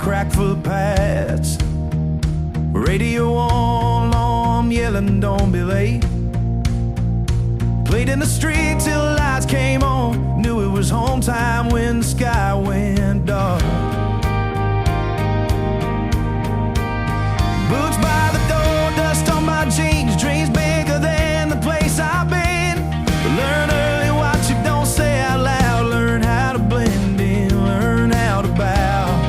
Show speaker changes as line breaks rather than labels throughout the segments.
crack footpaths. Radio on, I'm yelling, don't be late. Played in the street till lights came on. Knew it was home time when the sky went dark. Boots by the door, dust on my jeans. Dreams bigger than the place I've been. Learn early what you don't say out loud. Learn how to blend in, learn how to bow.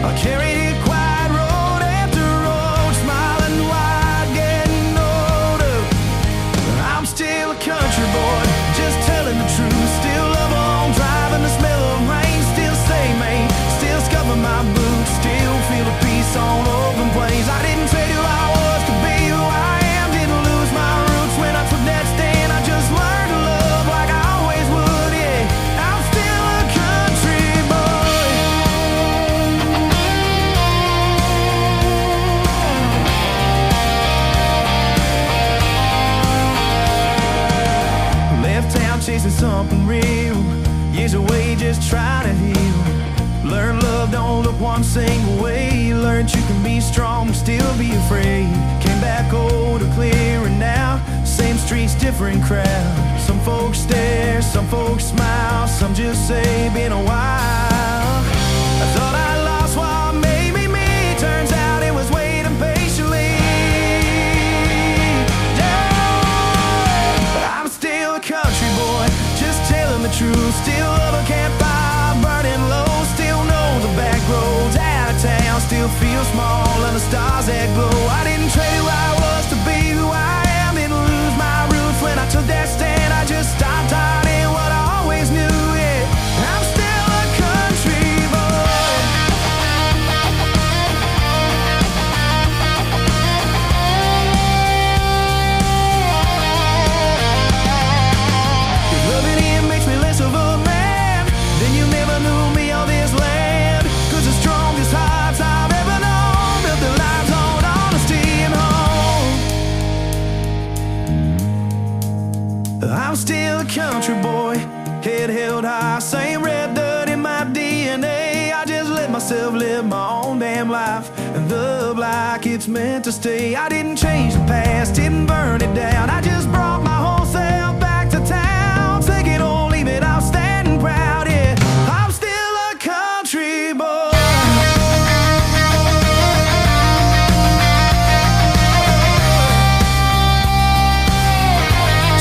I carried it quiet road after road, smiling wide, getting older. I'm still a country boy, just telling the truth. Still love on driving, the smell of rain. Still say me, still scuffing my boots. Still feel the peace on open plains. I didn't trade who I was to be who I am. Didn't lose my roots when I took that stand. I just learned to love like I always would, yeah. I'm still a country boy. Left town chasing something real. Years away just trying to heal. Learn love don't look one single way. Learned you can be strong, still be afraid. Came back older, clearer now. Same streets, different crowd. Some folks stare, some folks smile. Some just say, been a while. I thought I lost what made me me. Turns out it was waiting patiently. Yeah. I'm still a country boy, just telling the truth. Still love a campfire, burning low. Still know the back roads out of town. Still feel small and the stars that glow. I didn't trade who I was to be who I am. Didn't lose my roots when I took that stand. I just stopped hiding what I always knew, yeah. I'm still a country boy. If loving him makes me less of a man, then you never knew me on this land. Cause the strongest hearts I've ever known built their lives on honesty and home. I'm still a country boy, head held high, same red dirt in my DNA. I just let myself live my own damn life and love like it's meant to stay. I didn't change the past, didn't burn it down. I just brought my whole self back to town. Take it or leave it, I'm standing proud, yeah. I'm still a country boy.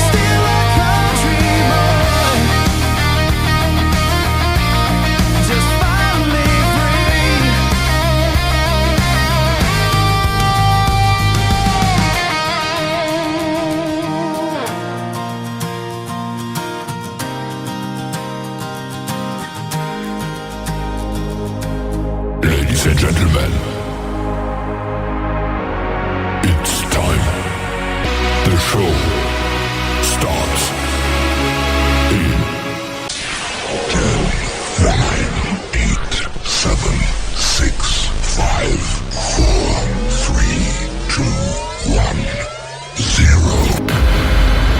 Still a country boy. Just finally free.
Ladies and gentlemen, it's time. The show starts in 10, 9, 8, 7, 6, 5, 4, 3, 2, 1, 0.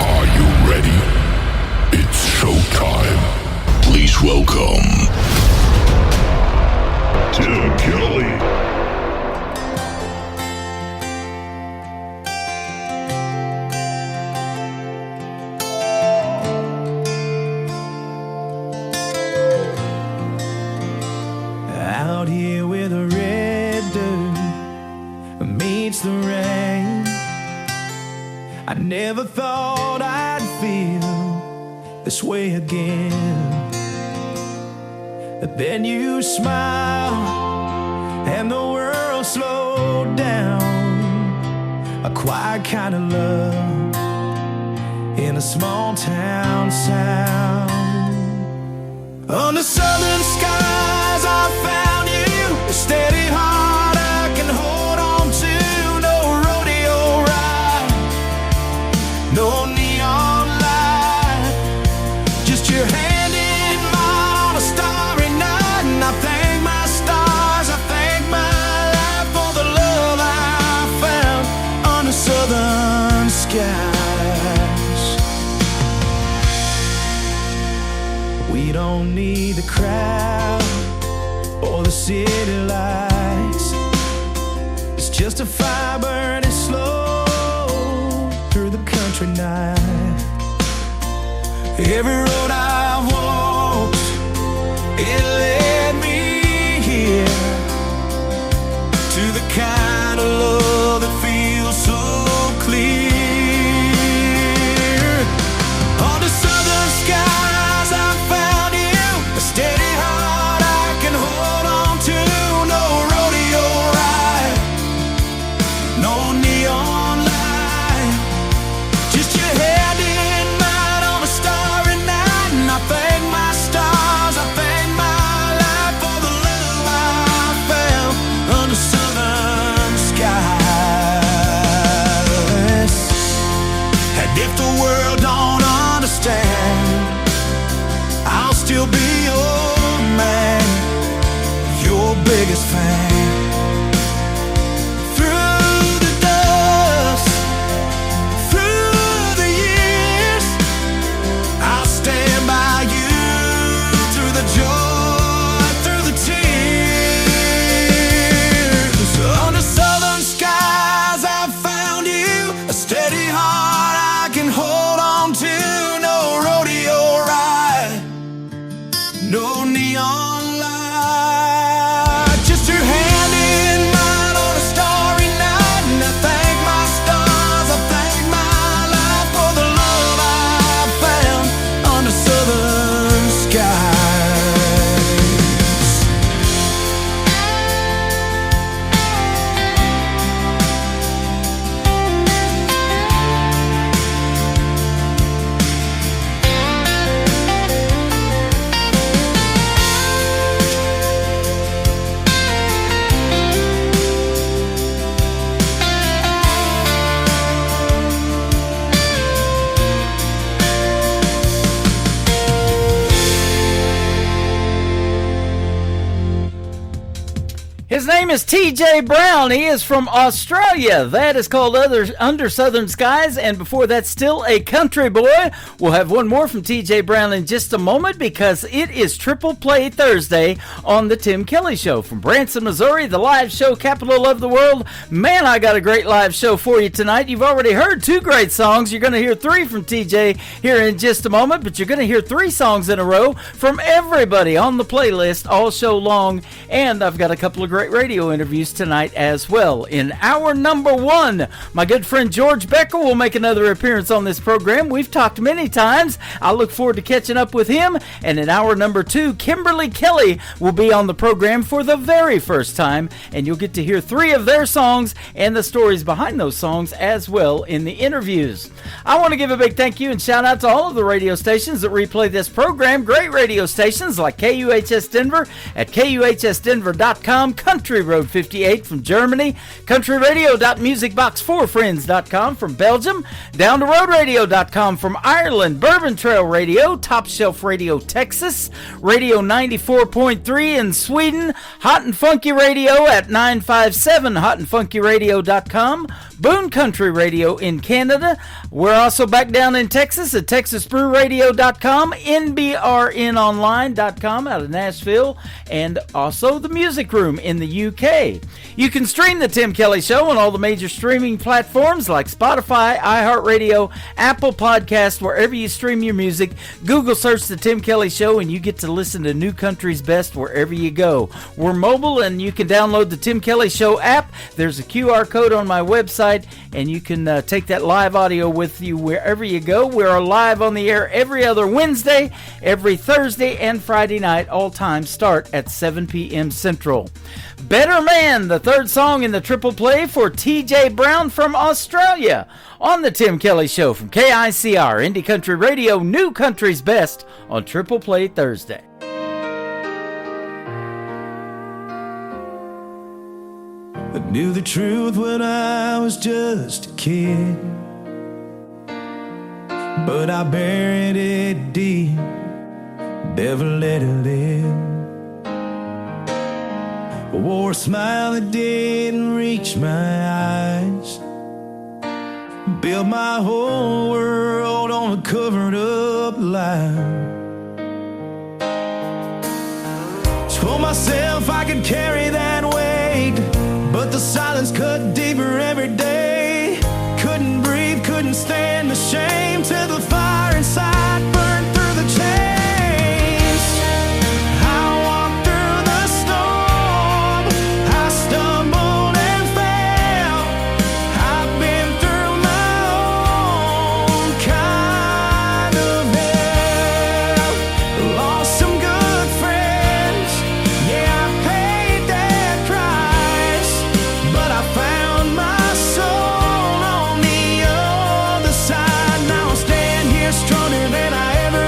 Are you ready? It's showtime. Please welcome Tim Kelly.
Out here where the red dirt meets the rain, I never thought I'd feel this way again. But then you smile and the world slowed down. A quiet kind of love in a small town sound. Under southern skies I found you, a steady heart I can hold on to. No rodeo ride, no neon light, just your hand in mine on a starry night. And I thank my stars, I thank my life for the love I found under southern skies. We don't need the crowd or for the city lights. It's just a fire burning slow through the country night. Every road I've walked, it led me here to the kind of love that feels so clear. Under southern skies I found you, a steady heart I can hold on to. No rodeo ride, no neon light, just your head in mine on a starry night. And I thank my stars, I thank my life for the love I found under southern skies. And if the world don't understand, I'll still be your man, your biggest fan. Through the dust, through the years, I'll stand by you. Through the joy, through the tears. Under southern skies I found you, a steady heart I can hold on to. No rodeo ride, no neon light, just your hand in mine on a starry night. And I thank my stars, I thank my life for the love I found under southern skies.
His name is TJ Brown. He is from Australia. That is called Under Southern Skies. And before that, still a country boy. We'll have one more from TJ Brown in just a moment because it is Triple Play Thursday on the Tim Kelly Show. From Branson, Missouri, the live show capital of the world. Man, I got a great live show for you tonight. You've already heard 2 great songs. You're going to hear 3 from TJ here in just a moment, but you're going to hear 3 songs in a row from everybody on the playlist all show long. And I've got a couple of great radio interviews tonight as well. In hour number 1, my good friend George Becker will make another appearance on this program. We've talked many times. I look forward to catching up with him. And in hour number 2, Kimberly Kelly will be on the program for the very first time, and you'll get to hear 3 of their songs and the stories behind those songs as well in the interviews. I want to give a big thank you and shout out to all of the radio stations that replay this program. Great radio stations like KUHS Denver at KUHSdenver.com, Country Road 58 from Germany, countryradio.musicbox4friends.com from Belgium, down to roadradio.com from Ireland, Bourbon Trail Radio, Top Shelf Radio Texas, Radio 94.3 in Sweden, Hot and Funky Radio at 957 hotandfunkyradio.com, Boone Country Radio in Canada. We're also back down in Texas at texasbrewradio.com, nbrnonline.com out of Nashville, and also the Music Room in the UK. You can stream the Tim Kelly Show on all the major streaming platforms like Spotify, iHeartRadio, Apple Podcasts, wherever you stream your music. Google search the Tim Kelly Show and you get to listen to New Country's Best wherever you go. We're mobile and you can download the Tim Kelly Show app. There's a QR code on my website and you can take that live audio with you wherever you go. We're live on the air every other Wednesday, every Thursday, and Friday night. All times start at 7 p.m. Central. Better Man, the third song in the triple play for TJ Brown from Australia on the Tim Kelly Show from KICR, Indie Country Radio, New Country's Best on Triple Play Thursday.
I knew the truth when I was just a kid, but I buried it deep, never let it live. I wore a smile that didn't reach my eyes, built my whole world on a covered up lie. Told myself I could carry that weight, but the silence cut deeper every day. Couldn't breathe, couldn't stand the shame, till the fire inside burned through the chains. I walked through the storm, I stumbled and fell. I've been through my own kind of hell. Lost some good friends, yeah, I paid that price, but I found my soul on the other side. Now I stand here stronger than I ever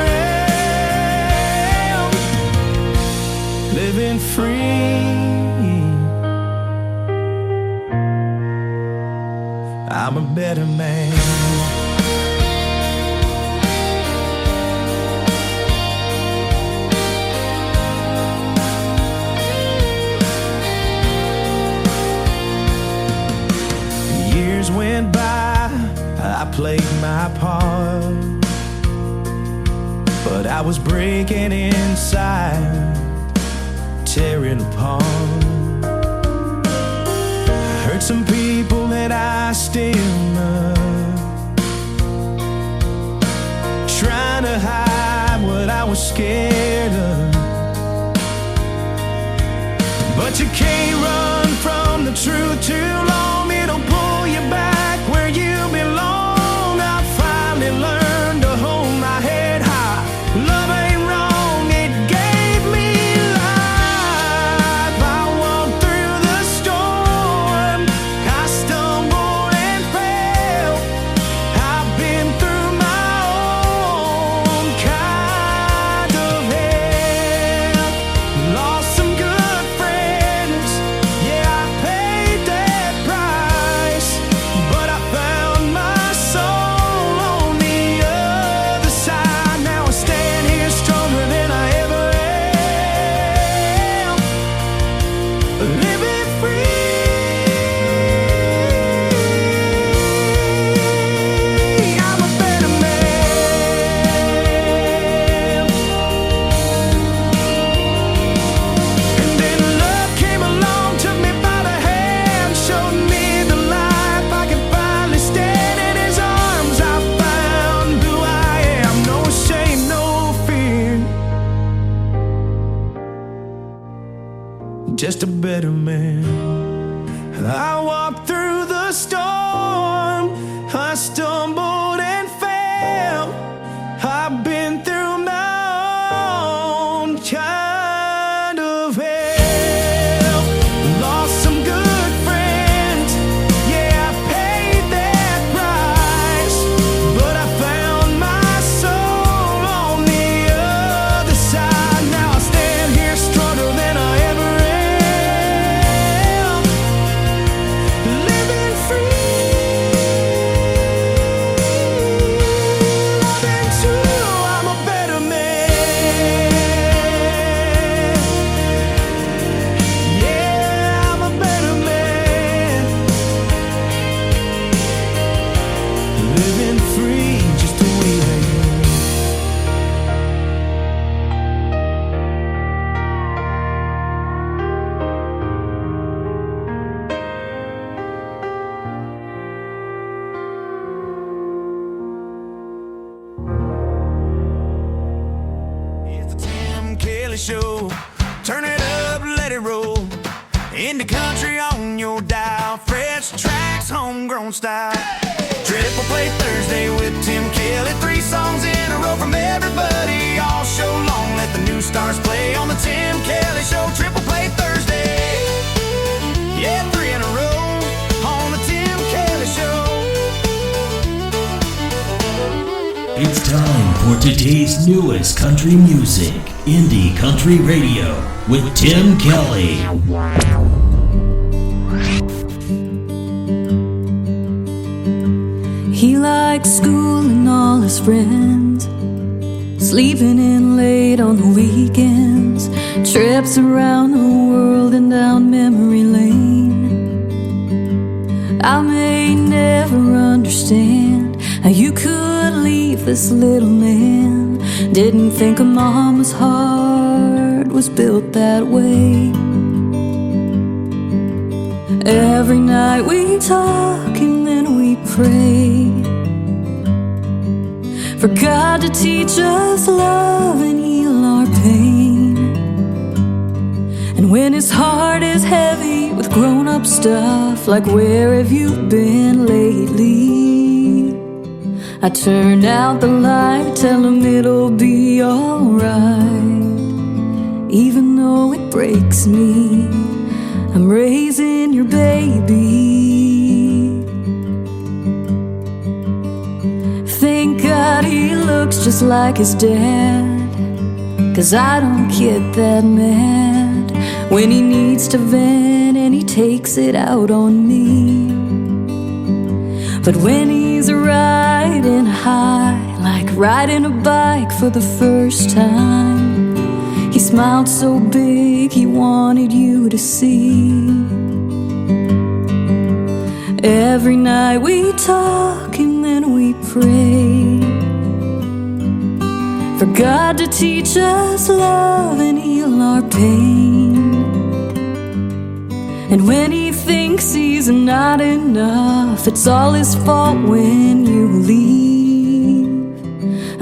am, living free. I'm a better man. Years went by, I played my part, but I was breaking inside, tearing apart. I hurt some people that I still love, trying to hide what I was scared of. But you can't run from the truth too long, it'll pull you back where you belong. I finally learned to hold my head high. Love ain't wrong, it gave me life. I walked through the storm, I stumbled and fell. I've been through my own kind of hell. Lost some good friends, yeah, I paid that price, but I found my soul on the other side. Now I stand here stronger than I ever am, living free. I'm a better man. And then love came along, took me by the hand, showed me the life I could finally stand. In his arms I found who I am. No shame, no fear, just a better man. I walked through the storm, I stumbled and fell. I've been through my own kind of hell. Lost some good friends, yeah, I paid that price, but I found my soul on the other side. Now I stand here stronger than I ever am, living free. Loving too, I'm a better man. Yeah, I'm a better man, living free just the way I am. It's the Tim Kelly Show. Turn it up, let it roll. Indie country on your dial. Fresh tracks, homegrown style. Triple Play Thursday with Tim Kelly. 3 songs in a row from everybody all show long. Let the new stars play on the Tim Kelly Show. Triple Play Thursday. Yeah, 3 in a row on the Tim Kelly Show.
It's time for today's newest country music, Indie Country Radio, with Tim Kelly.
He likes school and all his friends, sleeping in late on the weekends, trips around the world and down memory lane. I may never understand how you could leave this little man. Didn't think a mom was hard, heart was built that way. Every night we talk and then we pray for God to teach us love and heal our pain. And when his heart is heavy with grown-up stuff, like where have you been lately, I turn out the light, tell him it'll be alright. Even though it breaks me, I'm raising your baby. Thank God he looks just like his dad, 'cause I don't get that mad when he needs to vent and he takes it out on me. But when he's riding high, like riding a bike for the first time, he smiled so big he wanted you to see. Every night we talk and then we pray for God to teach us love and heal our pain. And when he thinks he's not enough, it's all his fault when you leave.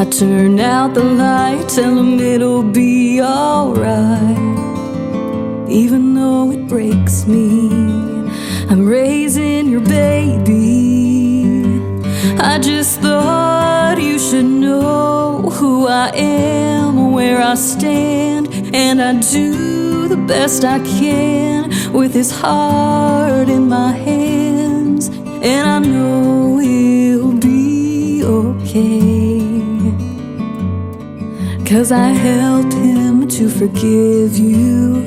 I turn out the light, tell him it'll be alright. Even though it breaks me, I'm raising your baby. I just thought you should know who I am, where I stand, and I do the best I can with his heart in my hands. And I know he'll be okay, 'cause I helped him to forgive you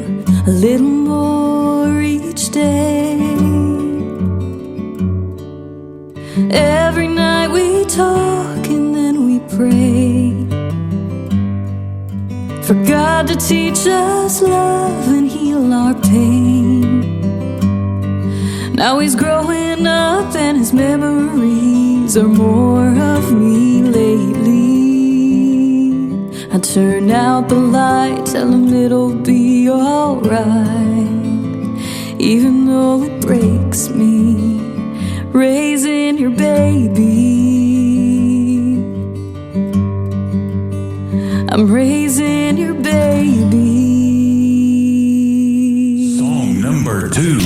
a little more each day. Every night we talk and then we pray for God to teach us love and heal our pain. Now he's growing up and his memories are more of me lately. I turn out the light, tell him it'll be alright. Even though it breaks me, raising your baby. I'm raising your baby.
Song number 2.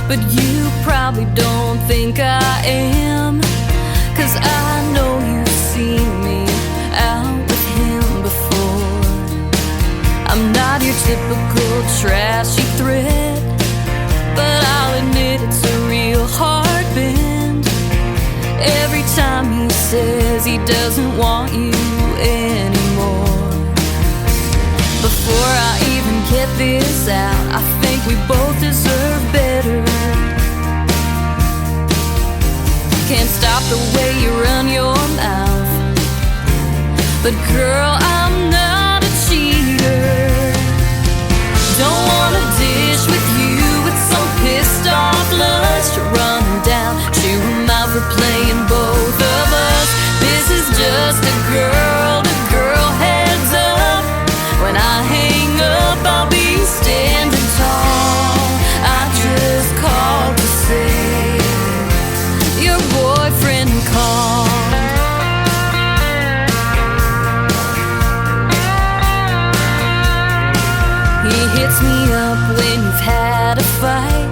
But you probably don't think I am, 'cause I know you've seen me out with him before. I'm not your typical trashy threat, but I'll admit it's a real hard bend. Every time he says he doesn't want you anymore. Before I even get this out, I think we both deserve better. Can't stop the way you run your mouth, but girl, I'm not a cheater. Don't wanna dish with you with some pissed off lust to run down, chew him out for playing both of us. This is just a girl-to-girl heads up. When I hang up, I'll be standing tall. I just called to say your boyfriend called. He hits me up when you've had a fight,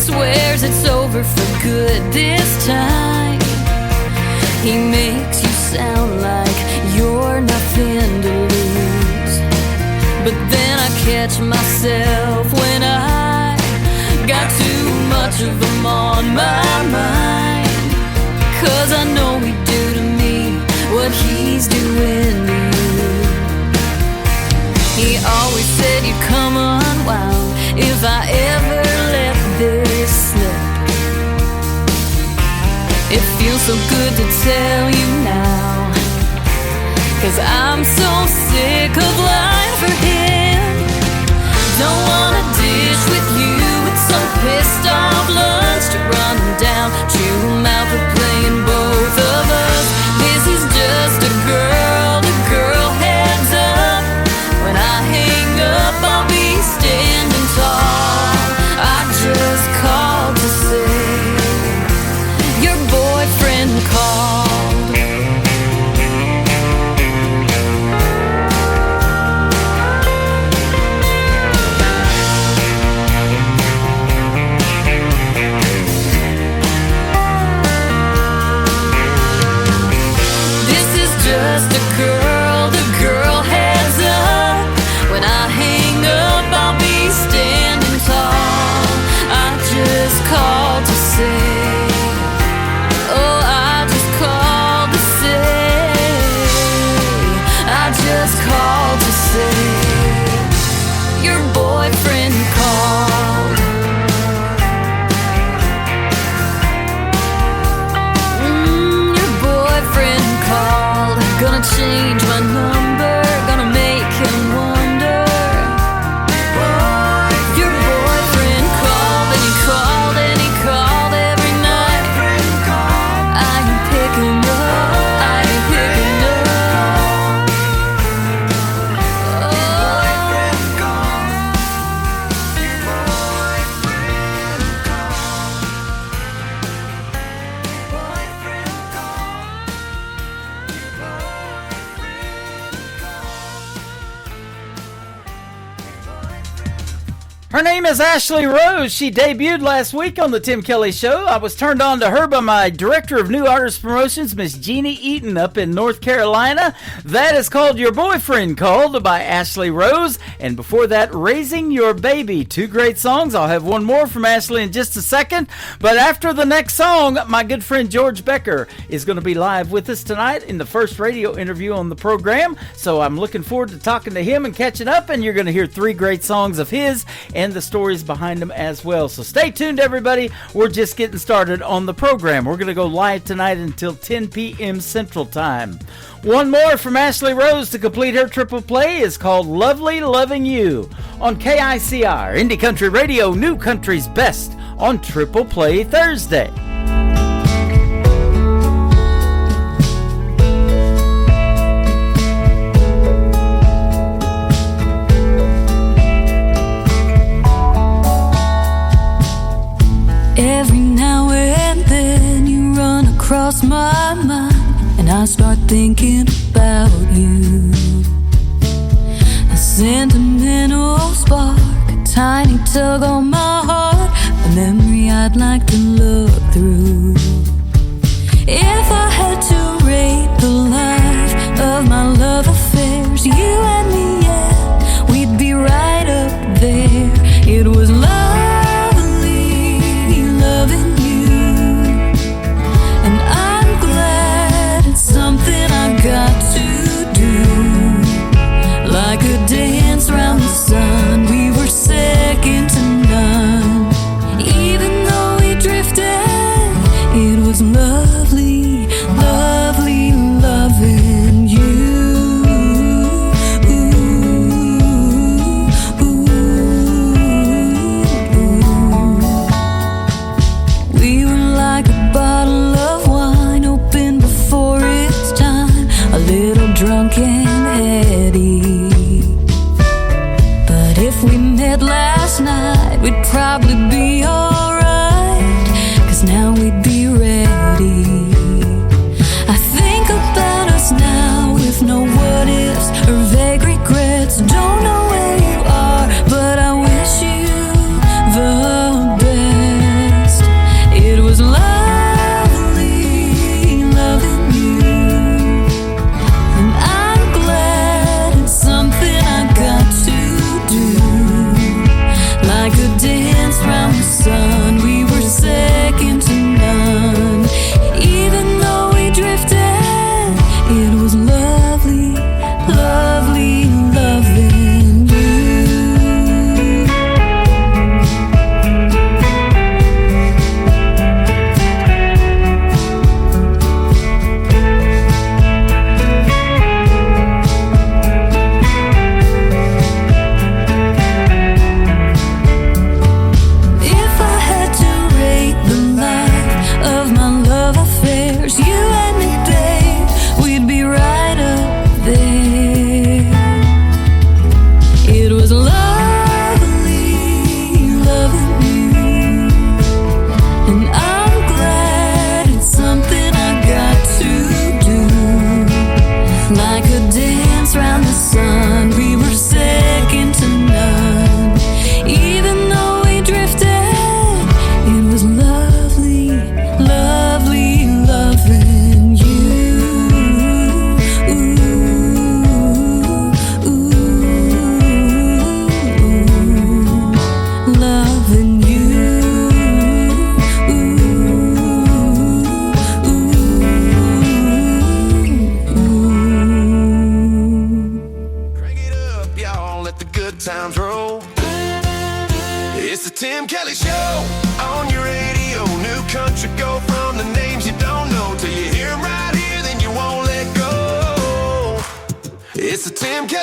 swears it's over for good this time. He makes you sound like you're nothing to lose, but then I catch myself when I got too much of him on my mind. 'Cause I know he'd do to me what he's doing to you. He always said you'd come unwound if I ever let this slip. It feels so good to tell you now, 'cause I'm so sick of lying for him. Don't wanna dish with you with some pissed off lunch to run down, chew him out for playing both of us. This is just a girl to girl heads up. When I hang up, I'll be standing tall. I just called to say your boyfriend called. This is just a girl to girl heads up. When I hang up, I'll be standing tall. I just called to say, oh, I just called to say, I just called to say, your boyfriend called. Your boyfriend called. Gonna change my number, gonna make him wonder. Your boyfriend called and he called and he called every night. I ain't picking up, I ain't picking up.
Her name is Ashley Rose. She debuted last week on the Tim Kelly Show. I was turned on to her by my director of new artist promotions, Miss Jeannie Eaton, up in North Carolina. That is called Your Boyfriend Called by Ashley Rose. And before that, Raising Your Baby. Two great songs. I'll have one more from Ashley in just a second. But after the next song, my good friend George Becker is going to be live with us tonight in the first radio interview on the program. So I'm looking forward to talking to him and catching up. And you're going to hear three great songs of his and the stories behind them as well. So stay tuned, everybody. We're just getting started on the program. We're going to go live tonight until 10 p.m. Central Time. One more from Ashley Rose to complete her triple play is called Lovely Loving You on KICR, Indie Country Radio, New Country's Best on Triple Play Thursday.
Every now and then you run across my mind, and I start thinking about you. A sentimental spark, a tiny tug on my heart, a memory I'd like to look through. If I had to rate the life of my love affairs, you and me, yeah, we'd be right up there. It was loving you, and I'm glad it's something I got to do. Like a dance round the sun, we were second to none. Even though we drifted, it was lovely, lovely loving you. We were like a bottle of wine opened before its time, a little drunk and heady. But if we met last night, we'd probably be alright, 'cause now we'd be ready. I think about us now with no what ifs or vague regrets. Don't know where you are, but I wish you the best. It was lovely loving you, and I'm glad it's something I got to do. Like a dance round the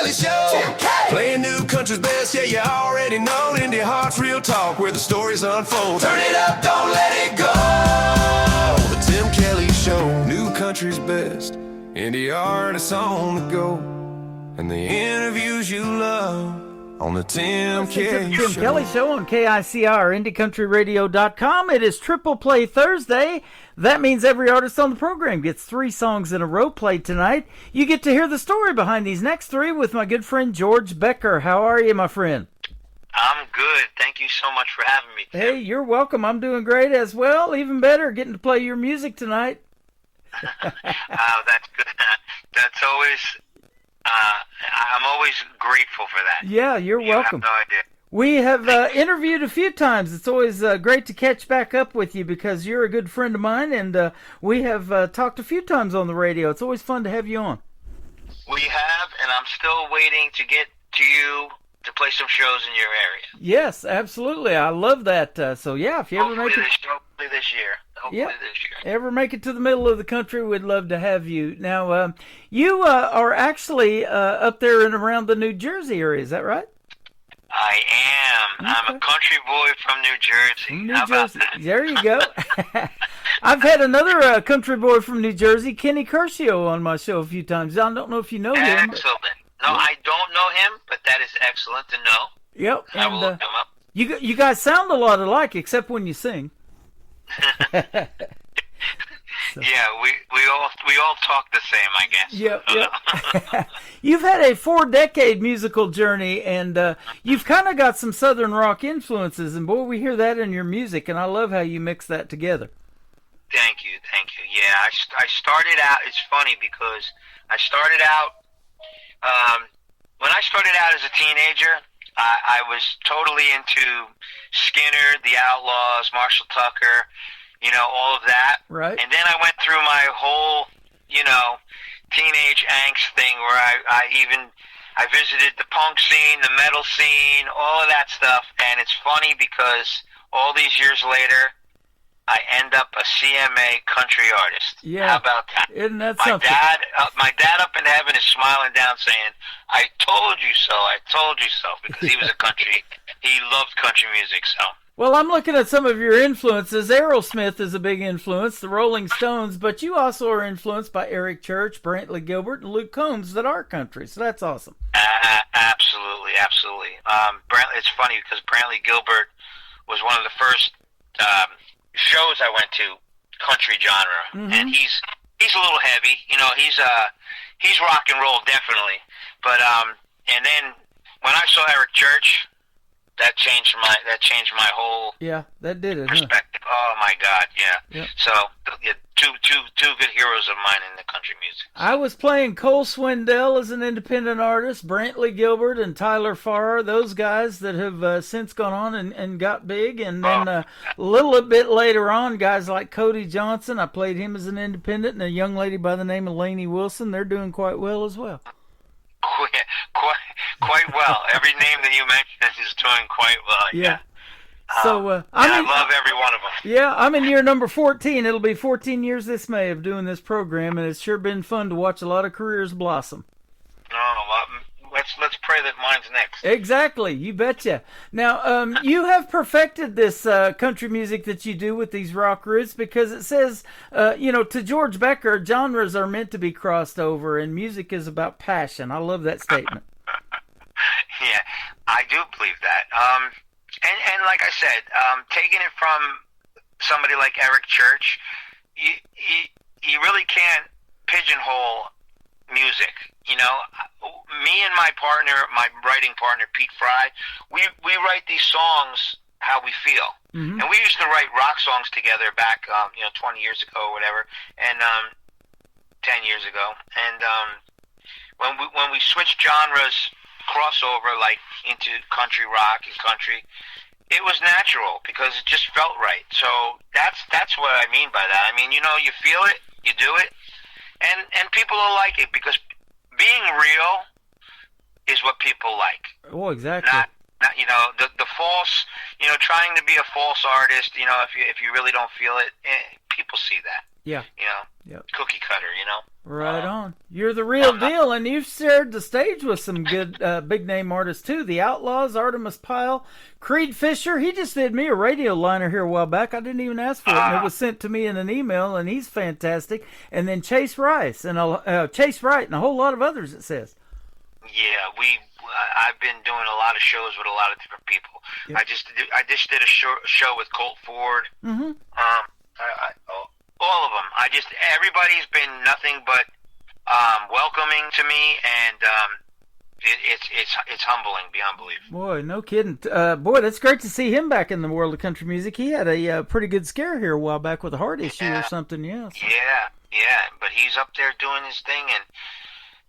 Kelly Show. Playing new country's best, yeah, you already know. Indie Heart's Real Talk, where the stories unfold. Turn it up, don't let it go. The Tim Kelly Show. New country's best. Indie artists on the go. And the interviews you love on the Tim Kelly Show.
Tim Kelly Show on KICR, IndieCountryRadio.com. It is Triple Play Thursday. That means every artist on the program gets 3 songs in a row played tonight. You get to hear the story behind these next 3 with my good friend George Becker. How are you, my friend?
I'm good. Thank you so much for having me, Tim.
Hey, you're welcome. I'm doing great as well. Even better, getting to play your music tonight.
That's good. That's always... I'm always grateful for that.
Yeah, you're welcome.
You have no idea.
We have interviewed a few times. It's always great to catch back up with you because you're a good friend of mine, and we have talked a few times on the radio. It's always fun to have you on.
We have, and I'm still waiting to get to you to play some shows in your area.
Yes, absolutely. I love that. So, yeah, if you ever make it...
Hopefully this year.
Ever make it to the middle of the country, we'd love to have you. Now, you are actually up there and around the New Jersey area, is that right?
I am. Okay. I'm a country boy from New Jersey. How about that?
There you go. I've had another country boy from New Jersey, Kenny Curcio, on my show a few times. I don't know if you know him.
Excellent. No, I don't know him, but that is excellent to know.
Yep.
I will look him up.
You guys sound a lot alike, except when you sing.
So. Yeah, we all talk the same, I guess.
Yep. You've had a 4-decade musical journey, and you've kind of got some Southern rock influences, and boy, we hear that in your music, and I love how you mix that together.
Thank you. Yeah, I started out, it's funny because I started out, when I started out as a teenager, I was totally into Skinner, The Outlaws, Marshall Tucker, all of that.
Right.
And then I went through my whole, teenage angst thing where I visited the punk scene, the metal scene, all of that stuff. And it's funny because all these years later, I end up a CMA country artist.
Yeah.
How about that?
Isn't that something?
My dad up in heaven is smiling down saying, I told you so, because he was a country. He loved country music, so.
Well, I'm looking at some of your influences. Aerosmith is a big influence, the Rolling Stones, but you also are influenced by Eric Church, Brantley Gilbert, and Luke Combs that are country, so that's awesome.
Absolutely. It's funny because Brantley Gilbert was one of the first shows I went to, country genre, and he's a little heavy, he's rock and roll definitely, but and then when I saw Eric Church, that changed my whole
that did it
perspective.
Huh?
Oh my God, yeah.
Yep.
So two good heroes of mine in the country music.
I was playing Cole Swindell as an independent artist, Brantley Gilbert and Tyler Farrar, those guys that have since gone on and got big. And then a little bit later on, guys like Cody Johnson, I played him as an independent, and a young lady by the name of Lainey Wilson. They're doing quite well as well.
Quite well. Every name that you mentioned is doing quite well.
Yeah. So
I love every one of them.
Yeah, I'm in year number 14. It'll be 14 years this May of doing this program, and it's sure been fun to watch a lot of careers blossom.
Let's pray that mine's next.
Exactly, you betcha. Now, you have perfected this country music that you do with these rock roots because it says, to George Becker, genres are meant to be crossed over, and music is about passion. I love that statement.
Yeah, I do believe that. And like I said, taking it from somebody like Eric Church, you really can't pigeonhole music. Me and my writing partner, Pete Fry, we write these songs how we feel. Mm-hmm. And we used to write rock songs together back, 20 years ago or whatever, and 10 years ago. And when we switched genres, crossover like into country rock and country, it was natural because it just felt right. So that's what I mean by that. I mean, you feel it, you do it, and people will like it because being real is what people like.
Oh, exactly.
Not the false, trying to be a false artist. If you really don't feel it, people see that.
Yeah. Yep.
Cookie cutter,
Right on. You're the real deal, and you've shared the stage with some good big name artists too. The Outlaws, Artemis Pyle, Creed Fisher. He just did me a radio liner here a while back. I didn't even ask for it, and it was sent to me in an email, and he's fantastic. And then Chase Rice and Chase Wright and a whole lot of others. It says.
Yeah, I've been doing a lot of shows with a lot of different people. Yep. I just did a show with Colt Ford.
Mm-hmm.
All of them. Everybody's been nothing but welcoming to me, and it's humbling beyond belief.
Boy, no kidding. Boy, that's great to see him back in the world of country music. He had a pretty good scare here a while back with a heart issue or something. Yeah.
Yeah. But he's up there doing his thing, and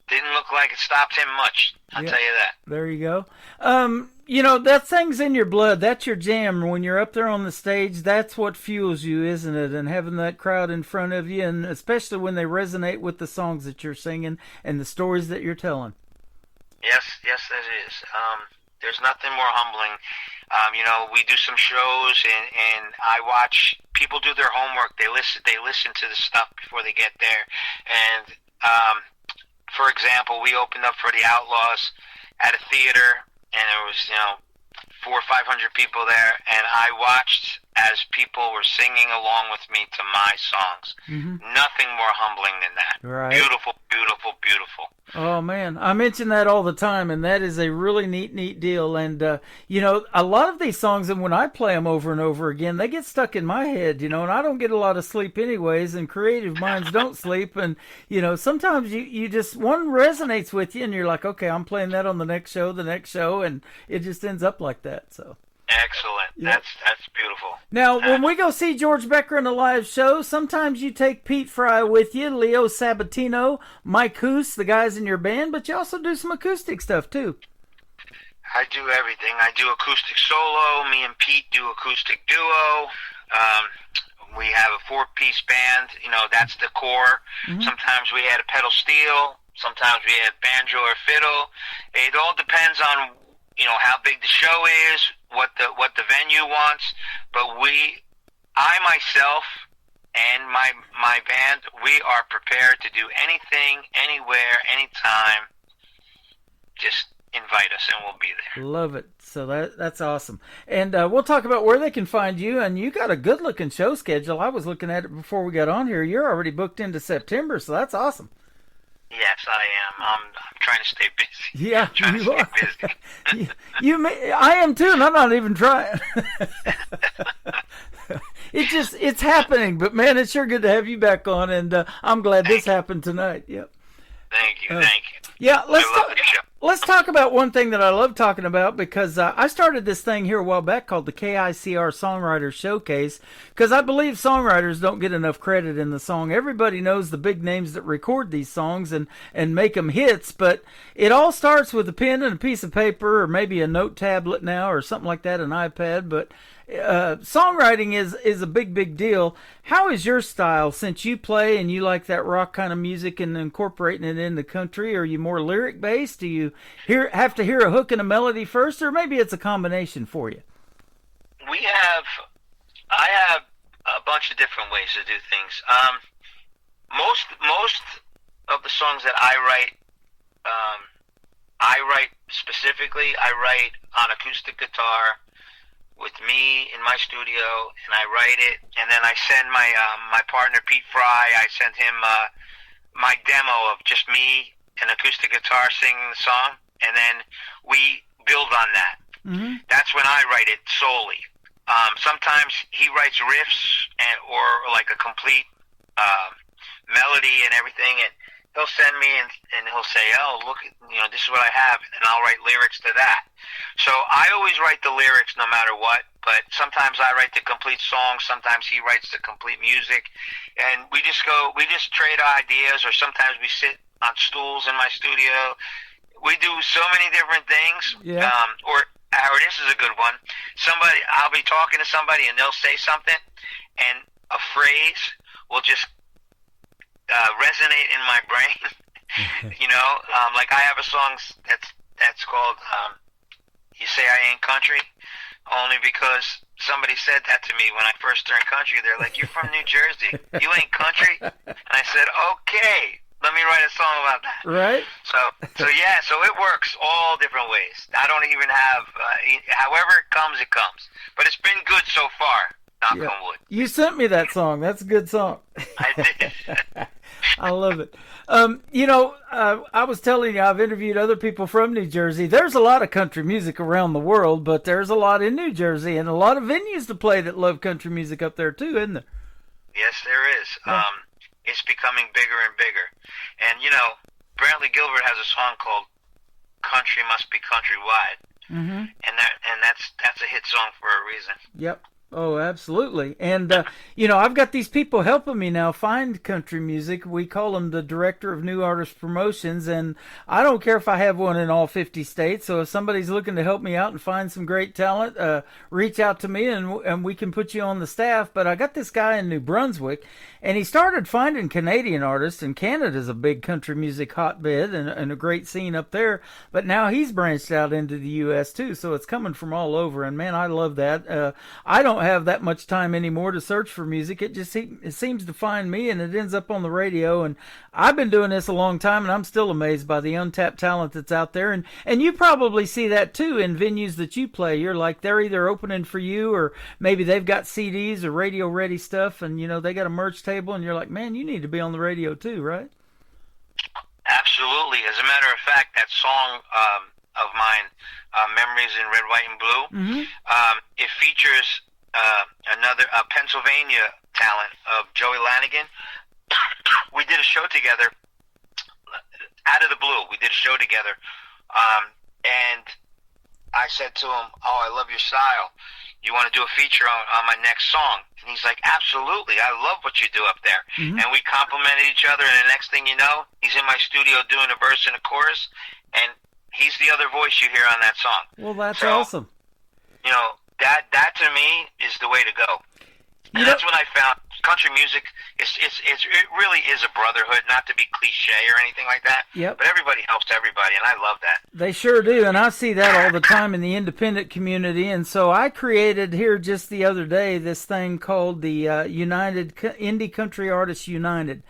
didn't look like it stopped him much. I'll tell you that.
There you go. That thing's in your blood. That's your jam. When you're up there on the stage, that's what fuels you, isn't it? And having that crowd in front of you, and especially when they resonate with the songs that you're singing and the stories that you're telling.
Yes, that is. There's nothing more humbling. We do some shows, and I watch people do their homework. They listen to the stuff before they get there. And for example, we opened up for the Outlaws at a theater, and there was 400 or 500 people there, and I watched as people were singing along with me to my songs.
Mm-hmm.
Nothing more humbling than that.
Right.
Beautiful, beautiful, beautiful.
Oh, man. I mention that all the time, and that is a really neat deal. And, a lot of these songs, and when I play them over and over again, they get stuck in my head, and I don't get a lot of sleep anyways, and creative minds don't sleep. And, sometimes you just, one resonates with you, and you're like, okay, I'm playing that on the next show, and it just ends up like that, so.
Excellent. Yep. That's beautiful.
Now, when we go see George Becker in a live show, sometimes you take Pete Fry with you, Leo Sabatino, Mike Hoos, the guys in your band, but you also do some acoustic stuff, too.
I do everything. I do acoustic solo. Me and Pete do acoustic duo. We have a 4-piece band. That's the core. Mm-hmm. Sometimes we add a pedal steel. Sometimes we add banjo or fiddle. It all depends on how big the show is, what the venue wants, but I myself and my band, we are prepared to do anything, anywhere, anytime. Just invite us and we'll be there.
Love it. So that's awesome. And we'll talk about where they can find you, and you got a good looking show schedule. I was looking at it before we got on here. You're already booked into September, so that's awesome.
Yes, I am. I'm trying to stay busy.
Yeah,
you are.
Busy. I am too, and I'm not even trying. It's happening, but man, it's sure good to have you back on, and I'm glad this happened tonight. Yep.
Thank you.
Yeah, let's talk about one thing that I love talking about, because I started this thing here a while back called the KICR Songwriters Showcase, because I believe songwriters don't get enough credit in the song. Everybody knows the big names that record these songs and make them hits, but it all starts with a pen and a piece of paper, or maybe a note tablet now, or something like that, an iPad, but songwriting is a big deal. How is your style, since you play and you like that rock kind of music and incorporating it in the country? Are you more lyric based? Do you have to hear a hook and a melody first, or maybe it's a combination for you?
I have a bunch of different ways to do things. Most of the songs that I write specifically, I write on acoustic guitar with me in my studio, and I write it, and then I send my partner Pete Fry. I send him my demo of just me and acoustic guitar singing the song, and then we build on that.
Mm-hmm.
That's when I write it solely. Sometimes he writes riffs or like a complete melody and everything, and he'll send me and he'll say, "Oh, look, this is what I have," and I'll write lyrics to that. So I always write the lyrics no matter what, but sometimes I write the complete song, sometimes he writes the complete music, and we just trade ideas, or sometimes we sit on stools in my studio. We do so many different things.
Yeah.
Or this is a good one. I'll be talking to somebody and they'll say something, and a phrase will just resonate in my brain. Like I have a song that's called "You Say I Ain't Country," only because somebody said that to me when I first turned country. They're like, "You're from New Jersey. You ain't country." And I said, "Okay, let me write a song about that."
Right?
So yeah, so it works all different ways. I don't even have, however it comes, But it's been good so far. Knock on wood.
You sent me that song. That's a good song.
I did.
I love it. I was telling you, I've interviewed other people from New Jersey. There's a lot of country music around the world, but there's a lot in New Jersey and a lot of venues to play that love country music up there too, isn't there?
Yes, there is. Yeah. It's becoming bigger and bigger. And, Brantley Gilbert has a song called "Country Must Be Countrywide." Mm-hmm. And that's a hit song for a reason.
Yep. Oh, absolutely. And, I've got these people helping me now find country music. We call them the Director of New Artist Promotions, and I don't care if I have one in all 50 states. So if somebody's looking to help me out and find some great talent, reach out to me and we can put you on the staff. But I got this guy in New Brunswick, and he started finding Canadian artists, and Canada's a big country music hotbed and a great scene up there. But now he's branched out into the U.S. too, so it's coming from all over. And, man, I love that. I don't have that much time anymore to search for music. It seems to find me, and it ends up on the radio. And I've been doing this a long time, and I'm still amazed by the untapped talent that's out there. And you probably see that too in venues that you play. You're like, they're either opening for you, or maybe they've got CDs or radio ready stuff, and they got a merch table, and you're like, man, you need to be on the radio too, right?
Absolutely. As a matter of fact, that song of mine, Memories in Red, White, and Blue, mm-hmm. It features another Pennsylvania talent of Joey Lanigan. We did a show together out of the blue. We did a show together, and I said to him, "Oh, I love your style. You want to do a feature on my next song?" And he's like, "Absolutely. I love what you do up there." Mm-hmm. And we complimented each other, and the next thing you know, he's in my studio doing a verse and a chorus, and he's the other voice you hear on that song.
Well, that's awesome.
That to me is the way to go. And that's when I found country music. It really is a brotherhood, not to be cliche or anything like that.
Yep.
But everybody helps everybody, and I love that.
They sure do, and I see that all the time in the independent community. And so I created here just the other day this thing called the United Indie Country Artists United.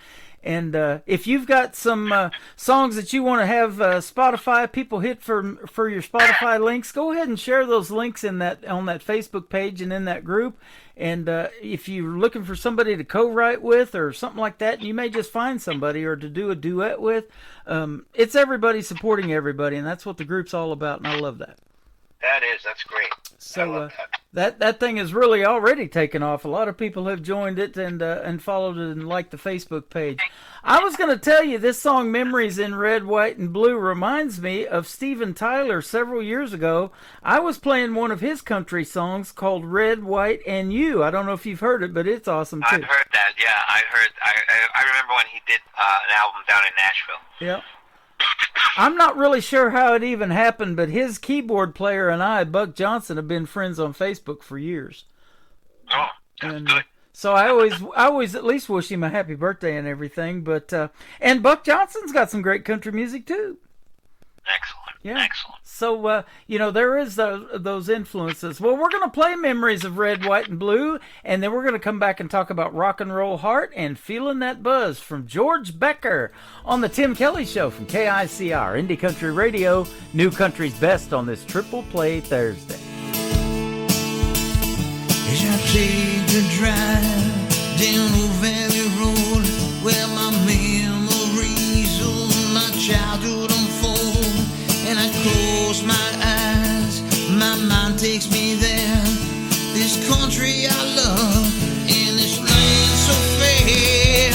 And if you've got some songs that you want to have Spotify people hit for your Spotify links, go ahead and share those links on that Facebook page and in that group. And if you're looking for somebody to co-write with or something like that, you may just find somebody or to do a duet with. It's everybody supporting everybody, and that's what the group's all about, and I love that.
That's great.
So that thing is really already taken off. A lot of people have joined it and followed it and liked the Facebook page. I was going to tell you, this song "Memories in Red, White, and Blue" reminds me of Steven Tyler. Several years ago, I was playing one of his country songs called "Red, White, and You." I don't know if you've heard it, but it's awesome too.
I've heard that. Yeah, I remember when he did an album down in Nashville.
Yeah. I'm not really sure how it even happened, but his keyboard player and I, Buck Johnson, have been friends on Facebook for years.
Oh, that's good.
So I always at least wish him a happy birthday and everything. But and Buck Johnson's got some great country music too.
Excellent.
Yeah.
Excellent.
So, there is those influences. Well, we're going to play Memories of Red, White, and Blue, and then we're going to come back and talk about Rock and Roll Heart and Feeling That Buzz from George Becker on the Tim Kelly Show from KICR, Indie Country Radio, New Country's Best on this Triple Play Thursday.
As I take the drive down Old Valley Road where my memories of my childhood unfold, and I close my eyes, my mind takes me there. This country I love, and this land so fair,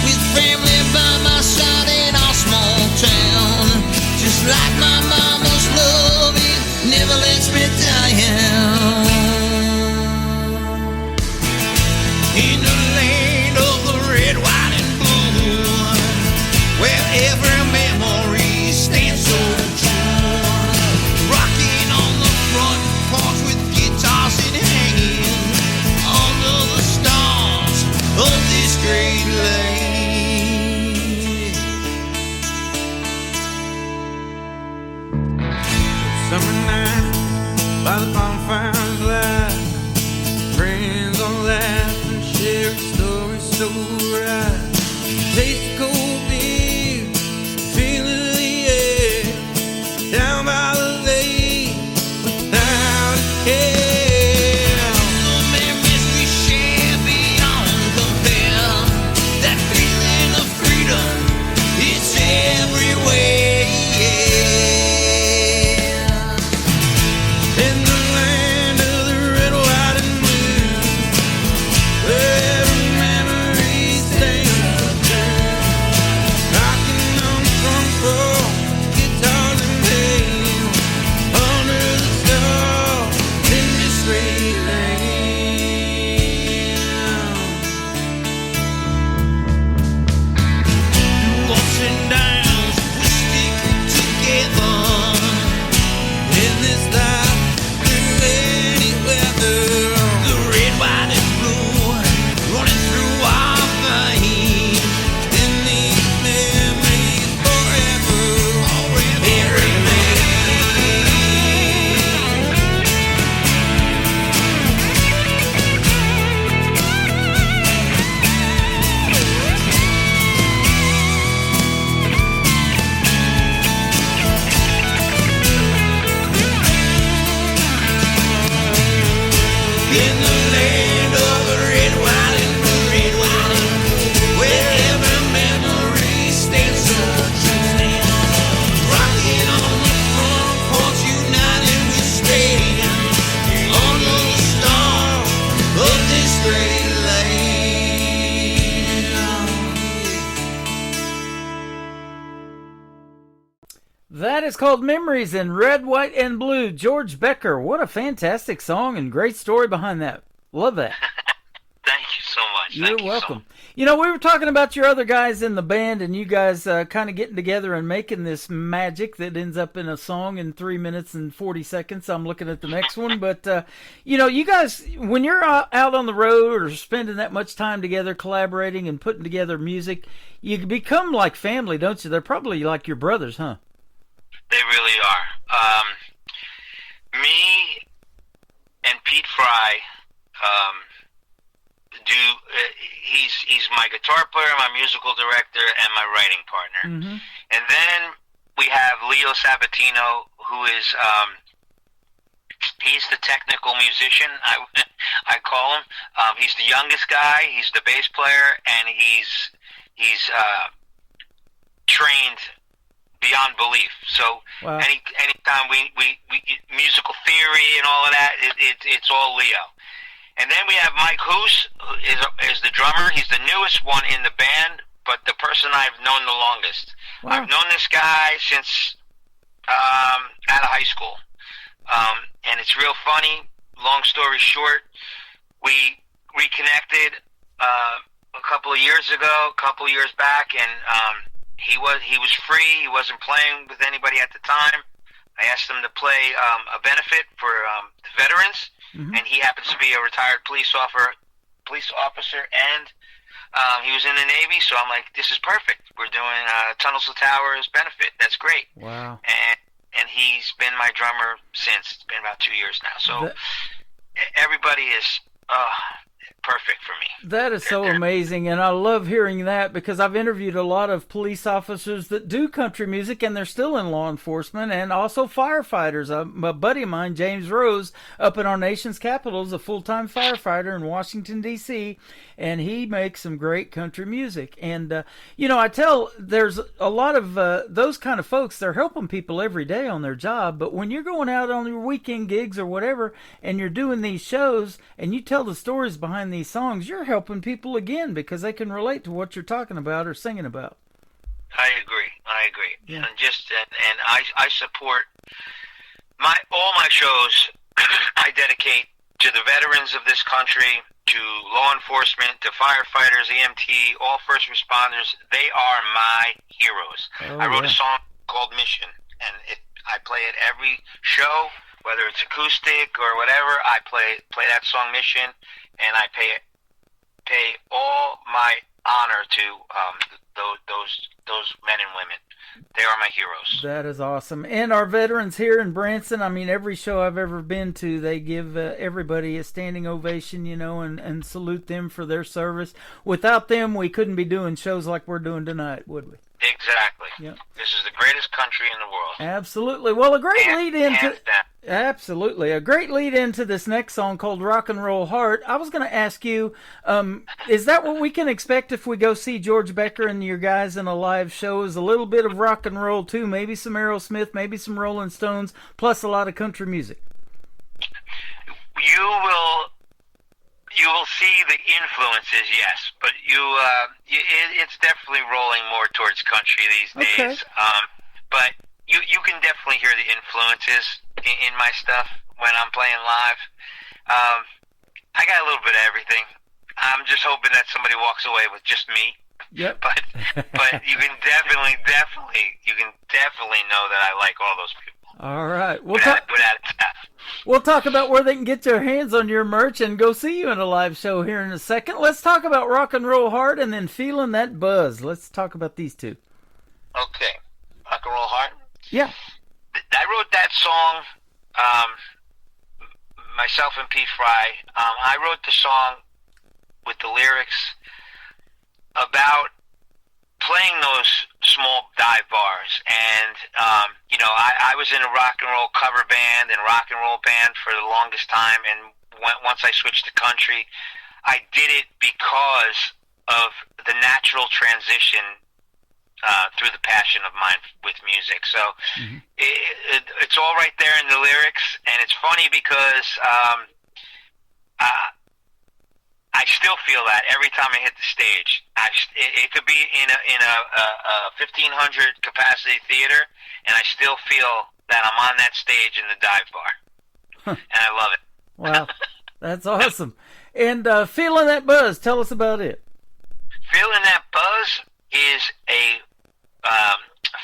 with family by my side in our small town, just like my mama's love, it never lets me down. In the land of the red, white, and blue, where every memory stands so true, rocking on the front porch with guitars in hand, under the stars of this great land. Summer night by the bonfire's light, so right. Taste the cold beer, feeling the air, down by the lake, without a care. The memories we share beyond compare. That feeling of freedom, it's everywhere. In the land of the red, white, and blue, where memories stand true. Rocking on the front porch, guitars and pain, under the stars in this straight lane. Through ups and downs, we stick together in this life, through any weather. The red, white, and blue running through our veins. In these memories forever, it remains. In the land of the red, white, and blue, red, white, and blue, where every memory stands so true. Rocking on the front porch, united we stand under the stars of this great land.
That is called Memories in Red, White, and Blue. George Becker, what a fantastic song and great story behind that. Love that.
Thank you so much.
You're
Thank you
welcome. You know, we were talking about your other guys in the band and you guys kind of getting together and making this magic that ends up in a song in 3 minutes and 40 seconds. I'm looking at the next one. But, you know, you guys, when you're out on the road or spending that much time together collaborating and putting together music, you become like family, don't you? They're probably like your brothers, huh?
They really are. Me and Pete Fry he's my guitar player, my musical director, and my writing partner.
Mm-hmm.
And then we have Leo Sabatino, who is he's the technical musician, I call him. He's the youngest guy. He's the bass player, and he's trained beyond belief. So
Wow.
anytime we musical theory and all of that, it's all Leo. And then we have Mike Hoos, who is the drummer. He's the newest one in the band, but the person I've known the longest.
Wow.
I've known this guy since out of high school. And it's real funny. Long story short, we reconnected a couple of years back, and he was free. He wasn't playing with anybody at the time. I asked him to play a benefit for the veterans, and he happens to be a retired police officer, and he was in the Navy. So I'm like, this is perfect. We're doing Tunnels to Towers benefit. That's great.
Wow.
And he's been my drummer since. It's been about 2 years now. So everybody is perfect for me.
That is so amazing, and I love hearing that because I've interviewed a lot of police officers that do country music, and they're still in law enforcement, and also firefighters. A buddy of mine, James Rose, up in our nation's capital, is a full-time firefighter in Washington, D.C., and he makes some great country music. And, you know, I tell there's a lot of those kind of folks, they're helping people every day on their job, but when you're going out on your weekend gigs or whatever, and you're doing these shows, and you tell the stories behind these songs, you're helping people again because they can relate to what you're talking about or singing about.
I agree.
Yeah.
And I support all my shows. I dedicate to the veterans of this country, to law enforcement, to firefighters, EMT, all first responders. They are my heroes. I wrote a song called Mission, and I play it every show, whether it's acoustic or whatever. I play that song Mission, and I pay all my honor to those men and women they are my heroes.
That is awesome. And our veterans here in Branson, I mean, every show I've ever been to, they give everybody a standing ovation, you know, and salute them for their service. Without them, we couldn't be doing shows like we're doing tonight, would we?
Exactly.
Yep.
This is the greatest country in the world.
Absolutely. Well, a great lead into
Hands down.
absolutely a great lead into this next song called "Rock and Roll Heart." I was going to ask you, is that what we can expect if we go see George Becker and your guys in a live show? Is a little bit of rock and roll too, maybe some Aerosmith, maybe some Rolling Stones, plus a lot of country music?
You will see the influences, yes, but it's definitely rolling more towards country these days. But you can definitely hear the influences in my stuff when I'm playing live. I got a little bit of everything. I'm just hoping that somebody walks away with just me.
Yep.
But you can definitely know that I like all those people.
All right.
Without a doubt.
We'll talk about where they can get their hands on your merch and go see you in a live show here in a second. Let's talk about Rock and Roll Heart and then Feeling That Buzz. Let's talk about these two.
Okay. Rock and Roll Heart?
Yeah.
I wrote that song, myself and Pete Fry. I wrote the song with the lyrics about playing those small dive bars, and I was in a rock and roll cover band and rock and roll band for the longest time, and once I switched to country, I did it because of the natural transition through the passion of mine with music. So it's all right there in the lyrics, and it's funny because I still feel that every time I hit the stage. It could be in a 1,500 capacity theater, and I still feel that I'm on that stage in the dive bar, and I love it.
Wow, that's awesome. And Feeling That Buzz, tell us about it.
Feeling That Buzz is a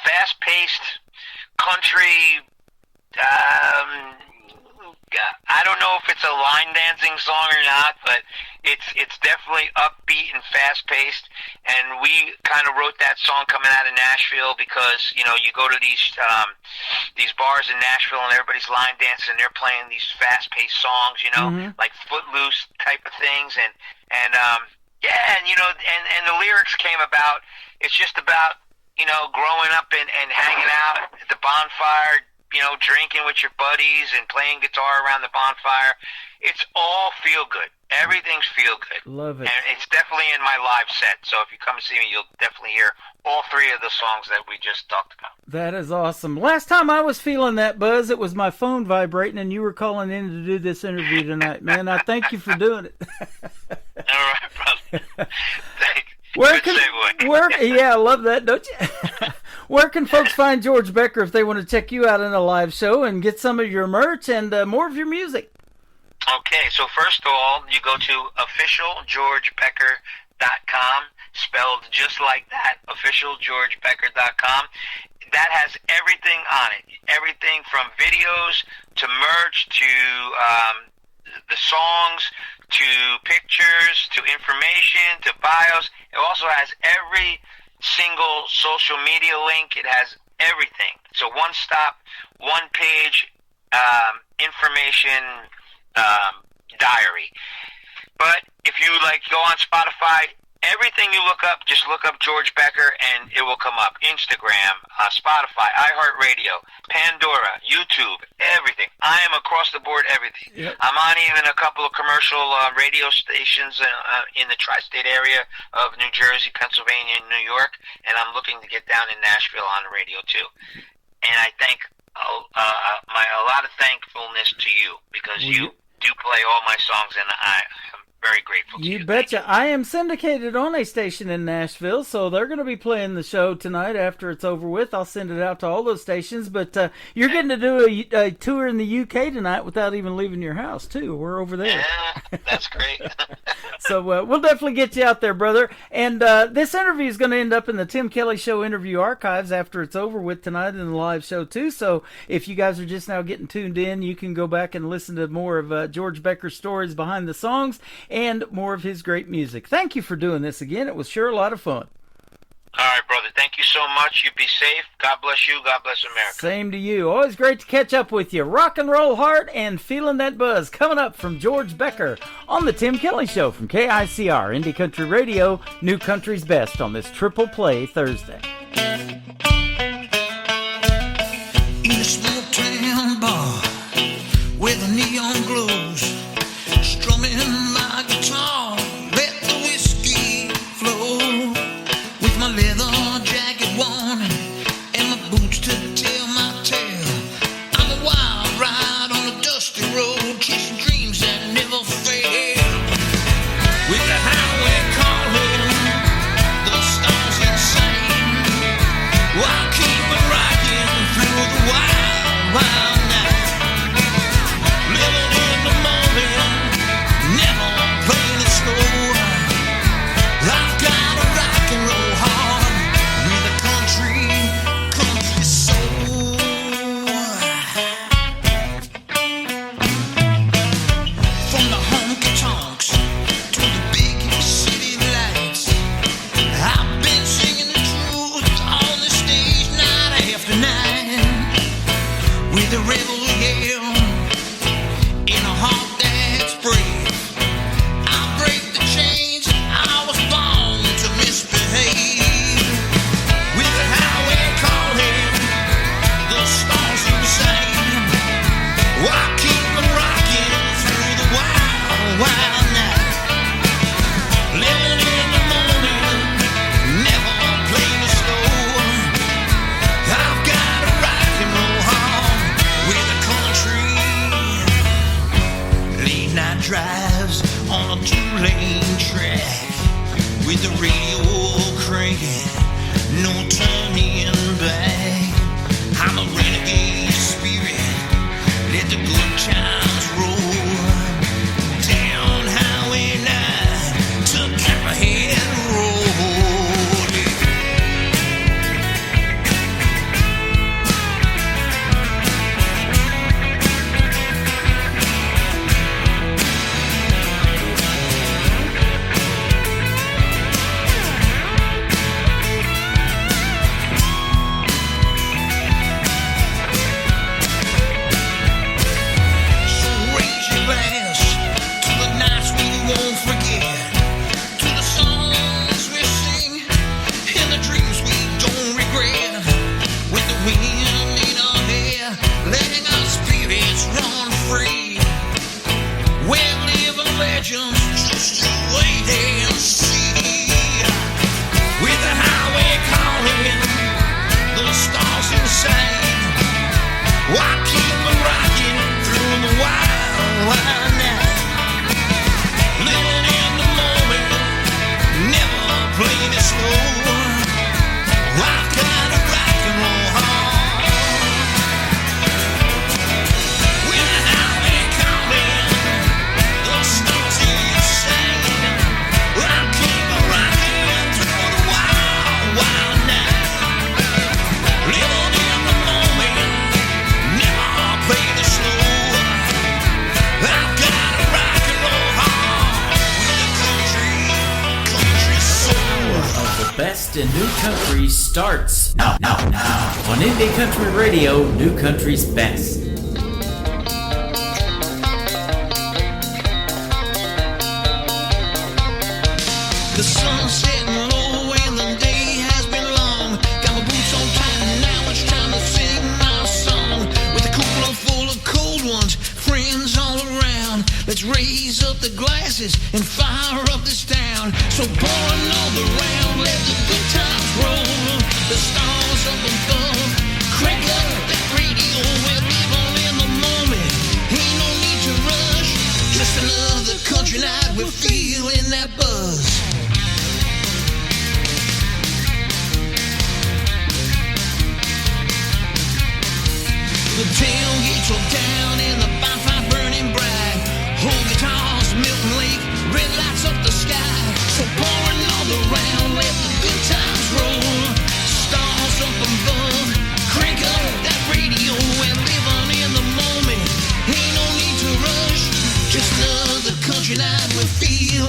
fast-paced country. I don't know if it's a line dancing song or not, but it's definitely upbeat and fast paced. And we kind of wrote that song coming out of Nashville because you go to these bars in Nashville and everybody's line dancing and they're playing these fast paced songs, like Footloose type of things, and the lyrics came about. It's just about growing up and hanging out at the bonfire. Drinking with your buddies and playing guitar around the bonfire. It's all feel good. Everything's feel good.
Love it.
And it's definitely in my live set. So if you come see me, you'll definitely hear all three of the songs that we just talked about.
That is awesome. Last time I was feeling that buzz, it was my phone vibrating, and you were calling in to do this interview tonight, man. I thank you for doing it.
All right, brother. Thanks.
Where
Good segue.
Yeah, I love that, don't you? Where can folks find George Becker if they want to check you out in a live show and get some of your merch and more of your music?
Okay, so first of all, you go to officialgeorgebecker.com, spelled just like that, officialgeorgebecker.com. That has everything on it, everything from videos to merch to the songs to pictures to information to bios. It also has every single social media link. It has everything. It's a one-stop, one-page information diary. But if you go on Spotify, everything you look up, just look up George Becker and it will come up. Instagram, Spotify, iHeartRadio, Pandora, YouTube, everything. I am across the board everything. Yep. I'm on even a couple of commercial radio stations in the tri-state area of New Jersey, Pennsylvania, and New York, and I'm looking to get down in Nashville on the radio too. And I thank a lot of thankfulness to you because you do play all my songs, and I am very grateful to you.
You betcha. I am syndicated on a station in Nashville, so they're going to be playing the show tonight after it's over with. I'll send it out to all those stations, but you're getting to do a tour in the UK tonight without even leaving your house, too. We're over there.
Yeah, that's great.
So we'll definitely get you out there, brother. And this interview is going to end up in the Tim Kelly Show interview archives after it's over with tonight in the live show, too. So if you guys are just now getting tuned in, you can go back and listen to more of George Becker's stories behind the songs and more of his great music. Thank you for doing this again. It was sure a lot of fun.
All right, brother. Thank you so so much. You be safe. God bless you. God bless America.
Same to you. Always great to catch up with you. Rock and roll heart and feeling that buzz coming up from George Becker on the Tim Kelly Show from KICR, Indie Country Radio, New Country's Best on this Triple Play Thursday.
In a small town bar where the neon glows, strumming my guitar, let the whiskey flow. With my leather jacket worn and my boots to tell my tale, I'm a wild ride on a dusty road, chasing dreams that never fail. With the highway calling, the stars insane, I'll keep it rocking through the wild, wild night. Living in the moment, never playing it slow. I've got a rock and roll heart with a country soul. From the honky tonks to the big city lights, I've been singing the truth on the stage night after night. With a rebel yell in a heart that's brave, I break the chains, I was born to misbehave. With the highway calling, the stars insane, I keep on rocking through the wild, wild night. Living in the morning, never playing it slow. I've got a rock and roll heart with a country. Late night drives on a two-lane track with the radio cranking, no turning back. I'm a renegade spirit, let the good times roll. Down Highway 9 to Copperhead Road. So raise your glass to the nights we won't forget, to the songs we sing and the dreams we don't regret. With the wind in our hair, letting our spirits run free. We're living legends, just you wait and see. With the highway calling, the stars insane, I keep on rocking through the wild, wild night. Living in the moment, never playing it slow. I've got a rock and roll heart. With the highway calling, the stars insane, I'll keep on rocking through the wild, wild night. Living in the moment, never playing it slow. I've got a rock and roll heart with a country soul.
Of the best in new country starts now on Indie Country Radio, New Country's Best.
The sun's setting low and the day has been long. Got my boots on tight, now it's time to sing my song. With a cooler full of cold ones, friends all around. Let's raise up the glasses and fire up this town. So pour another round, let the good times roll. The stars up above, crank up that radio. We're living in the moment, ain't no need to rush. Just another country night, we're feeling that buzz. The tailgates are down and the bonfire burning bright. Whole guitars, Milton Lake, red lights up the sky. So pour another round, let the good times roll. Stars up above, crank up that radio. And living in the moment, ain't no need to rush. Just another country night, we're feeling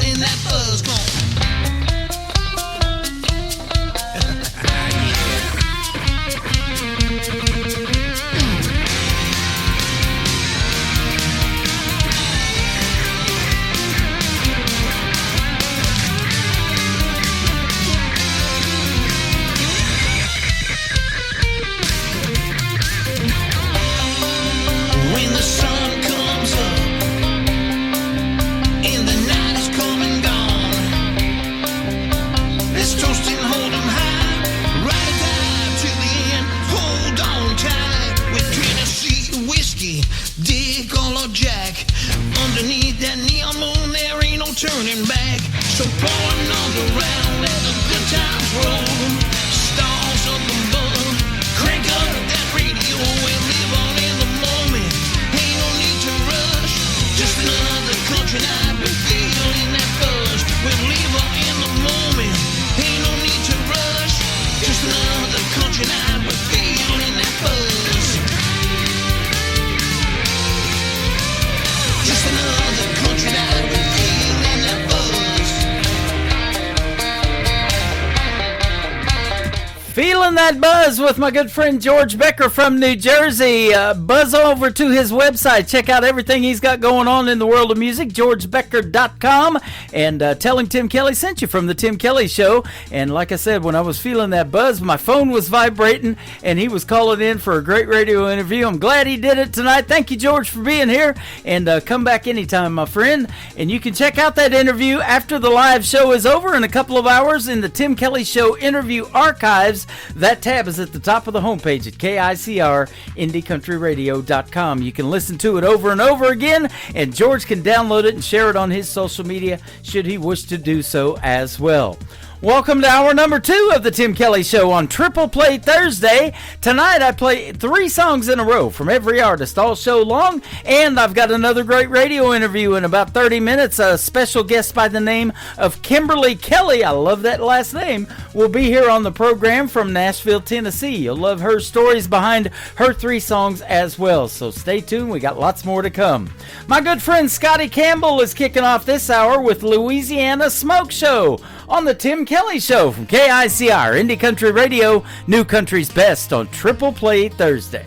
Feeling that buzz with my good friend George Becker from New Jersey. Buzz over to his website. Check out everything he's got going on in the world of music, georgebecker.com. And tell him Tim Kelly sent you from the Tim Kelly Show. And like I said, when I was feeling that buzz, my phone was vibrating, and he was calling in for a great radio interview. I'm glad he did it tonight. Thank you, George, for being here. And come back anytime, my friend. And you can check out that interview after the live show is over in a couple of hours in the Tim Kelly Show interview archives. That tab is at the top of the homepage at KICR-IndieCountryRadio.com. You can listen to it over and over again, and George can download it and share it on his social media should he wish to do so as well. Welcome to hour number 2 of the Tim Kelly Show on Triple Play Thursday. Tonight I play 3 songs in a row from every artist all show long, and I've got another great radio interview in about 30 minutes. A special guest by the name of Kimberly Kelly, I love that last name, will be here on the program from Nashville, Tennessee. You'll love her stories behind her 3 songs as well, so stay tuned. We got lots more to come. My good friend Scotty Campbell is kicking off this hour with Louisiana Smoke Show on the Tim Kelly Show from KICR, Indie Country Radio, New Country's Best on Triple Play Thursday.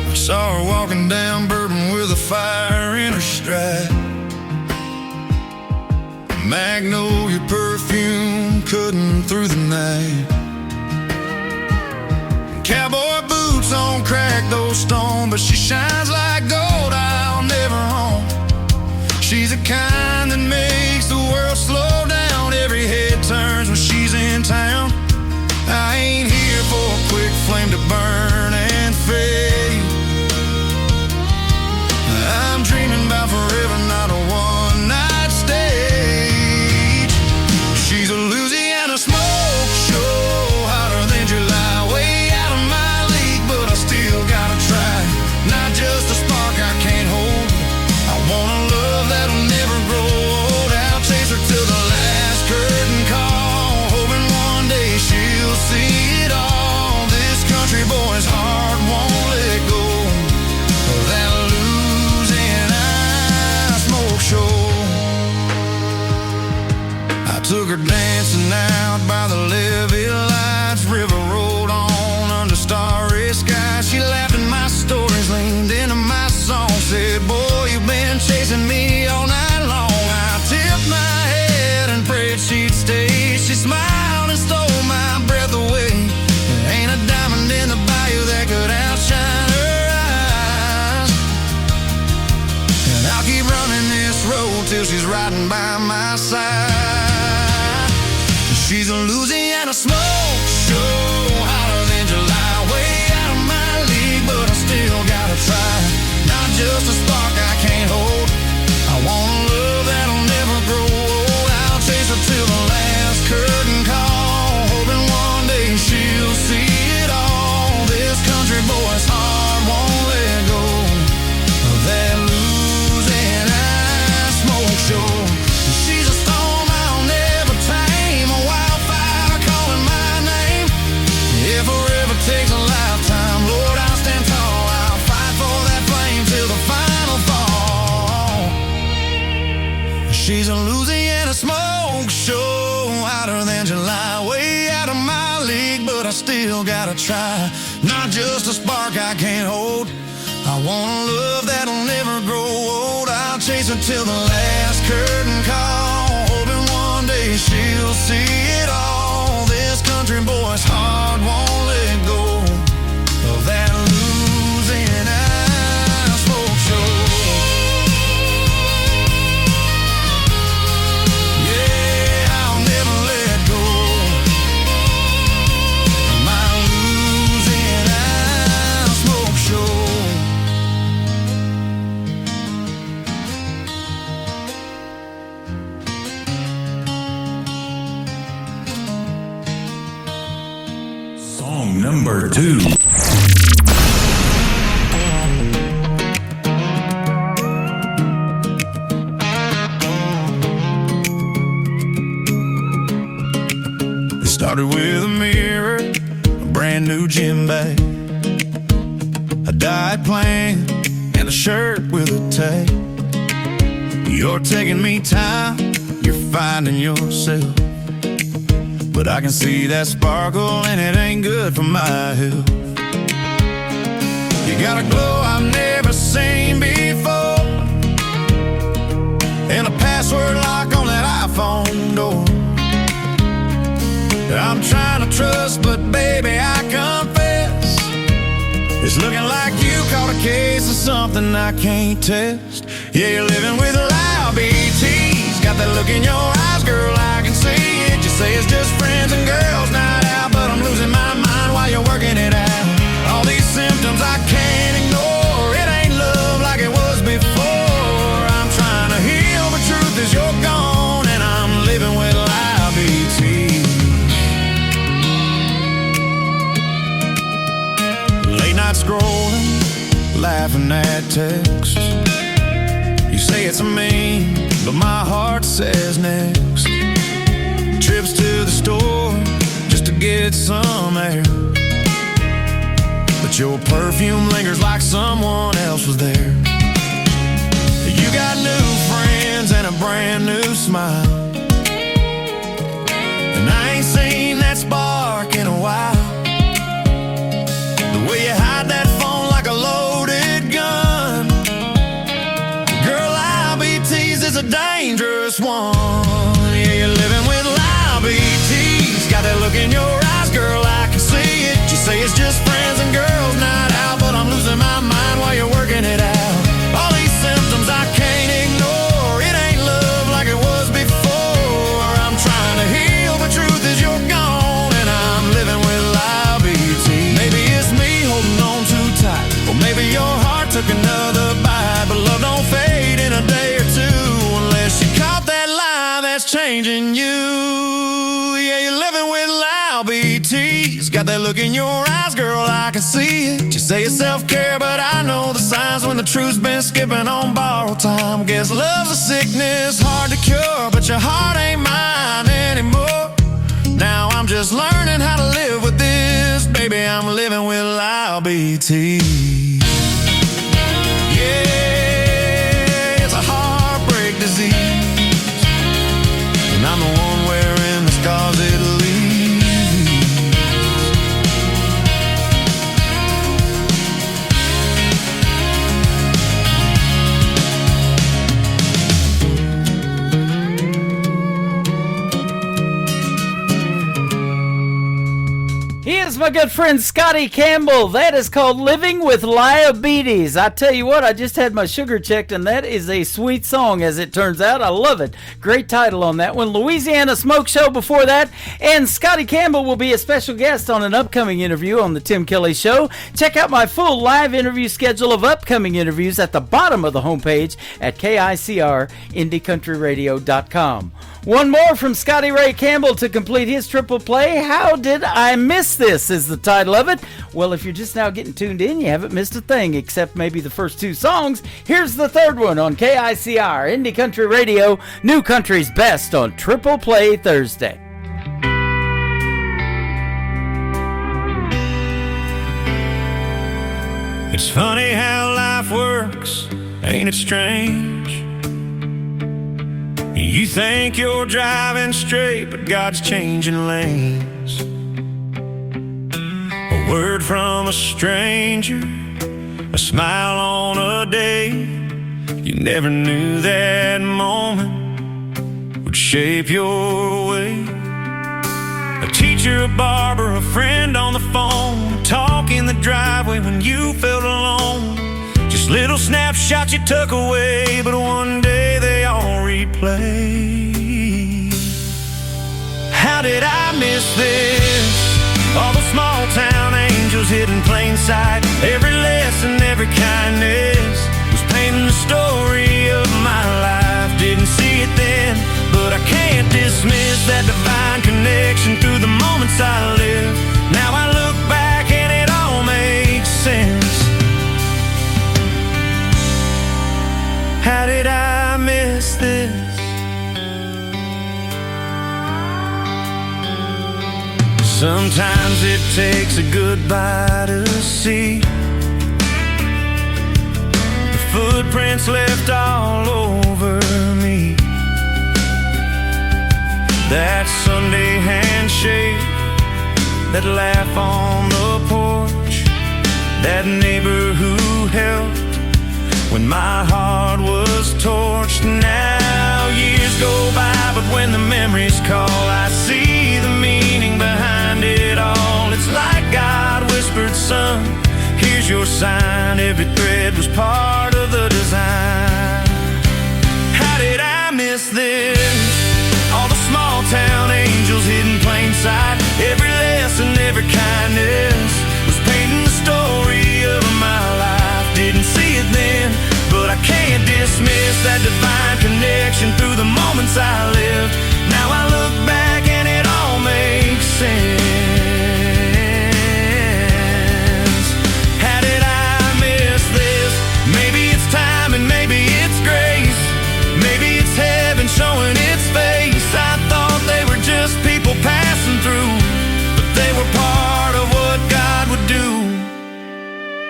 I saw her walking down Bourbon with a fire in her stride. Magnolia perfume cutting through the night. Cowboy boots on crack, those stone, but she shines like gold, I'll never home. She's the kind that makes the world slow down. Every head turns when she's in town. I ain't here for a quick flame to burn and fade. I'm dreaming about forever, not a one-night stage. She's a Louisiana smoke show, hotter than July, way out of my league, but I still gotta try. Not just a spark I can't hold. I want a love that'll never grow old. I'll chase her till the last curtain call, hoping one day she'll see it all. This country boy's heart won't let go of that Louisiana smoke show. I took her dancing out by the levee lights. River rolled on under starry skies. She laughed at my stories, leaned into my song, said, boy, you've been chasing me all night long. I tipped my head and prayed she'd stay. She smiled and stole my breath away. There ain't a diamond in the bayou that could outshine her eyes. And I'll keep running this road till she's riding by my side. She's a Louisiana smoke show, hotter than July, way out of my league, but I still gotta try. Not just a spark I can't hold. I want a love that'll never grow old. I'll chase her till the last curtain call, hoping one day she'll see it all. This country boy's heart won't let go of that Louisiana smoke show. She's a storm I'll never tame, a wildfire calling my name. If forever takes a lifetime, Lord, I'll stand tall. I'll fight for that flame till the final fall. She's a Louisiana smoke show, hotter than July, way out of my league, but I still gotta try. Not just a spark I can't hold. I want a love that'll never grow old. I'll chase her till the last curtain call, hoping one day she'll see it all. This country boy's heart won't let go of that Louisiana smoke show. Yeah, I'll never let go of my Louisiana smoke show.
Song number 2.
It started with a mirror, a brand new gym bag, a diet plan, and a shirt with a tag. You're taking me time, you're finding yourself. But I can see that sparkle and it ain't good for my health. You got a glow I've never seen before, and a password lock on that iPhone door. I'm trying to trust, but baby, I confess, it's looking like you caught a case of something I can't test. Yeah, you're living with loud BTs, got that look in your eyes, girl, I can see it. You say it's just friends and girls night out, but I'm losing my mind while you're working it out. All these symptoms I can't ignore, it ain't love like it was before. I'm trying to heal, but truth is you're gone, and I'm living with loud BTs. Late night scrolling, laughing at texts. You say it's a meme, but my heart says next. Trips to the store just to get some air, but your perfume lingers like someone else was there. You got new friends and a brand new smile, and I ain't seen that spark in a while. The way you hide that phone like a loaded gun, girl, IBTs is a dangerous one. Yeah, you're living with IBTs, got that look in your eyes, girl, I can see it. You say it's just friends and girls night out, but I'm losing my mind while you're working it out. All these symptoms I can't ignore, it ain't love like it was before. I'm trying to heal, but truth is you're gone, and I'm living with IBT. Maybe it's me holding on too tight, or maybe your heart took another bite, but love don't fade in a day or two unless you caught that lie that's changing you. Yeah, you're living with loud BTs, got that look in your eyes, girl, I can see it. You say it's self-care, but I know the signs when the truth's been skipping on borrowed time. Guess love's a sickness, hard to cure, but your heart ain't mine anymore. Now I'm just learning how to live with this, baby, I'm living with loud BTs. Yeah, it's a heartbreak disease, and I'm the one wearing the scars it leaves.
He is my good friend Scotty Campbell. That is called Living with Diabetes. I tell you what, I just had my sugar checked, and that is a sweet song, as it turns out. I love it. Great title on that one. Louisiana Smoke Show before that. And Scotty Campbell will be a special guest on an upcoming interview on the Tim Kelly Show. Check out my full live interview schedule of upcoming interviews at the bottom of the homepage at KICRIndieCountryRadio.com. One more from Scotty Ray Campbell to complete his triple play. How Did I Miss This is the title of it. Well, if you're just now getting tuned in, you haven't missed a thing except maybe the first two songs. Here's the third one on KICR, Indie Country Radio, New Country's Best on Triple Play Thursday.
It's funny how life works, ain't it strange? You think you're driving straight, but God's changing lanes. A word from a stranger, a smile on a day. You never knew that moment would shape your way. A teacher, a barber, a friend on the phone, talk in the driveway when you felt alone. Just little snapshots you took away, but one day they all replay. How did I miss this? All the small town angels hidden plain sight. Every lesson, every kindness was painting the story of my life. Didn't see it then, but I can't dismiss that divine connection through the moments I live. Now I look back and it all makes sense. How did I miss this? Sometimes it takes a goodbye to see the footprints left all over
that laugh on the porch, that neighbor who helped when my heart was torched. Now years go by, but when the memories call, I see the meaning behind it all. It's like God whispered, son, here's your sign. Every thread was part of the design. How did I miss this? All the small town angels hid in plain sight. Every lesson, every kindness was painting the story of my life. Didn't see it then, but I can't dismiss that divine connection through the moments I lived. Now I look back and it all makes sense. How did I miss this? Maybe it's time and maybe it's grace. Maybe it's heaven showing its face. I thought they were just people passing through, but they were part of what God would do.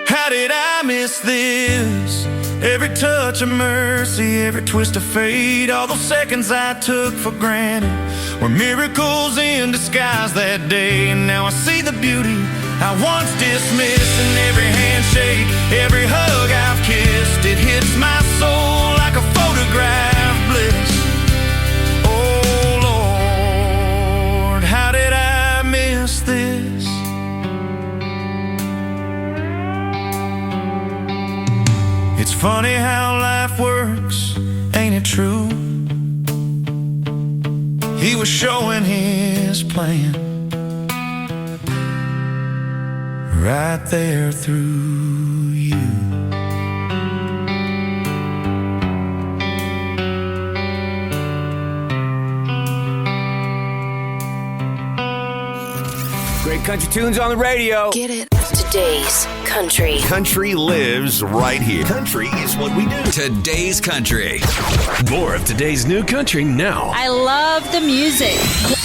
How did I miss this? Every touch of mercy, every twist of fate, all those seconds I took for granted were miracles in disguise that day. And now I see the beauty I once dismissed in every handshake, every hug I've kissed. It hits my soul like a photograph bliss. Oh Lord, how did I miss this? It's funny how life works, ain't it true? He was showing his plan right there through you.
Great country tunes on the radio.
Get it. Today's country.
Country lives right here. Country is what we do.
Today's country.
More of today's new country now.
I love the music.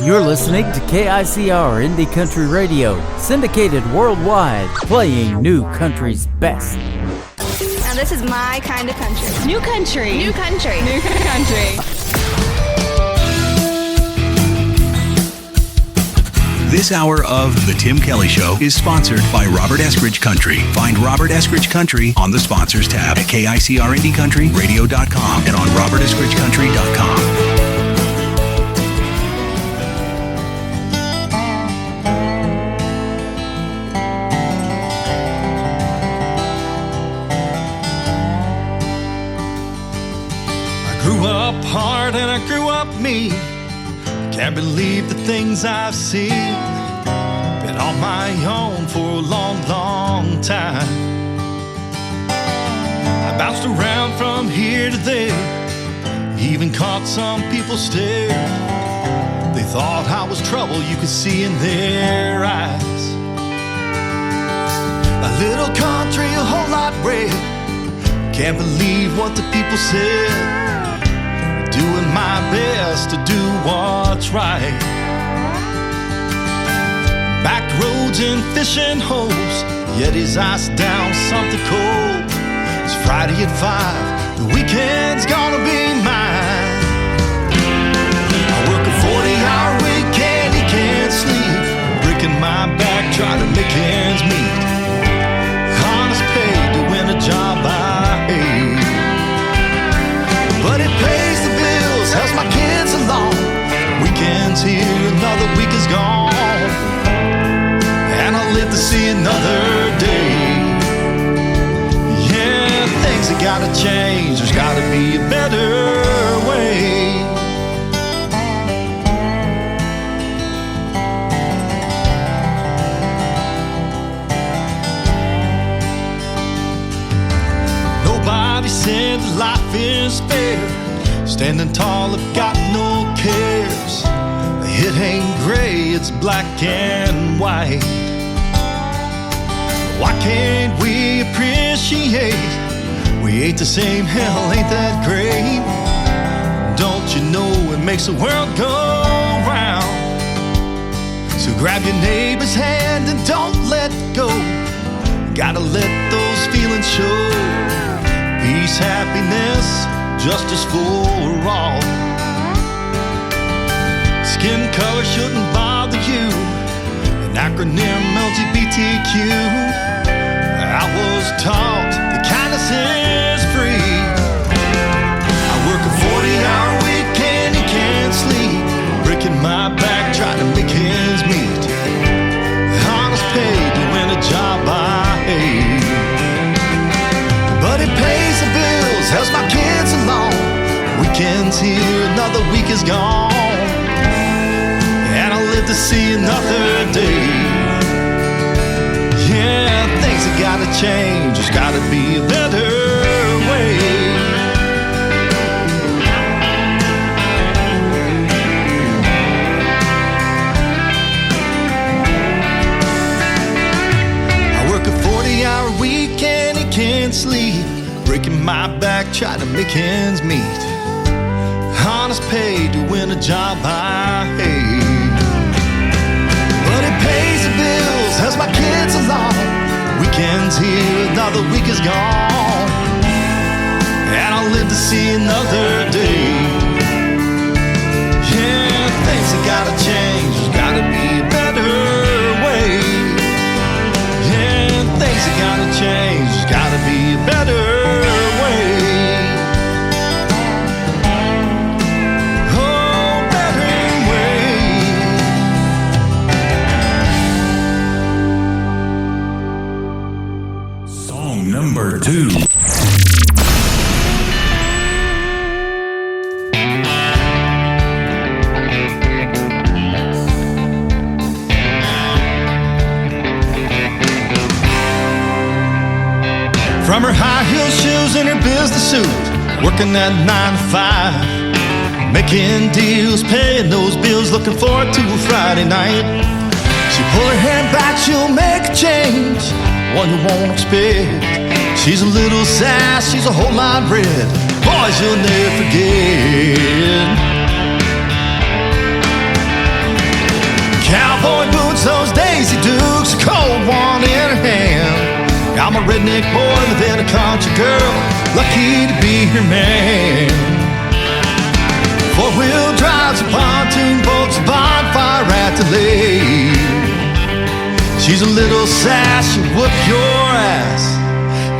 You're listening to KICR Indie Country Radio, syndicated worldwide, playing new country's best.
Now this is my kind of country. New country.
New country.
New country.
This hour of The Tim Kelly Show is sponsored by Robert Eskridge Country. Find Robert Eskridge Country on the Sponsors tab at KICRIndieCountryRadio.com and on RobertEskridgeCountry.com.
I grew up hard and I grew up mean. Can't believe the things I've seen. Been on my own for a long, long time. I bounced around from here to there, even caught some people stare. They thought I was trouble, you could see in their eyes. A little country, a whole lot red. Can't believe what the people said. Doing my best to do what's right. Back roads and fishing holes, yet his ice down something cold. It's Friday at 5, the weekend's gonna be mine. I work a 40-hour week and he can't sleep, breaking my back trying to make ends meet. Honest pay to win a job I hate, but it pays the bills, helps my kids along. Weekend's here, another week is gone, and I'll live to see another day. Yeah, things have gotta change, there's gotta be a better way. Nobody said life is fair. Standing tall, I've got no cares. It ain't gray, it's black and white. Why can't we appreciate we ain't the same? Hell, ain't that great? Don't you know it makes the world go round? So grab your neighbor's hand and don't let go. Gotta let those feelings show. Peace, happiness, justice for all. Skin color shouldn't bother you, and
acronym LGBTQ. I was taught that kindness is free. I work a 40-hour week and he can't sleep, breaking my back trying to make ends meet. Honest pay doing a job I hate, but it pays the bills, helps my kids along. Weekends here, another week is gone, and I'll live to see another day. Yeah, things have gotta change, there's gotta be a better way. I work a 40-hour week and he can't sleep, breaking my back trying to make ends meet. Honest pay doing a job I hate, but it pays the bills, helps my kids along. Weekends here, another week is gone, and I'll live to see another day. Yeah, things have gotta change, there's gotta be a better way. Yeah, things have gotta change, there's gotta be a better way.
Number 2.
From her high heel shoes and her business suit, working that 9 to 5, making deals, paying those bills, looking forward to a Friday night. She pull her hand back, she'll make a change, one you won't expect. She's a little sass, she's a whole lot red, boys you'll never forget. Cowboy boots, those Daisy Dukes, a cold one in her hand. I'm a redneck boy living a country girl, lucky to be her man. 4-wheel drives, a pontoon boats, a bonfire at the lake. She's a little sass, she'll whoop your ass.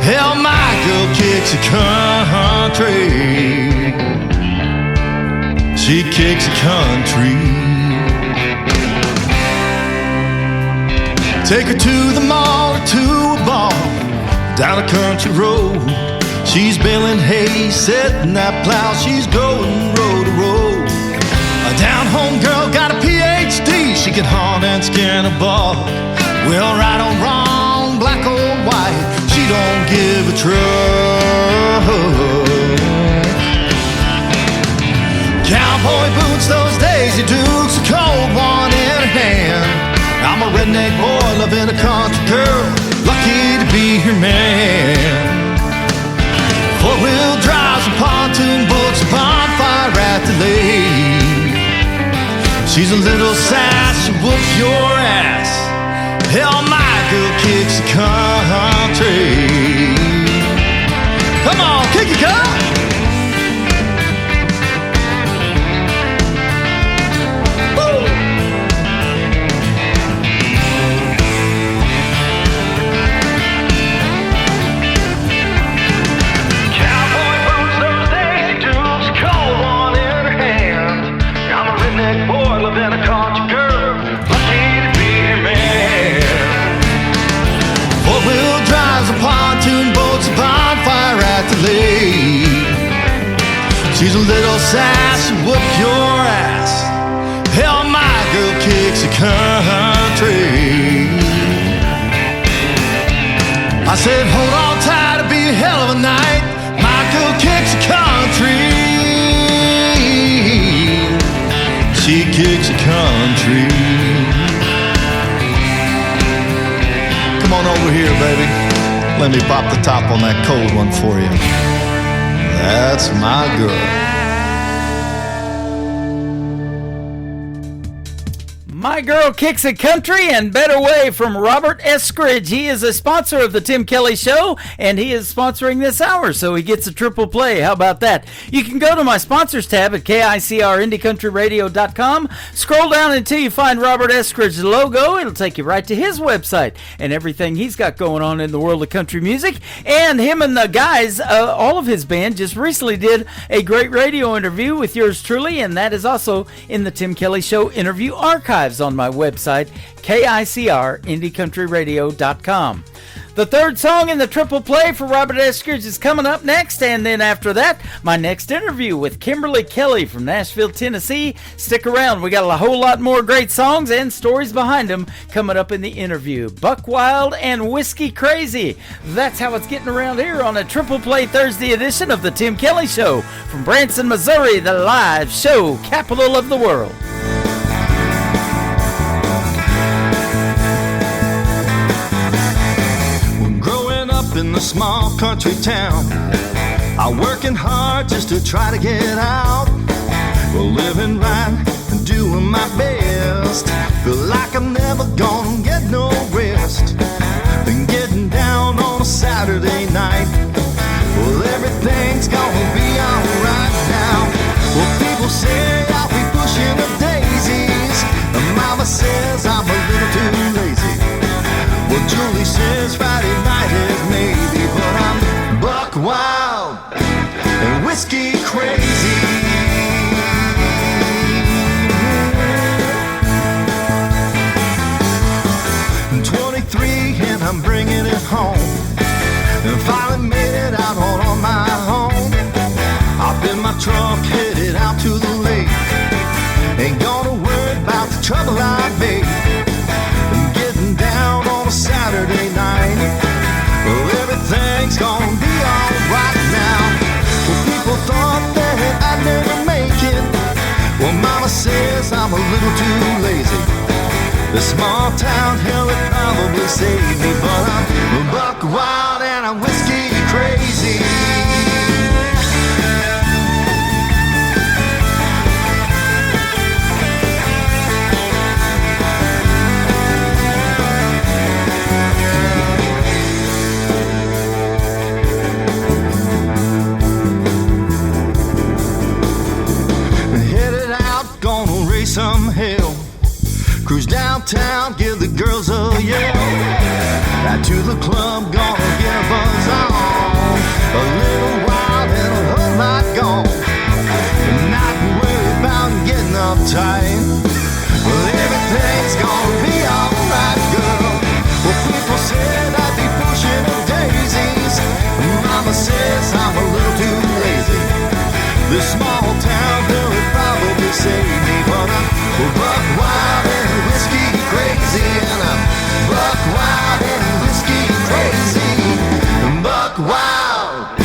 Hell, my girl kicks the country. She kicks the country. Take her to the mall or to a bar, down a country road. She's baling hay, setting that plow. She's going road to road. A down-home girl got a PhD. She can hunt and skin a buck. Well, right or wrong, black or white, she don't give a truck. Cowboy boots, those Daisy Dukes, a cold one in her hand. I'm a redneck boy loving a country girl, lucky to be her man. 4-wheel drives, a pontoon boats, a bonfire at the lake. She's a little sass, she'll whoop your ass. Hell, my girl kicks the country. Come on, kick it, girl. She's a little sass, she'll whoop your ass. Hell, my girl kicks the country. I said, hold on tight, it'll be a hell of a night. My girl kicks the country. She kicks the country. Come on over here, baby. Let me pop the top on that cold one for you. That's my girl.
My Girl Kicks It Country and Better Way from Robert Eskridge. He is a sponsor of the Tim Kelly Show, and he is sponsoring this hour, so he gets a triple play. How about that? You can go to my sponsors tab at KICRIndieCountryRadio.com. Scroll down until you find Robert Eskridge's logo. It'll take you right to his website and everything he's got going on in the world of country music. And him and the guys, all of his band, just recently did a great radio interview with yours truly, and that is also in the Tim Kelly Show interview archives on my website, KICRIndieCountryRadio.com. The third song in the triple play for Robert Eskridge is coming up next, and then after that, my next interview with Kimberly Kelly from Nashville, Tennessee. Stick around. We got a whole lot more great songs and stories behind them coming up in the interview. Buck Wild and Whiskey Crazy. That's how it's getting around here on a triple play Thursday edition of the Tim Kelly Show from Branson, Missouri, the live show capital of the world.
In the small country town, I'm working hard just to try to get out. Well, living right and doing my best. Feel like I'm never gonna get no rest. Been getting down on a Saturday night. Well, everything's gonna be alright now. Well, people say I'll be pushing the daisies, and Mama says I'm a little too lazy. Well, Julie says Friday night is maybe, but I'm buck wild and whiskey crazy. 23 and I'm bringing it home, and finally made it out on my own. Hop in my truck, headed out to the lake. Ain't gonna worry about the trouble I made. Down on a Saturday night. Well, everything's gonna be alright now. Well, people thought that I'd never make it. Well, Mama says I'm a little too lazy. The small town hell would probably save me, but I'm buck wild and I'm whiskey crazy. Some hell, cruise downtown, give the girls a yell. Right to the club, gonna get a buzz on. A little wild and a whole lot gone. Not worried about getting uptight. Well, everything's gonna be alright, girl. Well, people said I'd be pushing the daisies. Mama says I'm a little too lazy. This small town girl would probably save me, but I'm buck wild and whiskey crazy, and I'm buck wild and whiskey crazy, buck wild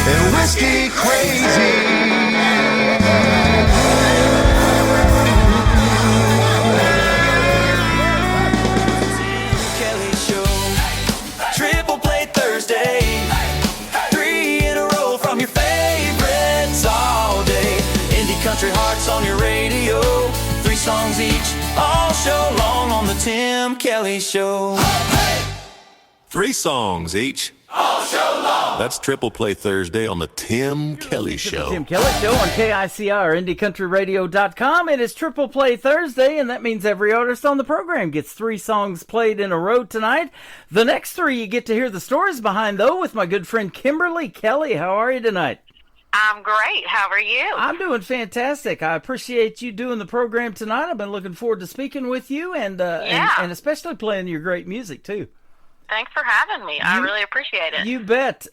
and whiskey crazy.
Kelly Show, triple play Thursday, 3 in a row from your favorites all day. Indie country hearts on your radio, 3 songs each, all show long on the Tim Kelly Show.
3 songs each, all show long. That's triple play Thursday on the Tim Kelly Show.
Tim Kelly Show on KICR, IndieCountryRadio.com. It is Triple Play Thursday, and that means every artist on the program gets 3 songs played in a row tonight. The next 3 you get to hear the stories behind, though, with my good friend Kimberly Kelly. How are you tonight?
I'm great. How are you?
I'm doing fantastic. I appreciate you doing the program tonight. I've been looking forward to speaking with you and especially playing your great music, too.
Thanks for having me. I really appreciate it.
You bet.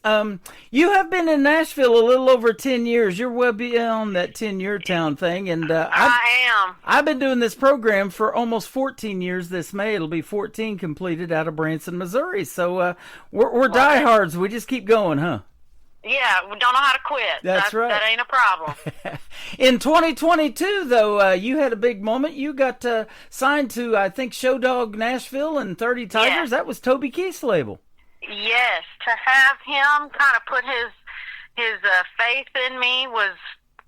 You have been in Nashville a little over 10 years. You're well beyond that 10-year town thing. And
I am.
I've been doing this program for almost 14 years this May. It'll be 14 completed out of Branson, Missouri. So we're diehards. We just keep going, huh?
Yeah, we don't know how to quit.
That's right.
That ain't a problem.
In 2022, though, you had a big moment. You got signed to, I think, Show Dog Nashville and 30 Tigers.
Yes.
That was Toby Keith's label.
Yes, to have him kind of put his faith in me was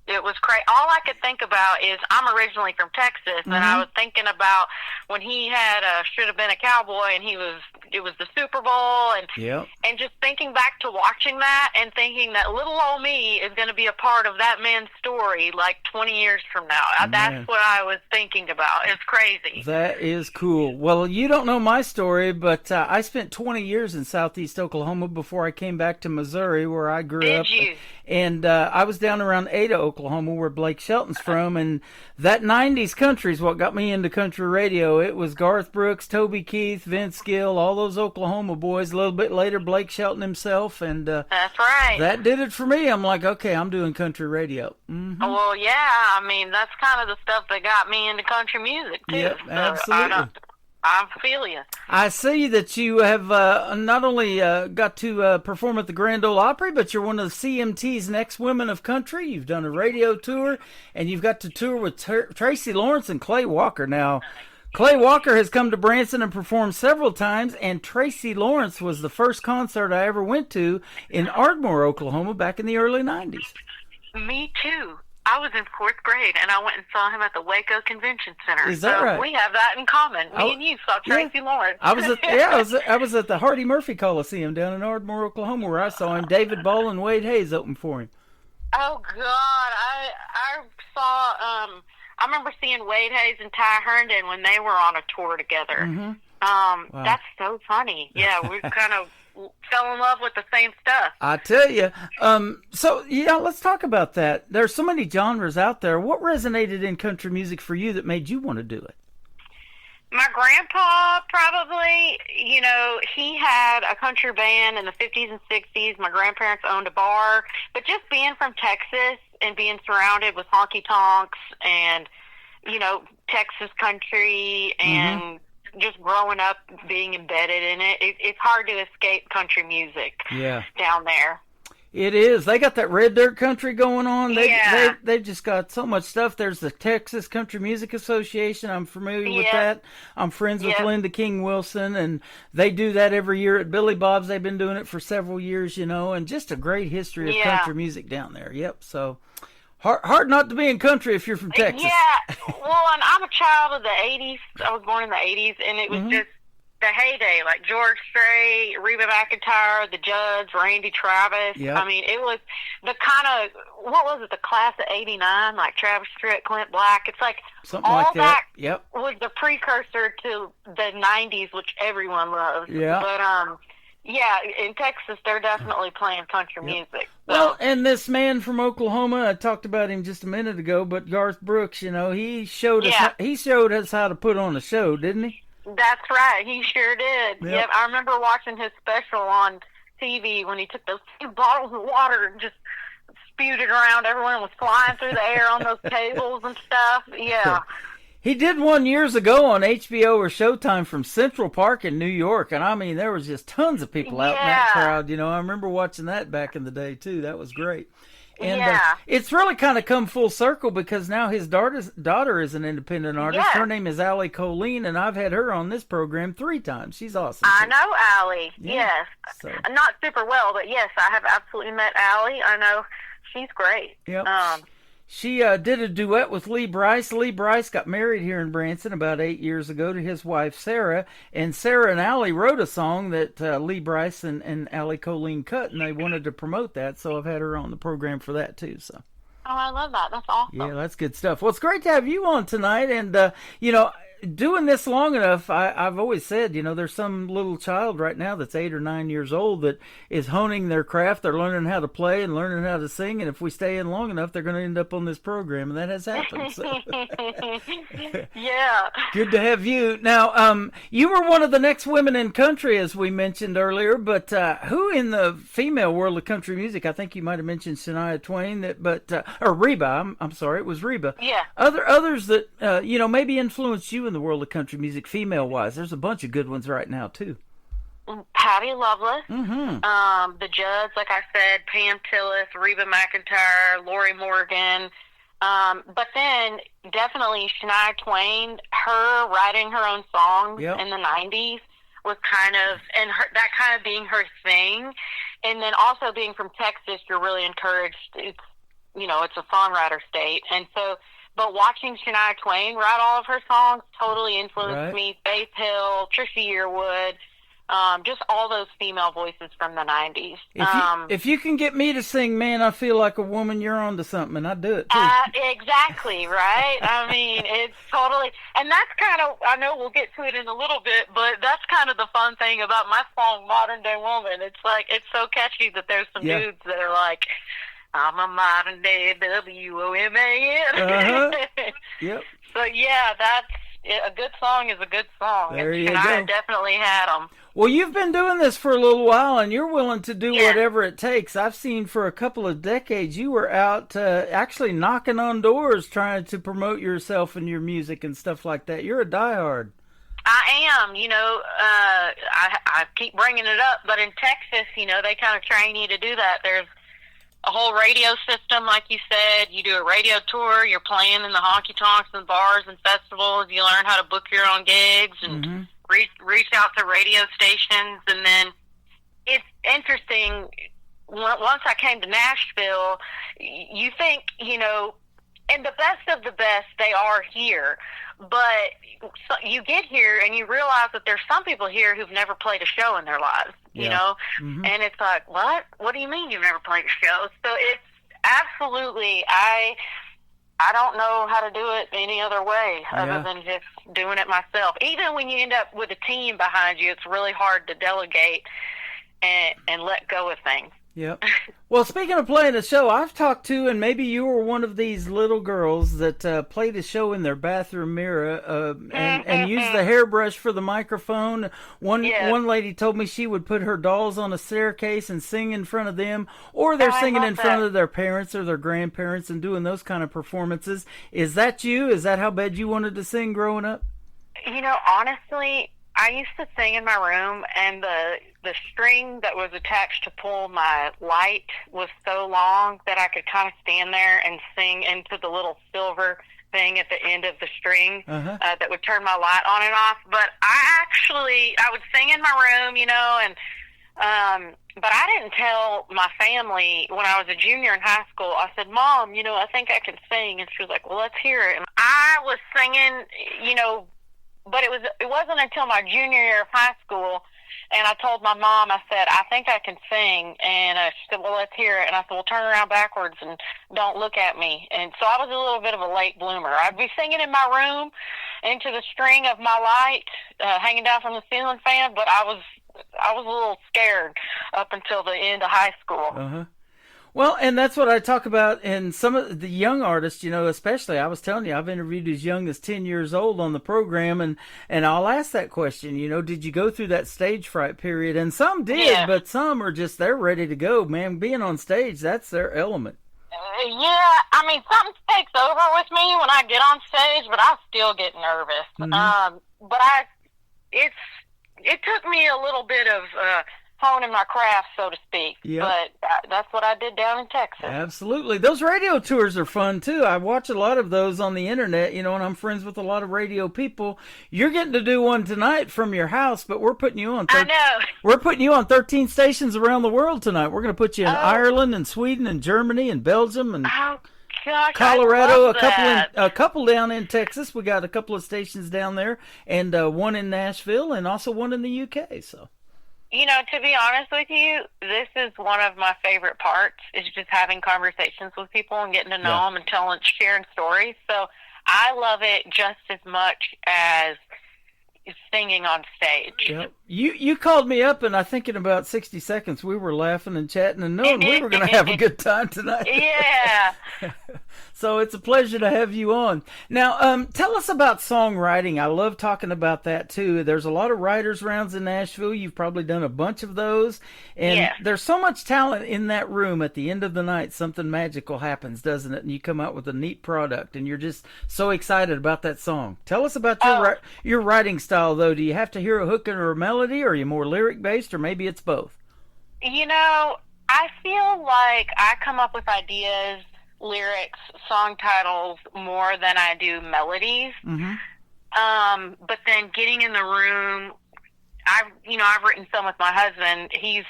It was crazy. All I could think about is I'm originally from Texas, and I was thinking about when he had Should Have Been a Cowboy, and it was the Super Bowl, and just thinking back to watching that and thinking that little old me is going to be a part of that man's story like 20 years from now. That's what I was thinking about. It's crazy.
That is cool. Well, you don't know my story, but I spent 20 years in southeast Oklahoma before I came back to Missouri, where I grew up.
Did you?
And I was down around Ada, Oklahoma, where Blake Shelton's from, and that 90s country is what got me into country radio. It was Garth Brooks, Toby Keith, Vince Gill, all those Oklahoma boys. A little bit later, Blake Shelton himself, and
that's right.
That did it for me. I'm like, okay, I'm doing country radio.
Well, yeah, I mean, that's kind of the stuff that got me into country music, too.
Yep,
so
absolutely.
I feel you.
I see that you have not only got to perform at the Grand Ole Opry, but you're one of the CMT's Next Women of Country. You've done a radio tour, and you've got to tour with Tracy Lawrence and Clay Walker. Now, Clay Walker has come to Branson and performed several times, and Tracy Lawrence was the first concert I ever went to in Ardmore, Oklahoma, back in the early 90s.
Me too. I was in 4th grade, and I went and saw him at the Waco Convention Center.
Is that right?
We have that in common. Me and you saw Tracy Lawrence.
I was at the Hardy Murphy Coliseum down in Ardmore, Oklahoma, where I saw him. David Ball and Wade Hayes opened for him.
Oh God, I saw. I remember seeing Wade Hayes and Ty Herndon when they were on a tour together.
Wow.
That's so funny. Yeah, we kind of fell in love with the same stuff.
I tell you. So, let's talk about that. There's so many genres out there. What resonated in country music for you that made you want to do it?
My grandpa, probably, he had a country band in the 50s and 60s. My grandparents owned a bar. But just being from Texas and being surrounded with honky tonks and, Texas country and just growing up being embedded in it, it's hard to escape country music down there.
It is. They got that red dirt country going on. They've just got so much stuff. There's the Texas Country Music Association. I'm familiar with that. I'm friends with Linda King Wilson, and they do that every year at Billy Bob's. They've been doing it for several years, and just a great history of country music down there. Yep. So hard not to be in country if you're from Texas.
Yeah. Well, and I'm a child of the 80s. I was born in the 80s, and it was just the heyday, like George Strait, Reba McEntire, the Judds, Randy Travis.
Yep.
I mean, it was the kind of, what was it, the class of 89, like Travis Tritt, Clint Black. It's like
something
all
like that.
That was the precursor to the 90s, which everyone loves.
Yeah.
But, in Texas, they're definitely playing country music. So.
Well, and this man from Oklahoma, I talked about him just a minute ago, but Garth Brooks, he showed us how to put on a show, didn't he?
That's right. He sure did.
Yep.
I remember watching his special on TV when he took those 2 bottles of water and just spewed it around. Everyone was flying through the air on those tables and stuff. Yeah.
He did one years ago on HBO or Showtime from Central Park in New York, and I mean, there was just tons of people out in that crowd. I remember watching that back in the day, too. That was great. And it's really kind of come full circle because now his daughter is an independent artist.
Yes.
Her name is Allie Colleen, and I've had her on this program 3 times. She's awesome.
I know Allie.
Yeah.
Yes.
So.
Not super well, but yes, I have absolutely met Allie. I know she's great.
Yep. She did a duet with Lee Brice. Lee Brice got married here in Branson about 8 years ago to his wife, Sarah. And Sarah and Allie wrote a song that Lee Brice and Allie Colleen cut, and they wanted to promote that. So I've had her on the program for that, too. So.
Oh, I love that. That's awesome.
Yeah, that's good stuff. Well, it's great to have you on tonight. And, doing this long enough, I've always said, there's some little child right now that's 8 or 9 years old that is honing their craft. They're learning how to play and learning how to sing. And if we stay in long enough, they're going to end up on this program. And that has happened. So.
Yeah.
Good to have you. Now, you were one of the next women in country, as we mentioned earlier. But who in the female world of country music? I think you might have mentioned Shania Twain, or Reba. I'm sorry, it was Reba.
Yeah.
Others that maybe influenced you in the world of country music, female-wise. There's a bunch of good ones right now, too.
Patti Loveless, the Judds, like I said, Pam Tillis, Reba McEntire, Lori Morgan. But then definitely Shania Twain, her writing her own songs in the 90s was kind of, and that kind of being her thing. And then also being from Texas, you're really encouraged. it's a songwriter state. And so, but watching Shania Twain write all of her songs totally influenced me. Faith Hill, Trisha Yearwood, just all those female voices from the 90s.
If you can get me to sing Man, I Feel Like a Woman, you're on to something, and I'd do it too.
Exactly, right? I mean, it's totally, and that's kind of, I know we'll get to it in a little bit, but that's kind of the fun thing about my song, Modern Day Woman. It's like, it's so catchy that there's some dudes that are like, I'm a modern day WOMAN.
Yep.
So, yeah, a good song is a good song.
There you
I
go.
definitely had them.
Well, you've been doing this for a little while, and you're willing to do whatever it takes. I've seen for a couple of decades you were out actually knocking on doors trying to promote yourself and your music and stuff like that. You're a diehard.
I am, I keep bringing it up, but in Texas, they kind of train you to do that. There's a whole radio system, like you said. You do a radio tour, you're playing in the honky-tonks and bars and festivals, you learn how to book your own gigs and reach out to radio stations. And then it's interesting, once I came to Nashville, you think, and the best of the best, they are here. But you get here and you realize that there's some people here who've never played a show in their lives, and it's like, what? What do you mean you've never played a show? So it's absolutely, I don't know how to do it any other way other than just doing it myself. Even when you end up with a team behind you, it's really hard to delegate and let go of things.
Yep. Well, speaking of playing a show, I've talked to, and maybe you were one of these little girls that played a show in their bathroom mirror and used the hairbrush for the microphone. One lady told me she would put her dolls on a staircase and sing in front of them, or they're singing in front of their parents or their grandparents and doing those kind of performances. Is that you? Is that how bad you wanted to sing growing up?
Honestly, I used to sing in my room, and the string that was attached to pull my light was so long that I could kind of stand there and sing into the little silver thing at the end of the string that would turn my light on and off. But I would sing in my room, but I didn't tell my family when I was a junior in high school. I said, Mom, I think I can sing. And she was like, well, let's hear it. And I was singing, but it wasn't until my junior year of high school, and I told my mom, I said, I think I can sing. And she said, well, let's hear it. And I said, well, turn around backwards and don't look at me. And so I was a little bit of a late bloomer. I'd be singing in my room into the string of my light hanging down from the ceiling fan, but I was a little scared up until the end of high school.
Well, and that's what I talk about in some of the young artists, especially. I was telling you, I've interviewed as young as 10 years old on the program, and I'll ask that question, did you go through that stage fright period? And some did, but some are just, they're ready to go, man. Being on stage, that's their element.
Something takes over with me when I get on stage, but I still get nervous. But it took me a little bit of honing my craft, so to speak. But that's what I did down in Texas.
Absolutely. Those radio tours are fun, too. I watch a lot of those on the internet, and I'm friends with a lot of radio people. You're getting to do one tonight from your house, but we're putting you on...
I know.
We're putting you on 13 stations around the world tonight. We're going to put you in Ireland and Sweden and Germany and Belgium and...
Gosh,
Colorado, a couple down in Texas. We got a couple of stations down there, and one in Nashville, and also one in the UK, so...
To be honest with you, this is one of my favorite parts, is just having conversations with people and getting to know them and sharing stories. So I love it just as much as singing on stage.
Yep. You called me up, and I think in about 60 seconds we were laughing and chatting and knowing we were going to have a good time tonight.
Yeah.
So it's a pleasure to have you on. Now, tell us about songwriting. I love talking about that, too. There's a lot of writers' rounds in Nashville. You've probably done a bunch of those. And there's so much talent in that room. At the end of the night, something magical happens, doesn't it? And you come out with a neat product, and you're just so excited about that song. Tell us about your writing style, though. Do you have to hear a hook or a melody, or are you more lyric-based, or maybe it's both?
I feel like I come up with ideas, lyrics, song titles more than I do melodies. But then getting in the room, I've written some with my husband. He's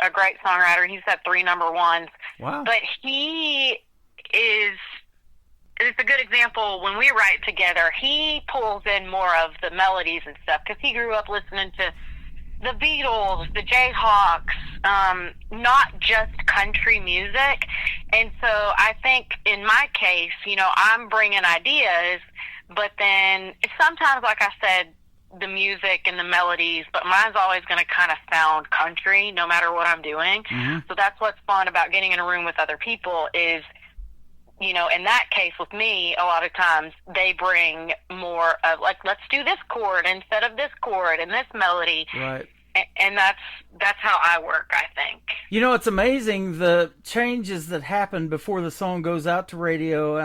a great songwriter. He's had 3 number ones.
Wow.
But he just a good example, when we write together, he pulls in more of the melodies and stuff because he grew up listening to the Beatles, the Jayhawks, not just country music. And so I think in my case, you know, I'm bringing ideas, but then sometimes, like I said, the music and the melodies, but mine's always going to kind of sound country no matter what I'm doing.
Mm-hmm.
So that's what's fun about getting in a room with other people is, you know, in that case with me, a lot of times they bring more of like, let's do this chord instead of this chord and this melody.
Right.
And that's how I work, I think.
You know, it's amazing the changes that happen before the song goes out to radio.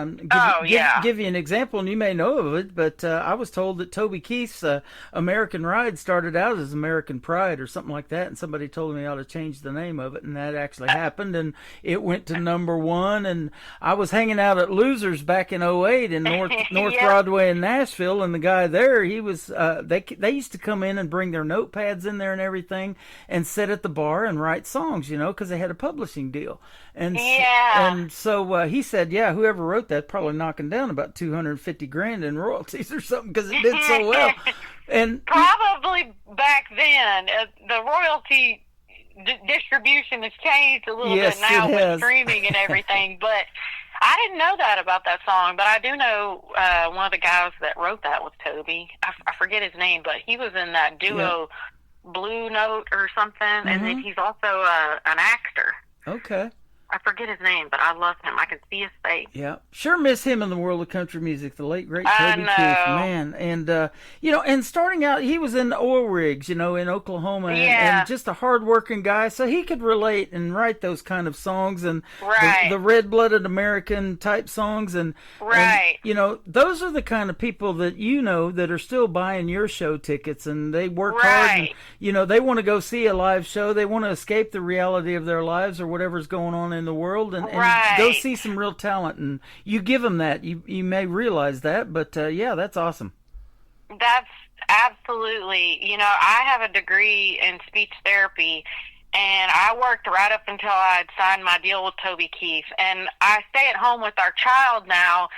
Give you an example, and you may know of it, but I was told that Toby Keith's American Ride started out as American Pride or something like that, and somebody told me I ought to change the name of it, and that actually happened, and it went to #1, and I was hanging out at Losers back in 2008 in North
Yeah.
Broadway in Nashville, and the guy there, he was they used to come in and bring their notepads in there and everything and sit at the bar and write songs, you know, because they had a publishing deal. And so he said, yeah, whoever wrote that probably knocking down about $250,000 in royalties or something because it did so well. And
probably back then, the royalty distribution has changed a little bit now with streaming and everything, but I didn't know that about that song, but I do know one of the guys that wrote that was Toby. I forget his name, but he was in that duo Blue Note or something, and then he's also an actor.
Okay.
I forget his name, but I love him. I can see his face.
Yeah, sure miss him in the world of country music, the late, great Toby Keith, man. And, you know, and starting out, he was in oil rigs, you know, in Oklahoma, and just a hard-working guy, so he could relate and write those kind of songs, and the red-blooded American-type songs, and, you know, those are the kind of people that you know that are still buying your show tickets, and they work hard, and, you know, they want to go see a live show, they want to escape the reality of their lives or whatever's going on in the world and go see some real talent, and you give them that. You may realize that, but yeah, that's awesome.
That's absolutely, you know, I have a degree in speech therapy, and I worked right up until I had signed my deal with Toby Keith, and I stay at home with our child now,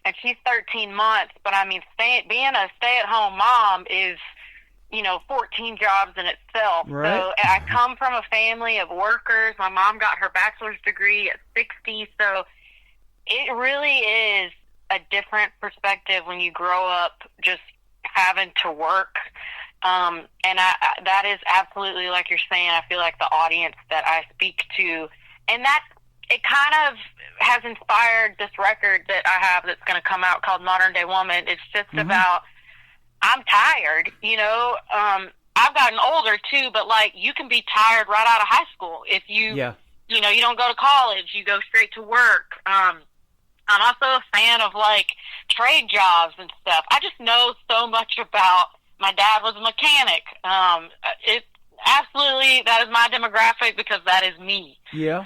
and she's 13 months, but I mean, being a stay-at-home mom is, you know, 14 jobs in itself.
Right.
So I come from a family of workers. My mom got her bachelor's degree at 60. So it really is a different perspective when you grow up just having to work. And that is absolutely, like you're saying, I feel like the audience that I speak to, and that it kind of has inspired this record that I have that's going to come out called Modern Day Woman. It's just about, I'm tired, you know. I've gotten older too, but like you can be tired right out of high school if you, you know, you don't go to college, you go straight to work. I'm also a fan of like trade jobs and stuff. I just know so much about. My dad was a mechanic. It absolutely, that is my demographic because that is me.
Yeah.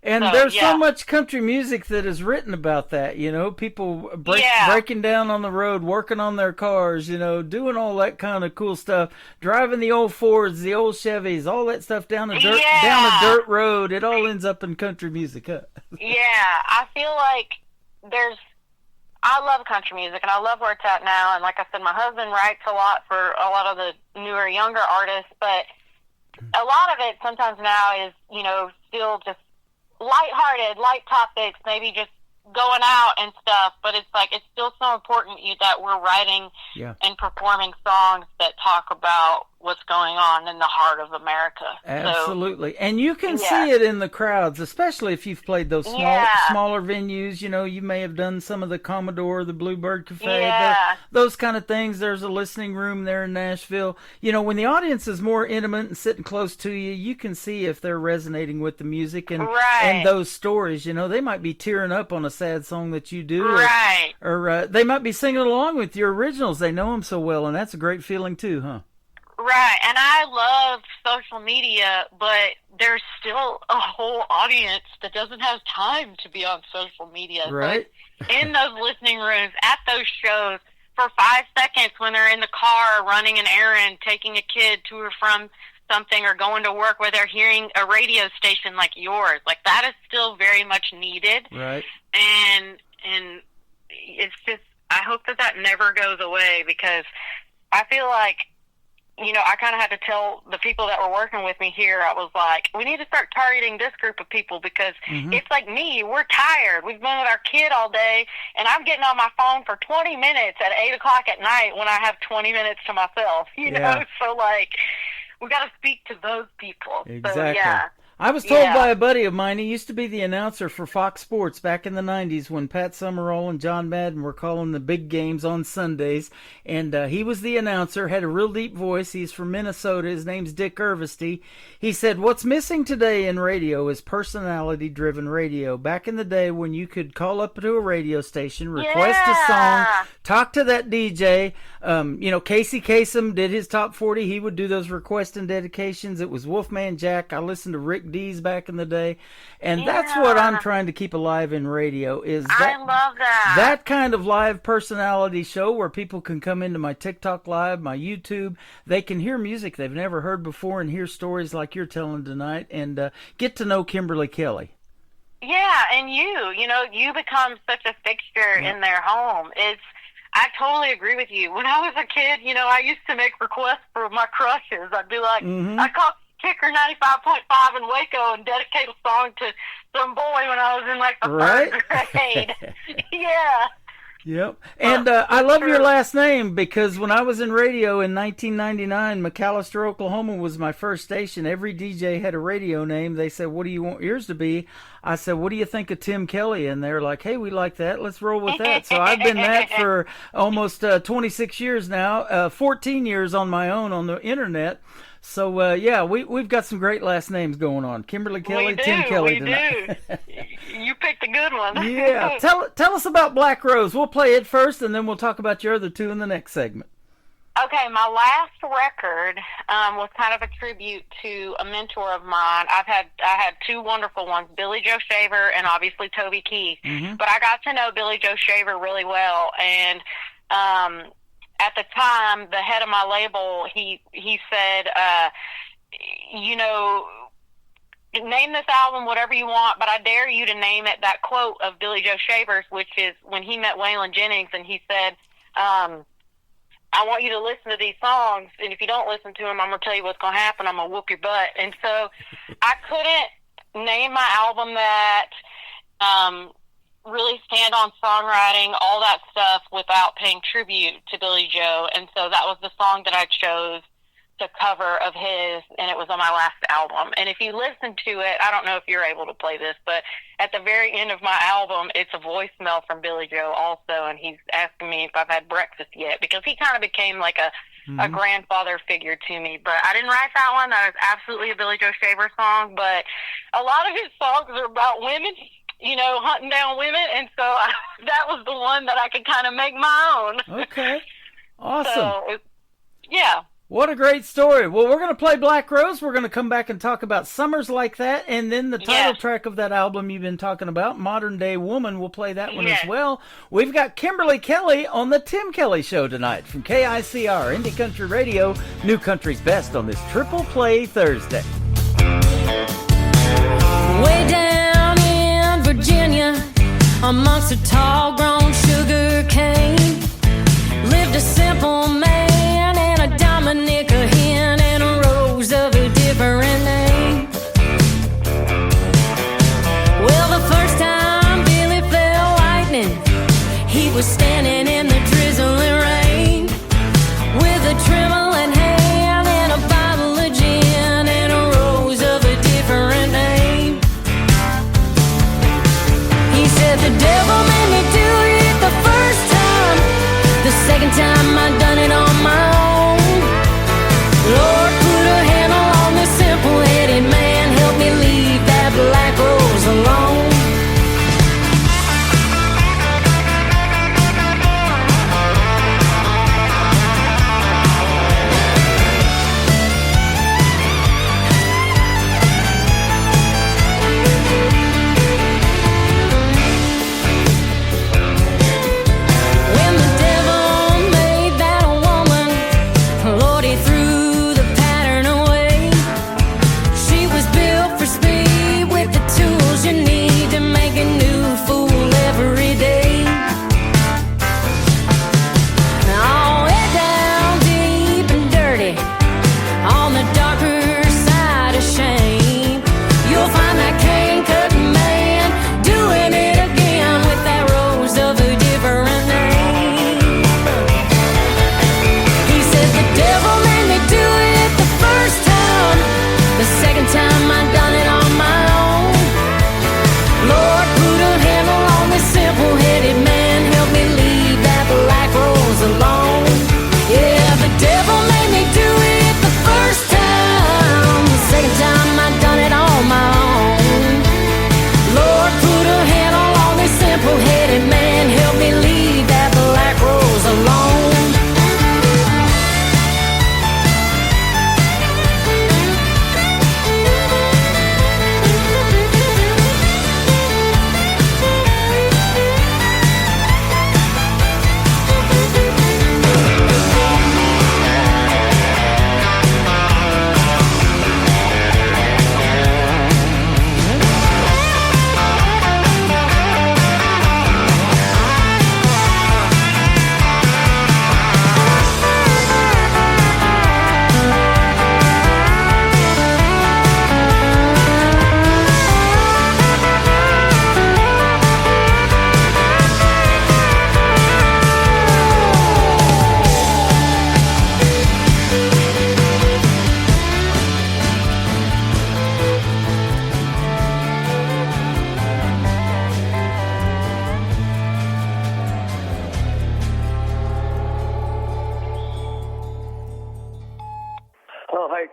And there's so much country music that is written about that, you know, people breaking down on the road, working on their cars, you know, doing all that kind of cool stuff, driving the old Fords, the old Chevys, all that stuff down a dirt road. It all ends up in country music, huh?
Yeah, I feel like I love country music, and I love where it's at now, and like I said, my husband writes a lot for a lot of the newer, younger artists, but a lot of it sometimes now is, you know, still just lighthearted, light topics, maybe just going out and stuff, but it's like it's still so important that we're writing and performing songs that talk about what's going on in the heart of America.
Absolutely. And you can see it in the crowds, especially if you've played those smaller venues. You know, you may have done some of the Commodore, the Bluebird Cafe, those kind of things. There's a listening room there in Nashville. You know, when the audience is more intimate and sitting close to you, you can see if they're resonating with the music and those stories. You know, they might be tearing up on a sad song that you do. Or they might be singing along with your originals. They know them so well, and that's a great feeling too, huh?
Right, and I love social media, but there's still a whole audience that doesn't have time to be on social media.
Right.
So in those listening rooms, at those shows, for 5 seconds when they're in the car running an errand, taking a kid to or from something, or going to work, where they're hearing a radio station like yours, like that is still very much needed.
Right.
And it's just, I hope that never goes away, because I feel like, you know, I kind of had to tell the people that were working with me here, I was like, we need to start targeting this group of people, because it's like me, we're tired. We've been with our kid all day, and I'm getting on my phone for 20 minutes at 8 o'clock at night when I have 20 minutes to myself, you know? So, like, we got to speak to those people.
Exactly.
So, yeah.
I was told by a buddy of mine, he used to be the announcer for Fox Sports back in the 90s when Pat Summerall and John Madden were calling the big games on Sundays. And he was the announcer, had a real deep voice. He's from Minnesota. His name's Dick Irvesty. He said, what's missing today in radio is personality-driven radio. Back in the day when you could call up to a radio station, request a song, talk to that DJ. You know, Casey Kasem did his top 40. He would do those requests and dedications. It was Wolfman Jack. I listened to Rick D's back in the day, and that's what I'm trying to keep alive in radio, is that,
I love
that kind of live personality show where people can come into my TikTok live, my YouTube, they can hear music they've never heard before and hear stories like you're telling tonight, and get to know Kimberly Kelly.
Yeah, and you know, you become such a fixture in their home. I totally agree with you. When I was a kid, you know, I used to make requests for my crushes. I'd be like, I called Kicker 95.5 in Waco and dedicate a song to some boy when I was in like the third grade. Yeah.
Yep. And I love your last name, because when I was in radio in 1999, McAllister, Oklahoma was my first station. Every DJ had a radio name. They said, what do you want yours to be? I said, what do you think of Tim Kelly? And they're like, hey, we like that. Let's roll with that. So I've been that for almost 26 years now, 14 years on my own on the internet. So, yeah, we've got some great last names going on. Kimberly Kelly, Tim Kelly tonight.
You picked a good one.
Yeah. Tell us about Black Rose. We'll play it first, and then we'll talk about your other two in the next segment.
Okay, my last record was kind of a tribute to a mentor of mine. I had two wonderful ones, Billy Joe Shaver and obviously Toby Keith. But I got to know Billy Joe Shaver really well, and at the time, the head of my label, he said, you know, name this album whatever you want, but I dare you to name it that quote of Billy Joe Shaver's, which is when he met Waylon Jennings, and he said, I want you to listen to these songs, and if you don't listen to them, I'm going to tell you what's going to happen. I'm going to whoop your butt. And so I couldn't name my album that, really stand on songwriting, all that stuff, without paying tribute to Billy Joe. And so that was the song that I chose to cover of his, and it was on my last album. And if you listen to it, I don't know if you're able to play this, but at the very end of my album, it's a voicemail from Billy Joe also, and he's asking me if I've had breakfast yet, because he kind of became like a grandfather figure to me. But I didn't write that one. That was absolutely a Billy Joe Shaver song, but a lot of his songs are about women, you know, hunting down women, and so that was the one that I could kind of make my own.
Okay. Awesome.
So, yeah.
What a great story. Well, we're going to play Black Rose. We're going to come back and talk about Summers Like That, and then the title track of that album you've been talking about, Modern Day Woman. We'll play that one as well. We've got Kimberly Kelly on the Tim Kelly Show tonight from KICR, Indie Country Radio, New Country's Best on this Triple Play Thursday.
Way down in Virginia, amongst a tall grown sugar cane, lived a simple man and a Dominic, a hen, and a rose of a different name. Well, the first time Billy fell lightning, he was standing in the drizzling rain with a trembling hand and a bottle of gin and a rose of a different name. He said, the devil made me do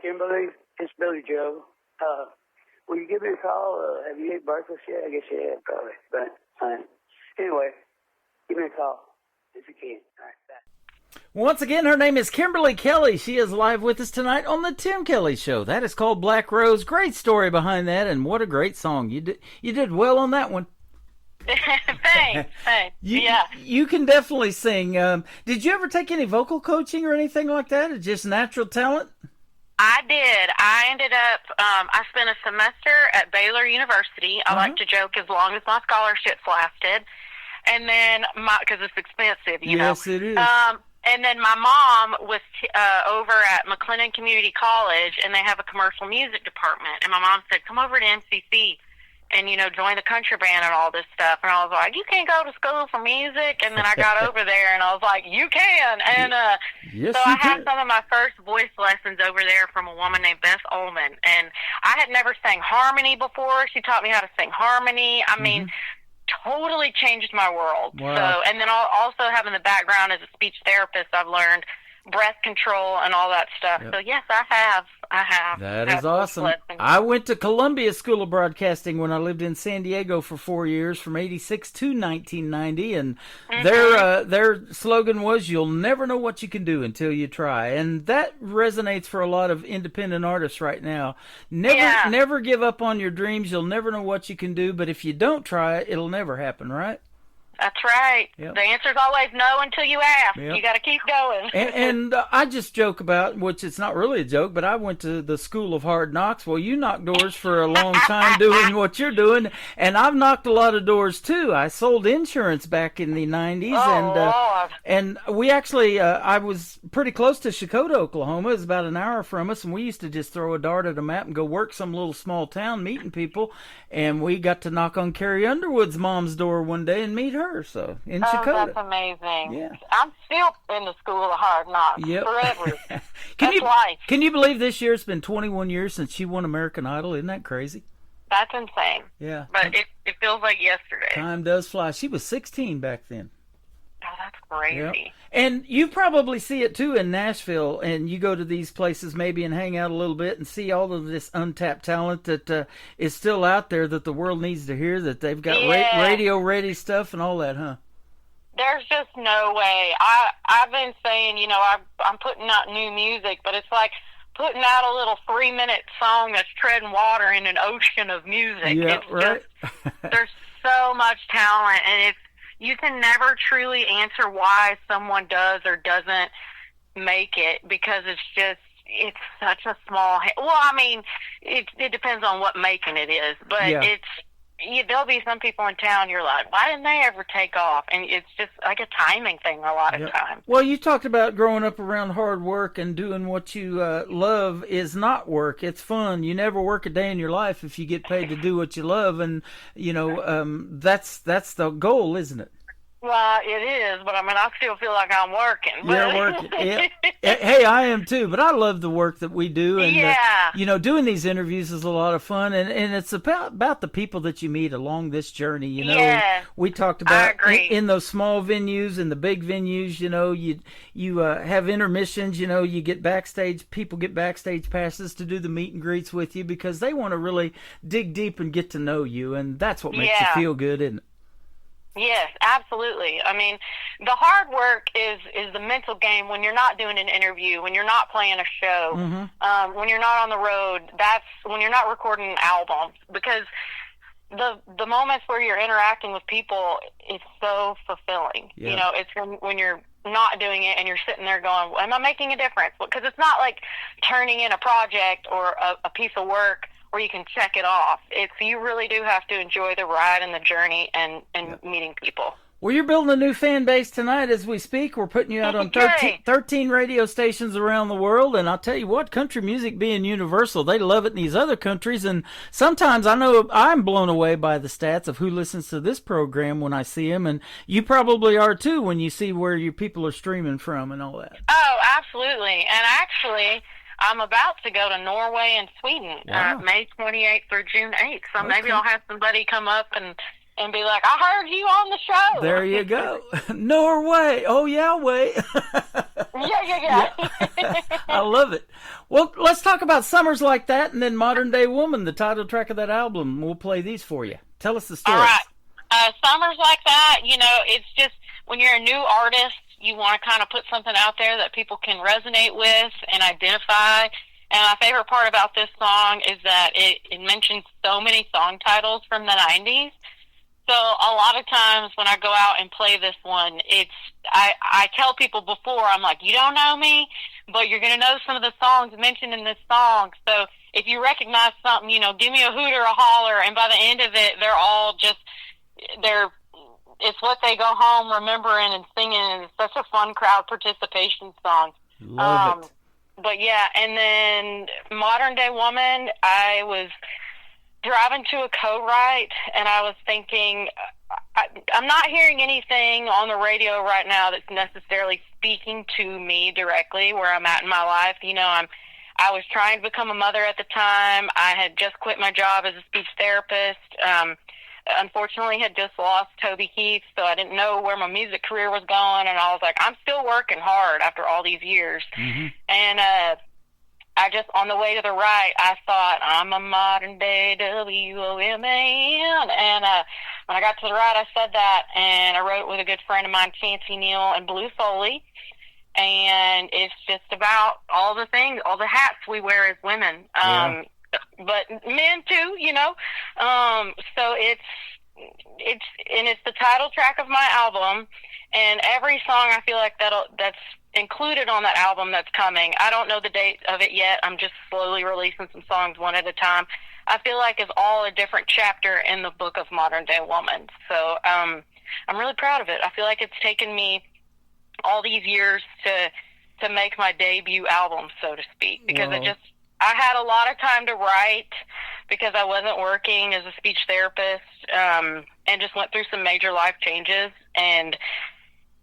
Kimberly. It's Billy Joe. Will you give me a call? Have you ate breakfast yet? I guess you have, probably. But anyway, give me a call if you can. All right, bye.
Once again, her name is Kimberly Kelly. She is live with us tonight on the Tim Kelly Show. That is called Black Rose. Great story behind that, and what a great song. You did well on that one.
Thanks.
You can definitely sing. Did you ever take any vocal coaching or anything like that? Or just natural talent?
I did. I ended up, I spent a semester at Baylor University. I like to joke as long as my scholarships lasted. And then, because it's expensive, you know.
Yes, it is.
And then my mom was over at McLennan Community College, and they have a commercial music department. And my mom said, come over to MCC and, you know, join the country band and all this stuff. And I was like, you can't go to school for music? And then I got over there, and I was like, you can. And
yes,
so I had some of my first voice lessons over there from a woman named Beth Ullman. And I had never sang harmony before. She taught me how to sing harmony. I mean, totally changed my world.
Wow.
So, and then also having the background as a speech therapist, I've learned breath control and all that stuff.
Yep.
So yes, I have.
That is awesome. I went to Columbia School of Broadcasting when I lived in San Diego for 4 years, from '86 to 1990, and their slogan was, "You'll never know what you can do until you try," and that resonates for a lot of independent artists right now. Never give up on your dreams. You'll never know what you can do, but if you don't try it, it'll never happen, right?
That's right.
Yep.
The answer's always no until you ask.
Yep.
You got to keep going.
And I just joke about, which it's not really a joke, but I went to the School of Hard Knocks. Well, you knocked doors for a long time doing what you're doing, and I've knocked a lot of doors too. I sold insurance back in the 90s, and we actually, I was pretty close to Chakotah, Oklahoma. It was about an hour from us, and we used to just throw a dart at a map and go work some little small town meeting people, and we got to knock on Carrie Underwood's mom's door one day and meet her. So in Chakotah.
That's amazing.
Yeah.
I'm still in the School of Hard Knocks forever.
Can you believe this year it's been 21 years since she won American Idol? Isn't that crazy?
That's insane.
Yeah.
But it feels like yesterday.
Time does fly. She was 16 back then.
Oh, that's crazy.
Yep. And you probably see it too in Nashville, and you go to these places maybe and hang out a little bit and see all of this untapped talent that is still out there that the world needs to hear, that they've got radio ready stuff and all that, huh?
There's just no way. I've been saying, you know, I'm putting out new music, but it's like putting out a little 3-minute song that's treading water in an ocean of music.
Yeah,
it's
right.
There's so much talent, and you can never truly answer why someone does or doesn't make it, because it's such a small. Well, I mean, it depends on what making it is, but there'll be some people in town you're like, why didn't they ever take off? And it's just like a timing thing a lot of times.
Well, you talked about growing up around hard work and doing what you love is not work. It's fun. You never work a day in your life if you get paid to do what you love. And, you know, that's the goal, isn't it?
Well, it is, but I mean, I still feel like I'm working.
You're working. Yeah. Hey, I am too, but I love the work that we do. And, you know, doing these interviews is a lot of fun, and it's about the people that you meet along this journey. You know, we talked about in those small venues and the big venues, you know, you have intermissions, you know, you get backstage, people get backstage passes to do the meet and greets with you because they want to really dig deep and get to know you, and that's what makes you feel good, isn't it?
Yes, absolutely. I mean, the hard work is the mental game when you're not doing an interview, when you're not playing a show, when you're not on the road. That's when you're not recording albums, because the moments where you're interacting with people is so fulfilling. You know, it's when you're not doing it and you're sitting there going, am I making a difference? Because it's not like turning in a project or a piece of work where you can check it off. You really do have to enjoy the ride and the journey and meeting people.
Well, you're building a new fan base tonight as we speak. We're putting you out on 13 radio stations around the world, and I'll tell you what, country music being universal, they love it in these other countries, and sometimes I know I'm blown away by the stats of who listens to this program when I see them, and you probably are too when you see where your people are streaming from and all that.
Oh, absolutely. And actually, I'm about to go to Norway and Sweden May 28th through June 8th. So maybe I'll have somebody come up and be like, I heard you on the show.
There you go. Norway. Oh, yeah, wait.
Yeah.
I love it. Well, let's talk about Summers Like That and then Modern Day Woman, the title track of that album. We'll play these for you. Tell us the story.
All right. Summers Like That, it's just when you're a new artist, you want to kind of put something out there that people can resonate with and identify. And my favorite part about this song is that it mentions so many song titles from the 90s. So a lot of times when I go out and play this one, I tell people before, I'm like, you don't know me, but you're going to know some of the songs mentioned in this song. So if you recognize something, give me a hoot or a holler. And by the end of it, they're all just, it's what they go home remembering and singing. And it's such a fun crowd participation song.
Love it.
But yeah, and then Modern Day Woman, I was driving to a co-write, and I was thinking, I'm not hearing anything on the radio right now that's necessarily speaking to me directly where I'm at in my life. I was trying to become a mother at the time. I had just quit my job as a speech therapist. Unfortunately, had just lost Toby Keith, so I didn't know where my music career was going, and I was like, I'm still working hard after all these years. Mm-hmm. And I just, on the way to the right, I thought, I'm a modern day WOMAN. And when I got to the right, I said that, and I wrote it with a good friend of mine, Fancy Neal and Blue Foley. And it's just about all the things, all the hats we wear as women. But men too, So it's the title track of my album, and every song I feel like that's included on that album that's coming. I don't know the date of it yet. I'm just slowly releasing some songs one at a time. I feel like it's all a different chapter in the book of Modern Day Woman. So I'm really proud of it. I feel like it's taken me all these years to make my debut album, so to speak, because I had a lot of time to write because I wasn't working as a speech therapist, and just went through some major life changes. And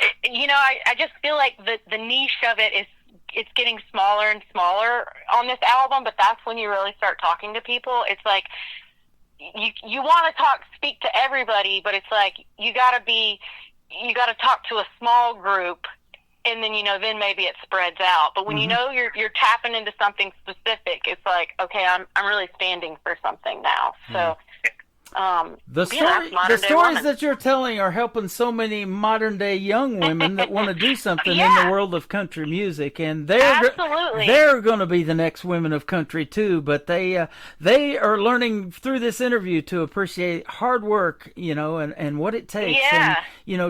I just feel like the niche of it is, it's getting smaller and smaller on this album, but that's when you really start talking to people. It's like, you want to speak to everybody, but it's like, you got to talk to a small group, and then, then maybe it spreads out. But when you're tapping into something specific, it's like, okay, I'm really standing for something now. So,
the stories that you're telling are helping so many modern day young women that want to do something in the world of country music, and they're going to be the next women of country too. But they are learning through this interview to appreciate hard work, and what it takes, and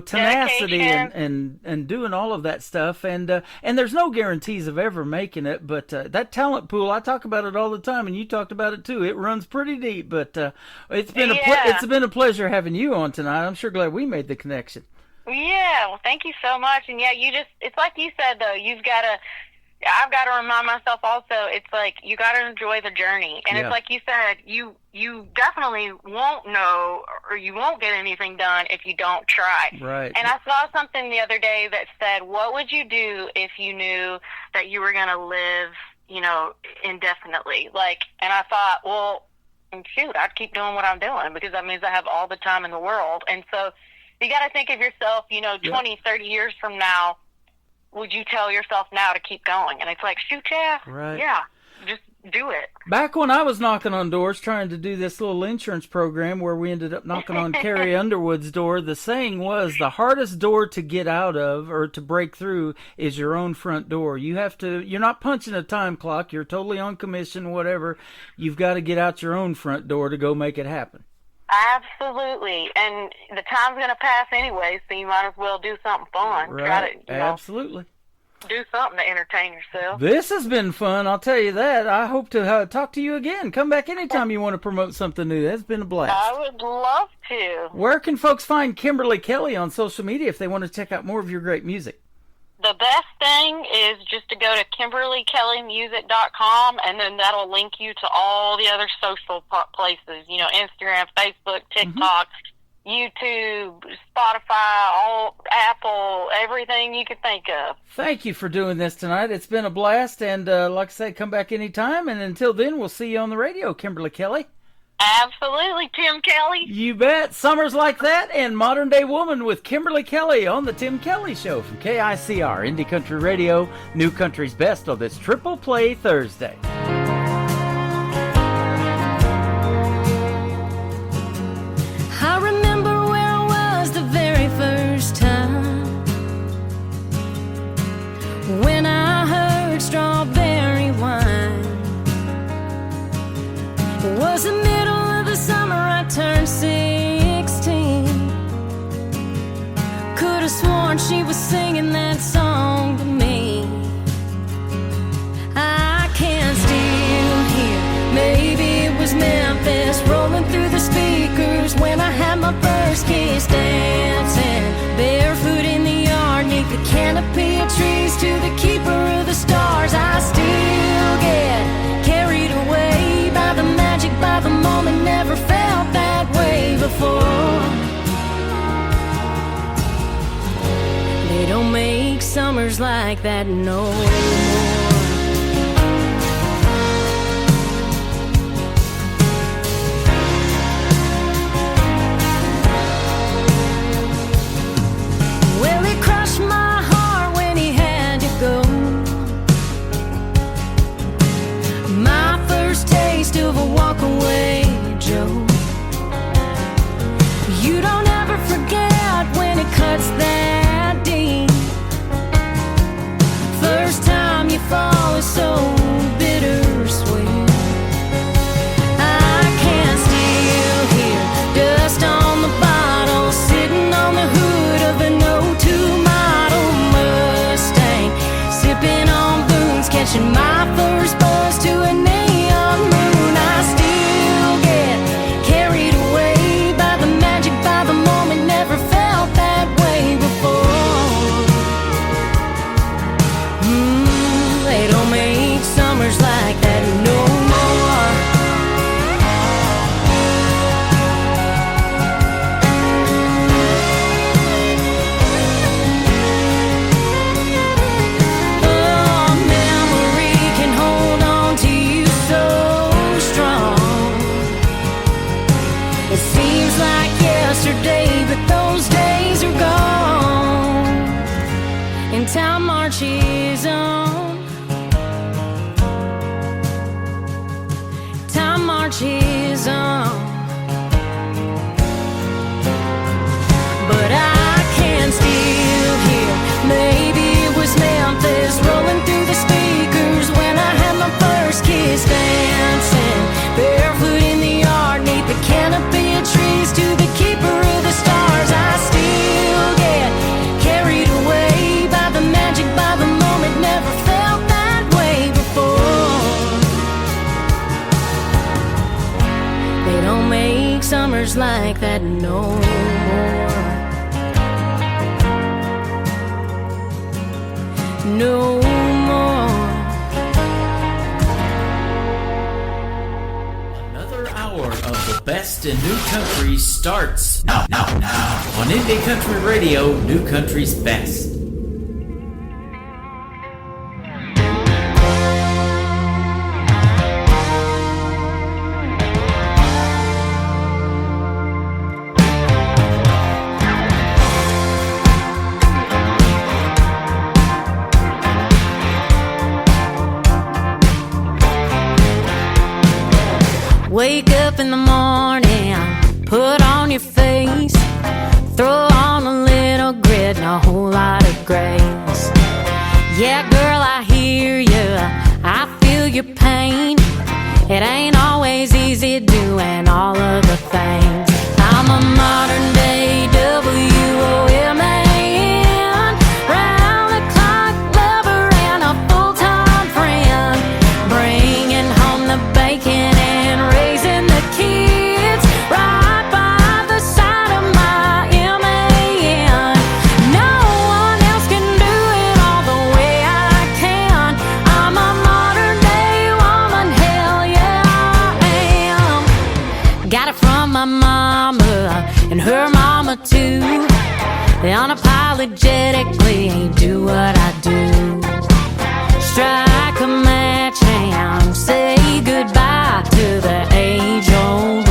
tenacity, and doing all of that stuff. And there's no guarantees of ever making it, but that talent pool, I talk about it all the time, and you talked about it too. It runs pretty deep, but it's been a pleasure having you on tonight. I'm sure glad we made the connection.
Yeah, well, thank you so much. And it's like you said, though, I've got to remind myself also, it's like, you got to enjoy the journey. And it's like you said, you definitely won't know, or you won't get anything done if you don't try.
Right.
And I saw something the other day that said, what would you do if you knew that you were going to live, indefinitely? And I thought, well, shoot, I'd keep doing what I'm doing, because that means I have all the time in the world. And so you got to think of yourself, 20, 30 years from now, would you tell yourself now to keep going? And it's like, shoot, just do it.
Back when I was knocking on doors trying to do this little insurance program where we ended up knocking on Carrie Underwood's door, the saying was, the hardest door to get out of or to break through is your own front door. You're not punching a time clock. You're totally on commission, whatever. You've got to get out your own front door to go make it happen.
Absolutely. And the time's going to pass anyway, so you might as well do something fun.
Right. Absolutely.
Do something to entertain yourself.
This has been fun, I'll tell you that. I hope to talk to you again. Come back anytime you want to promote something new. That's been a blast.
I would love to.
Where can folks find Kimberly Kelly on social media if they want to check out more of your great music?
The best thing is just to go to KimberlyKellyMusic.com, and then that'll link you to all the other social places, Instagram, Facebook, TikTok, YouTube, Spotify, Apple, everything you could think of.
Thank you for doing this tonight. It's been a blast, and like I said, come back anytime, and until then, we'll see you on the radio, Kimberly Kelly.
Absolutely, Tim Kelly.
You bet. Summers Like That and Modern Day Woman with Kimberly Kelly on the Tim Kelly Show from KICR, Indie Country Radio, New Country's Best on this Triple Play Thursday.
I remember where I was the very first time when I heard Strawberry Wine. It was the middle of the summer, I turned 16. Could have sworn she was singing that song to me. I can still hear, maybe it was Memphis rolling through the speakers when I had my first kiss. Dancing barefoot in the yard, neath the canopy of trees, to the keeper of the stars. I still get carried away by the magic, by the moment. Never felt that way before. They don't make summers like that no more. Well, it crushed my heart when he had to go. My first taste of a walk-away Joe. You don't ever forget when it cuts that deep. First time you fall is so bittersweet. I can still hear dust on the bottle, sitting on the hood of an 02 model Mustang, sipping on booze, catching my first buzz to a neon moon. I still get carried away by the magic, by the moment. Never felt that way before. They don't make summers like that no more. Oh, memory can hold on to you so strong. It seems like yesterday, but those days are gone, and time marches on. Time marches on. But I can still hear, maybe it was Memphis rolling through the speakers when I had my first kiss. Dancing barefoot in the yard, neath the canopy of trees, to the keeper of the stars. I still get carried away by the magic, by the moment. Never felt that way before. They don't make summers like that no more. No more.
Another hour of the best in new country starts now on Indie Country Radio, New Country's Best.
Wake up in the morning, put on your face, throw on a little grit and a whole lot of grace. Yeah, girl, I hear you, I feel your pain. It ain't always easy doing all of the things. I'm a modern day WOMAN, round-the-clock lover and a full-time friend, bringing home the bacon and raising the kids right by the side of my MAN. No one else can do it all the way I can. I'm a modern day woman, hell yeah I am. Got it from my mama and her mama too. They unapologetically do what I do. Strike a match and say goodbye to the age-old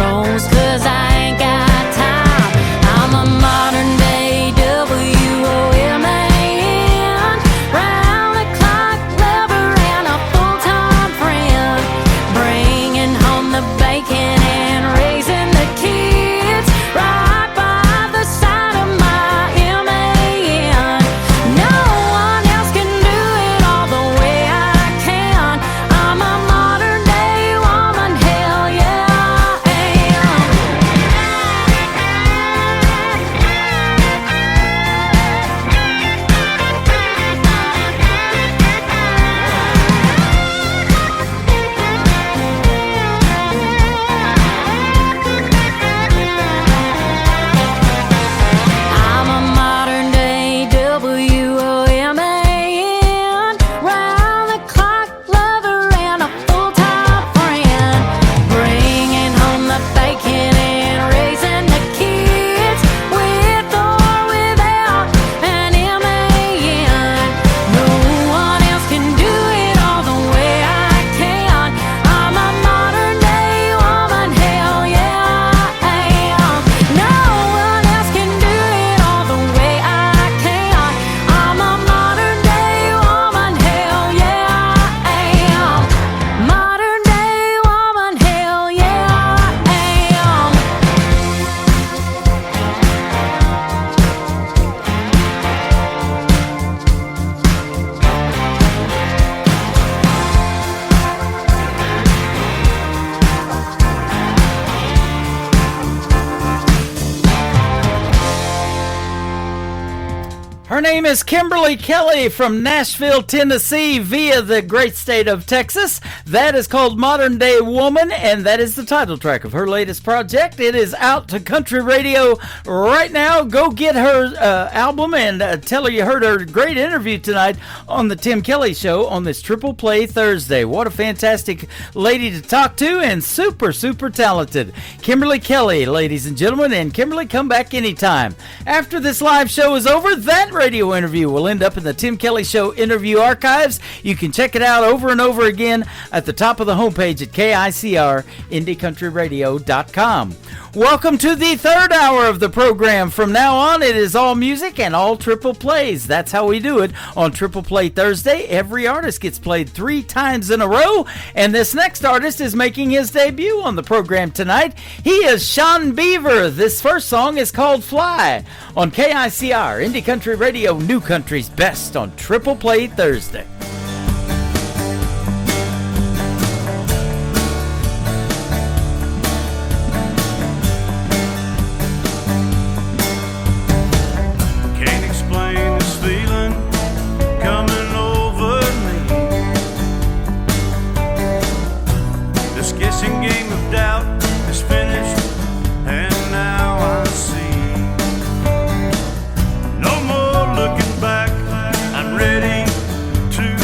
Her name is Kimberly Kelly from Nashville, Tennessee, via the great state of Texas. That is called Modern Day Woman, and that is the title track of her latest project. It is out to country radio right now. Go get her album and tell her you heard her great interview tonight on the Tim Kelly Show on this Triple Play Thursday. What a fantastic lady to talk to, and super, super talented. Kimberly Kelly, ladies and gentlemen, and Kimberly, come back anytime. After this live show is over, that radio interview will end up in the Tim Kelly Show interview archives. You can check it out over and over again at the top of the homepage at KICR-IndieCountryRadio.com. Welcome to the third hour of the program. From now on, it is all music and all triple plays. That's how we do it on Triple Play Thursday. Every artist gets played 3 times in a row, and this next artist is making his debut on the program tonight. He is Sean Beaver. This first song is called Fly on KICR, Indie Country Radio, New Country's Best on Triple Play Thursday.
To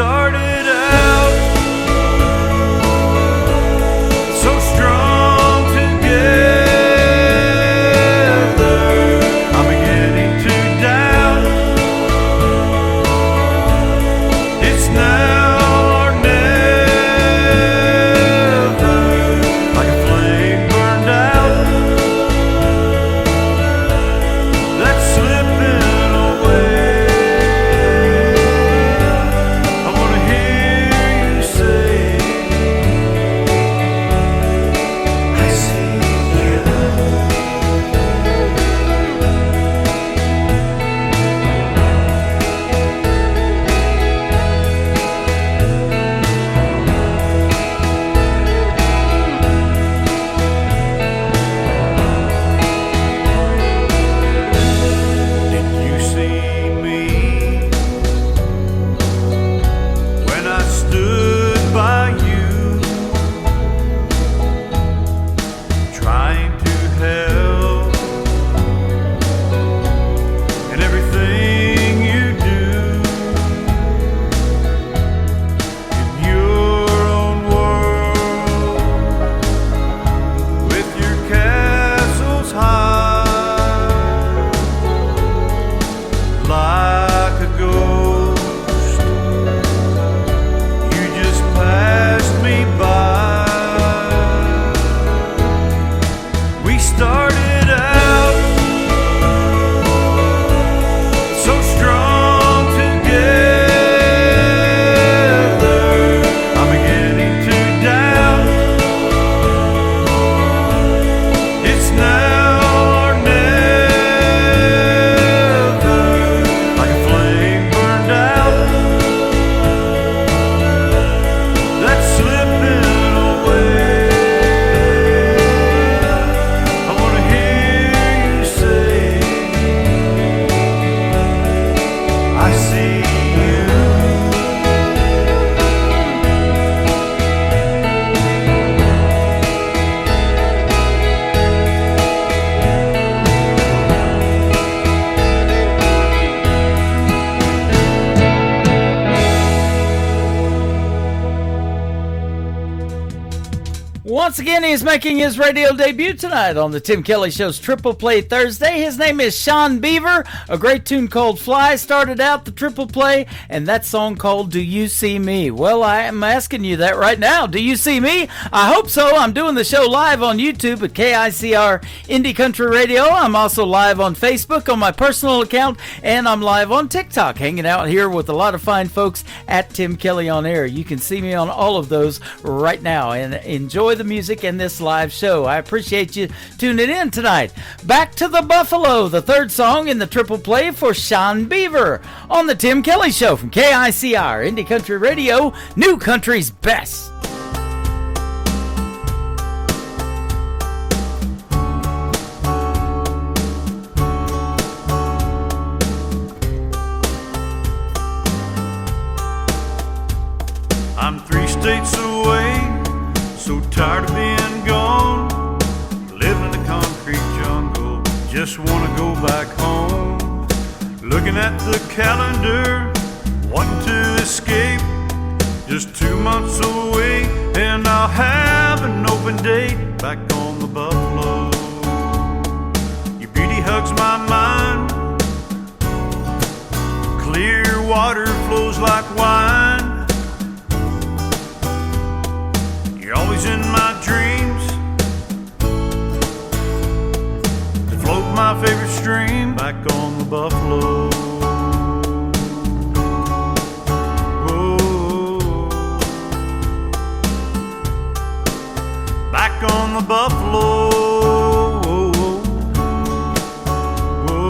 started out so strong together. I'm beginning to doubt it's now or never. Like a flame burned out that's slipping away. I wanna hear you say, I see you. Did you see me when I stood by you, trying to help in everything you do, in your own world, with your castles high, like a ghost? You just passed me by. We started out so strong together. I'm beginning to doubt it's now or never. Like a flame burned out that's slipping away. I wanna hear you say, I see you.
Once again, he's making his radio debut tonight on the Tim Kelly Show's Triple Play Thursday. His name is Sean Beaver. A great tune called Fly started out the Triple Play, and that song called Do You See Me? Well, I am asking you that right now. Do you see me? I hope so. I'm doing the show live on YouTube at KICR Indie Country Radio. I'm also live on Facebook on my personal account, and I'm live on TikTok, hanging out here with a lot of fine folks at Tim Kelly on Air. You can see me on all of those right now, and enjoy the music in this live show. I appreciate you tuning in tonight. Back to the Buffalo, the third song in the Triple Play for Sean Beaver on the Tim Kelly Show from KICR Indie Country Radio, New Country's best.
I'm 3 states away, so tired of being gone, living in the concrete jungle, just wanna go back home. Looking at the calendar, wanting to escape, just 2 months away, and I'll have an open date back on the Buffalo. Your beauty hugs my mind, clear water flows like wine. You're always in my dreams, to float my favorite stream back on the Buffalo. Whoa. Back on the Buffalo. Whoa.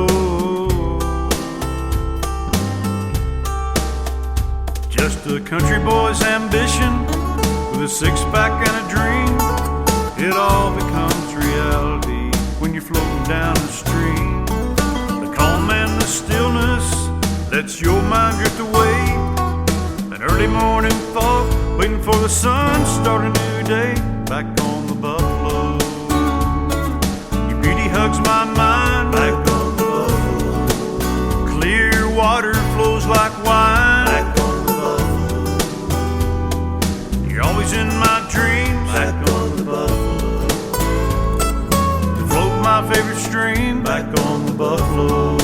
Just a country boy's ambition, with a 6-pack and a dream. It all becomes reality when you're floating down the stream. The calm and the stillness lets your mind drift away. An early morning fog, waiting for the sun, start a new day back on the Buffalo. Your beauty hugs my mind back on the Buffalo. Clear water flows like wine back on the Buffalo. back on the buffalo.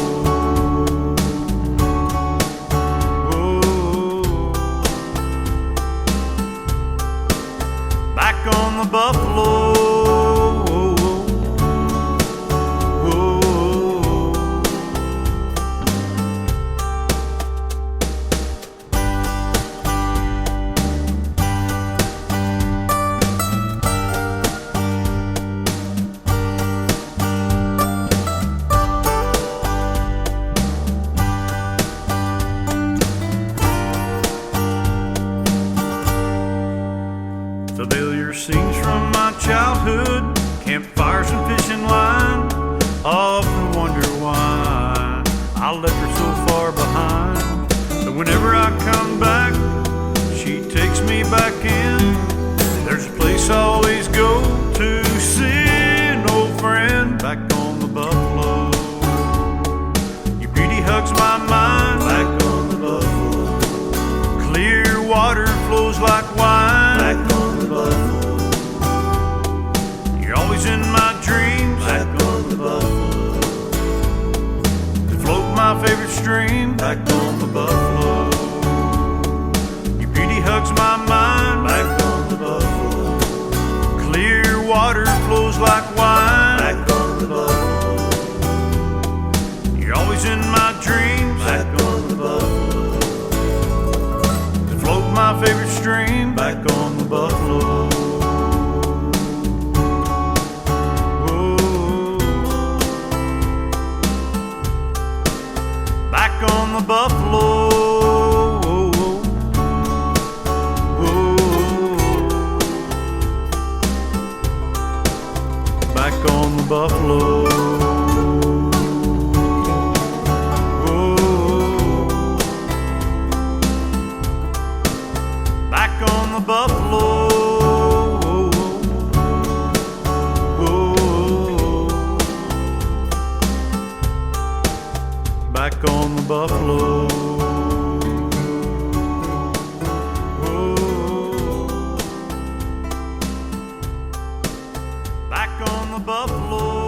Back on the buffalo. Familiar scenes from my childhood, campfires and fishing line. I often wonder why I left her so far behind. But whenever I come back, she takes me back in. There's a place I always go to see an old friend. Back on the buffalo. Your beauty hugs my mind. Back on the buffalo. Clear water flows like wine. Back on the buffalo. You're always in my dreams. Back on the buffalo. To float my favorite stream. Back on the buffalo. Your beauty hugs my mind. Back on the buffalo. Clear water flows like wine. Back on the buffalo. You're always in my dreams. Back on the buffalo. To float my favorite stream. Back on the buffalo. Back on the buffalo. Back on the buffalo. Back on the buffalo. Back on the buffalo. Back on the buffalo.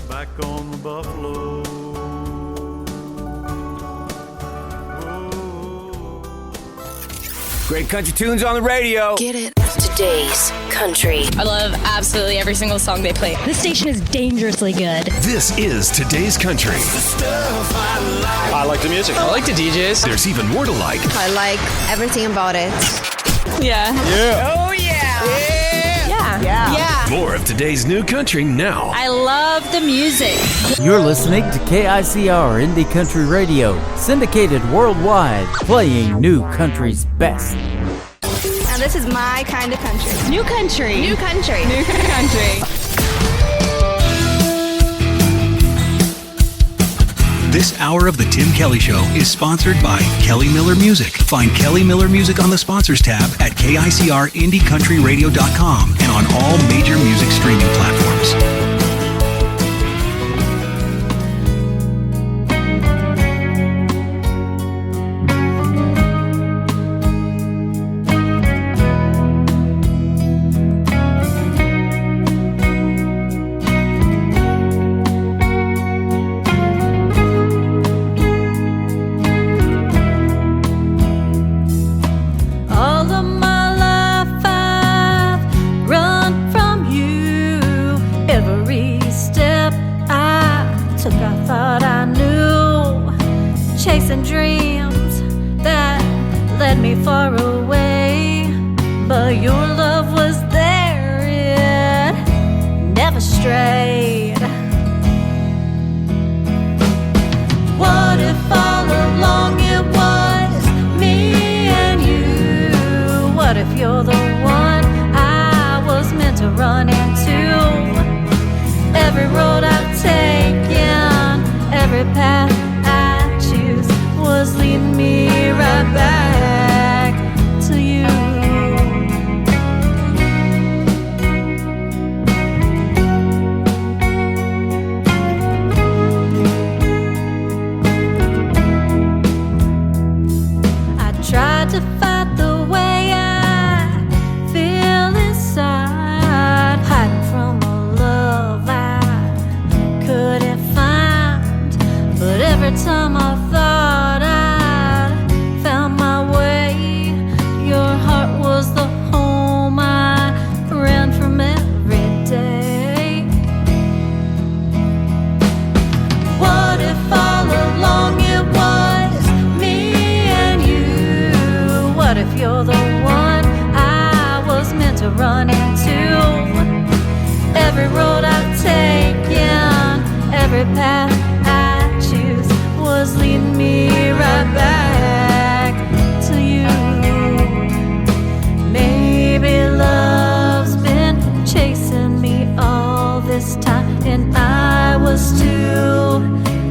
Back on the buffalo.
Great country tunes on the radio.
Get it. Today's country.
I love absolutely every single song they play.
This station is dangerously good.
This is Today's Country.
I like the music.
I like the DJs. There's even more to like.
I like everything about it.
Yeah.
Yeah.
Oh, yeah. Yeah.
More of today's new country now.
I love the music.
You're listening to KICR Indie Country Radio, syndicated worldwide, playing new country's best.
Now this is my kind of country.
New country.
New country.
New country.
This hour of The Tim Kelly Show is sponsored by Kelly Miller Music. Find Kelly Miller Music on the Sponsors tab at KICRIndieCountryRadio.com and on all major music streaming platforms.
All of my life I've run from you. Every step I took I thought I knew. Chasing dreams that led me far away. But your love was there, it never strayed. What if all along it was me and you? What if you're the one I was meant to run into? Every road I've taken, every path I choose was leading me right back to you. time I thought I'd found my way, your heart was the home I ran from every day. What if all along it was me and you? What if you're the one I was meant to run into? Every road I've taken, every path I choose was leading me right back to you. Maybe love's been chasing me all this time, and I was too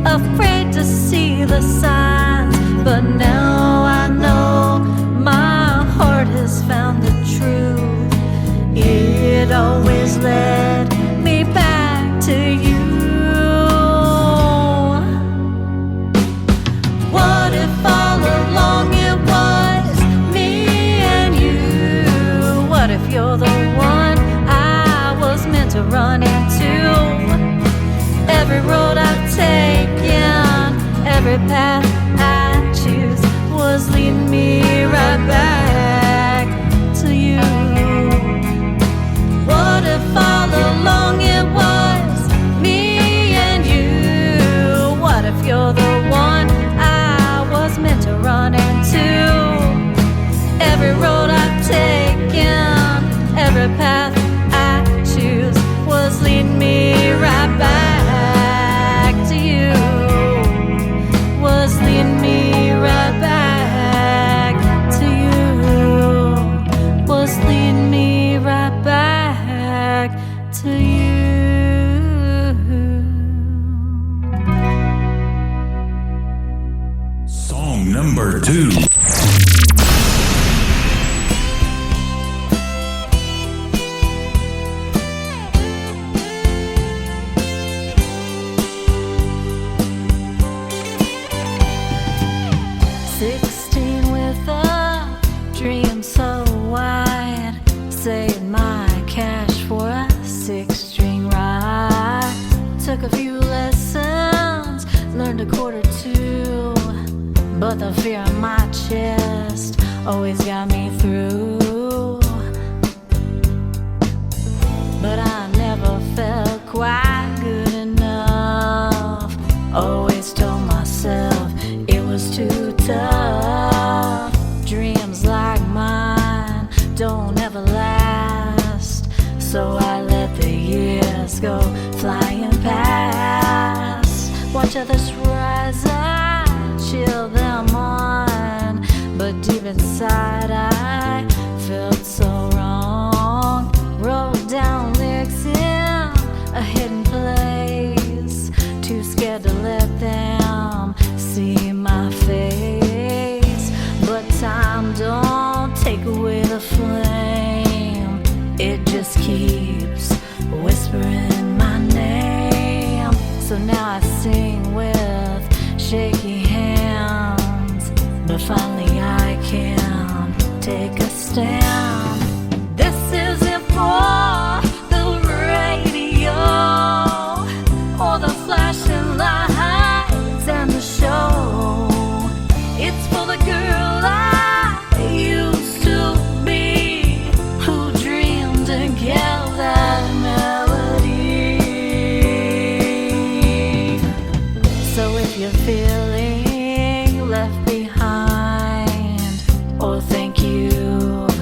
afraid to see the signs. But now I know my heart has found the truth. It always led me back to you. What if all along it was me and you? What if you're the one I was meant to run into? Every road I've taken, every path I choose was leading me right back to you. What if all along it was me and you? What if you're the one I was meant to run into? Every road I've taken, every path I choose was leading me right back to you. Was leading me right back to you. Was leading me right back to you.
Song number 2.
But the fear in my chest always got me through. But I never felt quite good enough. Always told myself it was too tough. Dreams like mine don't ever last, so I let the years go flying past. Watch others rise up, chill them on, but deep inside I felt so wrong. Wrote down lyrics in a hidden place, too scared to let them see my face. But time don't take away the flame, it just keeps whispering my name. So now I sing with shaky hands, but finally I can take a stand. This isn't for the radio or the flashing lights and the show. It's for the girl I used to be, who dreamed and kept that melody. So if you're feeling left behind, or think you've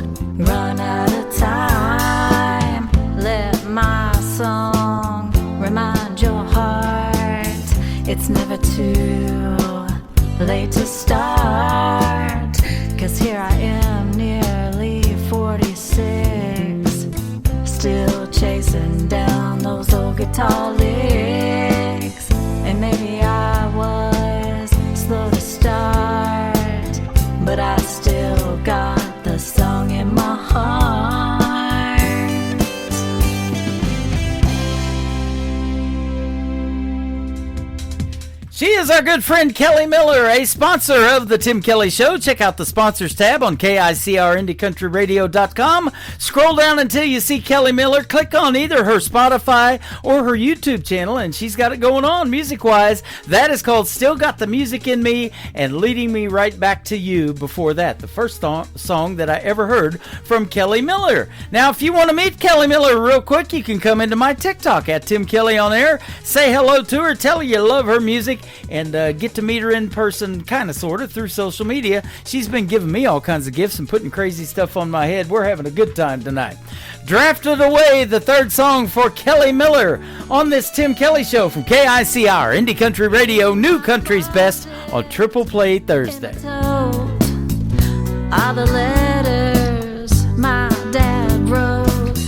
run out of time, let my song remind your heart it's never too late to start. 'Cause here I am, nearly 46, still chasing down those old guitar licks. And maybe I was slow to start, but I still got the song in my heart.
She is our good friend Kelly Miller, a sponsor of the Tim Kelly Show. Check out the sponsors tab on KICRIndieCountryRadio.com. Scroll down until you see Kelly Miller. Click on either her Spotify or her YouTube channel, and she's got it going on music-wise. That is called Still Got the Music in Me and Leading Me Right Back to You. Before that, the first song that I ever heard from Kelly Miller. Now, if you want to meet Kelly Miller real quick, you can come into my TikTok at Tim Kelly on Air. Say hello to her, tell her you love her music, and get to meet her in person, kind of, sort of, through social media. She's been giving me all kinds of gifts and putting crazy stuff on my head. We're having a good time tonight. Drafted Away, the third song for Kelly Miller on this Tim Kelly Show from KICR, Indie Country Radio, New Country's Best on Triple Play Thursday.
Are the letters my dad wrote,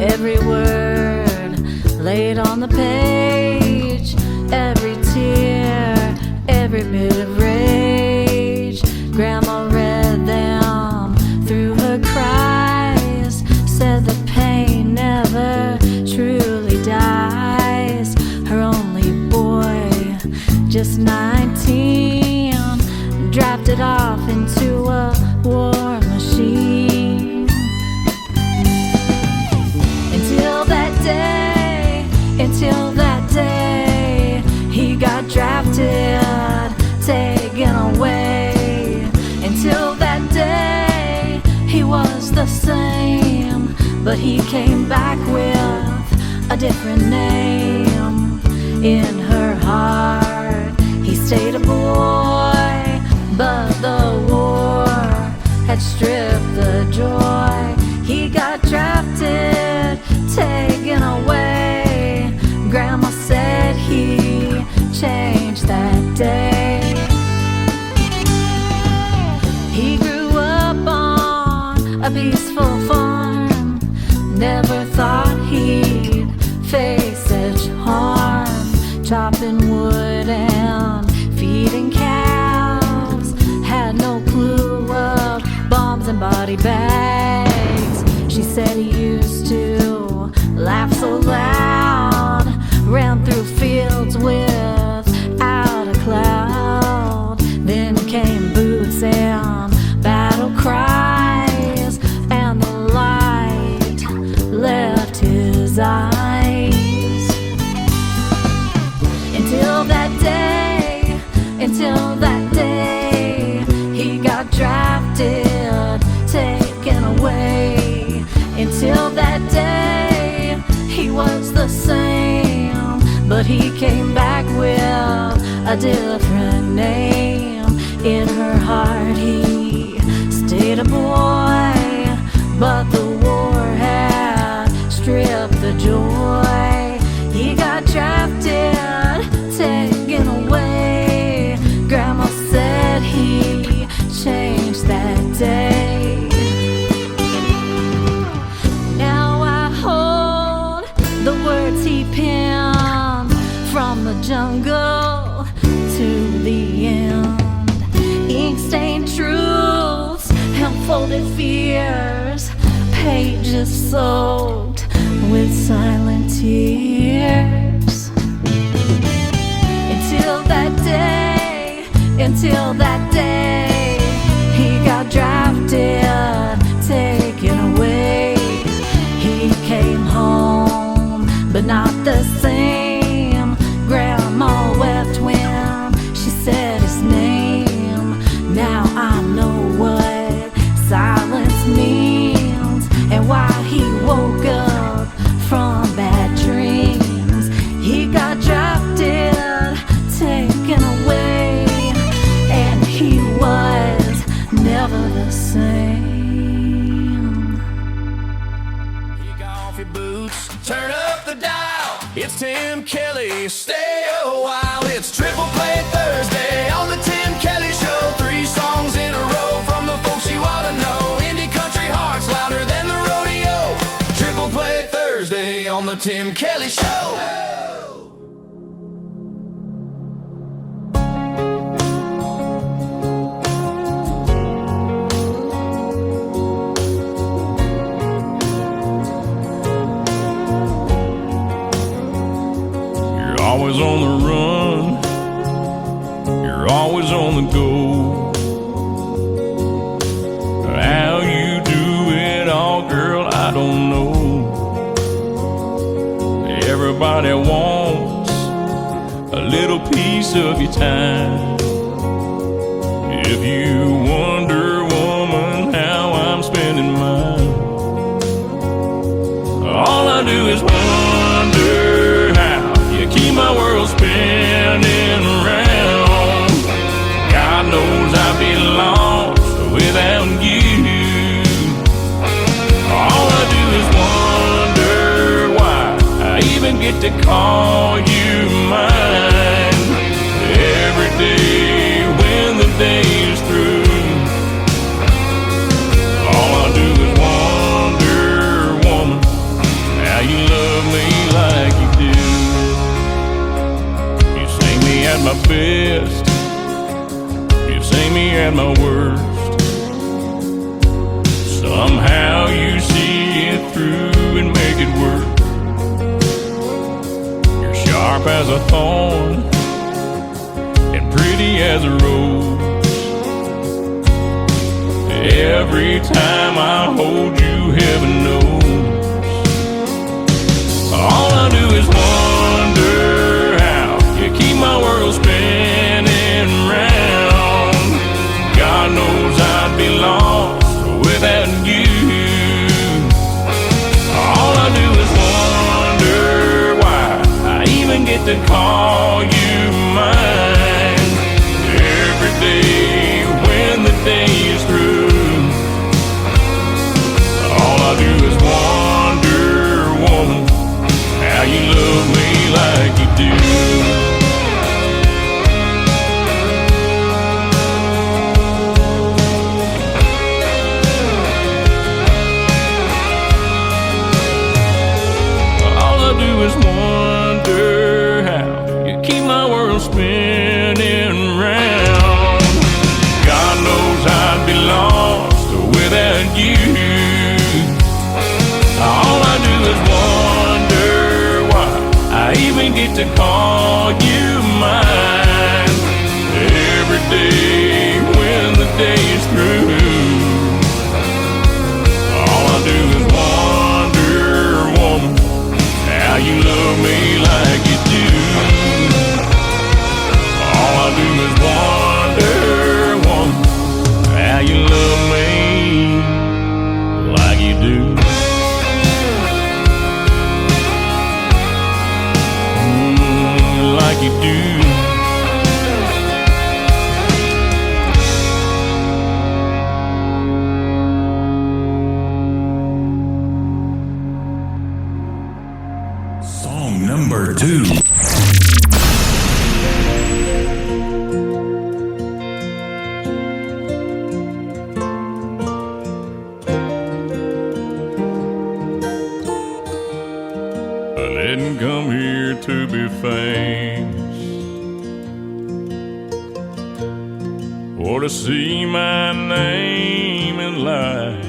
every word laid on the page, every tear, every bit of rage. Grandma read them through her cries, said the pain never truly dies. Her only boy, just 19, drafted off into a war machine. Until that day, he got drafted, taken away. Until that day, he was the same, but he came back with a different name. In her heart, he stayed a boy, but the war had stripped the joy. He got drafted, taken away. Grandma said he changed that day. He grew up on a peaceful farm, never thought he'd face such harm. Chopping wood and feeding cows, had no clue of bombs and body bags. She said he used to laugh so loud, ran through fields without a cloud. Then came boots and battle cries, and the light left his eyes. Until that day, he got drafted, taken away. Until that day, he was the same, but he came back with a different name. In her heart, he stayed a boy, but the war had stripped the joy. He got drafted, taken away. Grandma said he changed that day. Now I hold the words he penned, from the jungle to the end. Ink-stained truths and folded fears, pages soaked with silent tears. Until that day, he got drafted, taken away. He came home, but not the same. Grandma wept when she said his name. Now I know what silence means, and why he woke up from bad dreams. He got drafted, taken away, and he was never the same.
Kick off your boots, turn up the dial. It's Tim Kelly, stay a while. It's Triple Play Thursday on the Tim Kelly Show. 3 songs in a row from the folks you ought to know. Indie country hearts louder than the rodeo. Triple Play Thursday on the Tim Kelly Show.
You're always on the run,
always on the go. How you do it all, girl, I don't know. Everybody wants a little piece of your time. If you wonder, woman, how I'm spending mine, all I do is wonder how you keep my world spinning around. God knows I'd be lost without you. All I do is wonder why I even get to call you mine. Every day when the day is through, all I do is wonder, woman, how you love me like you do. You see me at my best, you see me at my worst. Somehow you see it through and make it work. You're sharp as a thorn and pretty as a rose. Every time I hold you, heaven knows. All I do is wonder how you keep my world spinning round. God knows I'd be lost without you. All I do is wonder why I even get to call you mine. Every day when the day is through, all I do is wonder, woman, how you love me like you do. Is wonder how you keep my world spinning round. God knows I'd be lost without you. All I do is wonder why I even get to call you mine. Every day when the day is through, all I do is wonder, woman, how you love me like you do. All I do is wonder, woman, how you love me like you do. Like you do.
Number 2.
I didn't come here to be famous or to see my name in lights.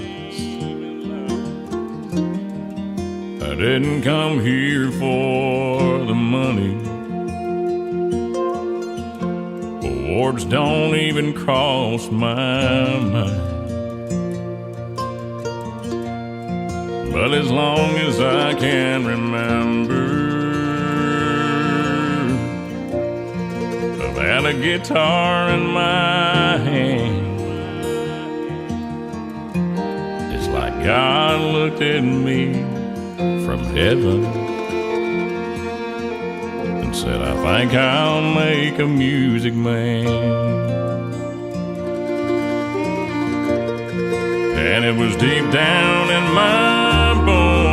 I didn't come here for the money. Awards don't even cross my mind. But as long as I can remember, I've had a guitar in my hand. It's like God looked at me from heaven and said, I think I'll make a music man. And it was deep down in my bones,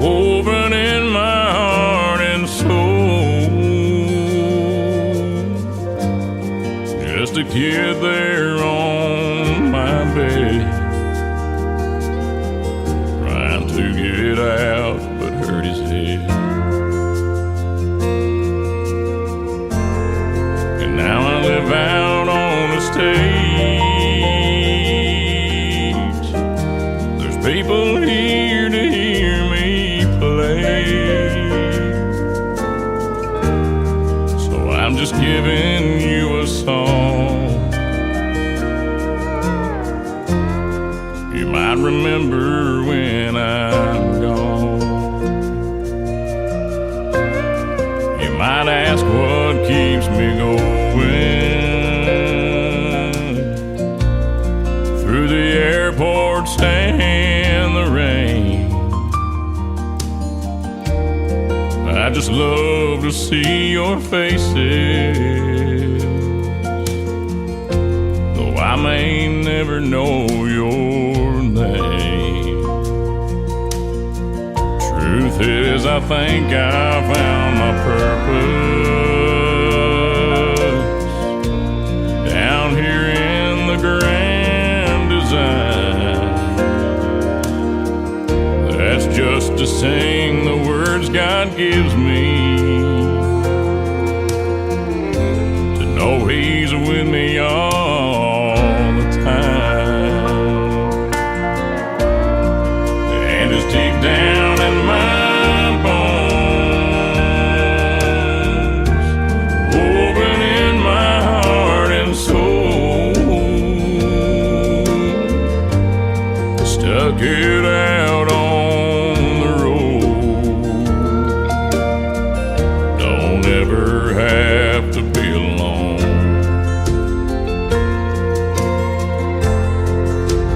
woven in my heart and soul. Just a kid there on my bed, trying to get out but hurt his head. And now I live out on the stage. There's people here to hear me play. just giving you a song. You might remember when I'm gone. You might ask what keeps me going through the airports and the rain. I just love to see your faces, though I may never know your name. Truth is, I think I found my purpose down here in the grand design. That's just to sing the words God gives me, to know He's with me all the time. And it's deep down in my bones, woven in my heart and soul, stuck it out on the road. Don't ever have to be alone.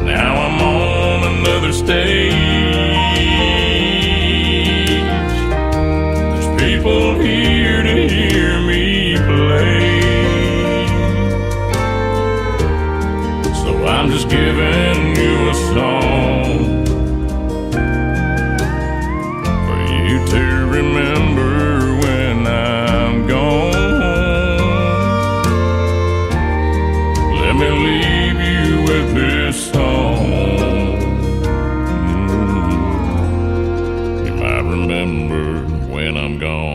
Now I'm on another stage. There's people here to hear me play, so I'm just giving you a song for you to remember when I'm gone. Let me leave you with this song. You might remember when I'm gone.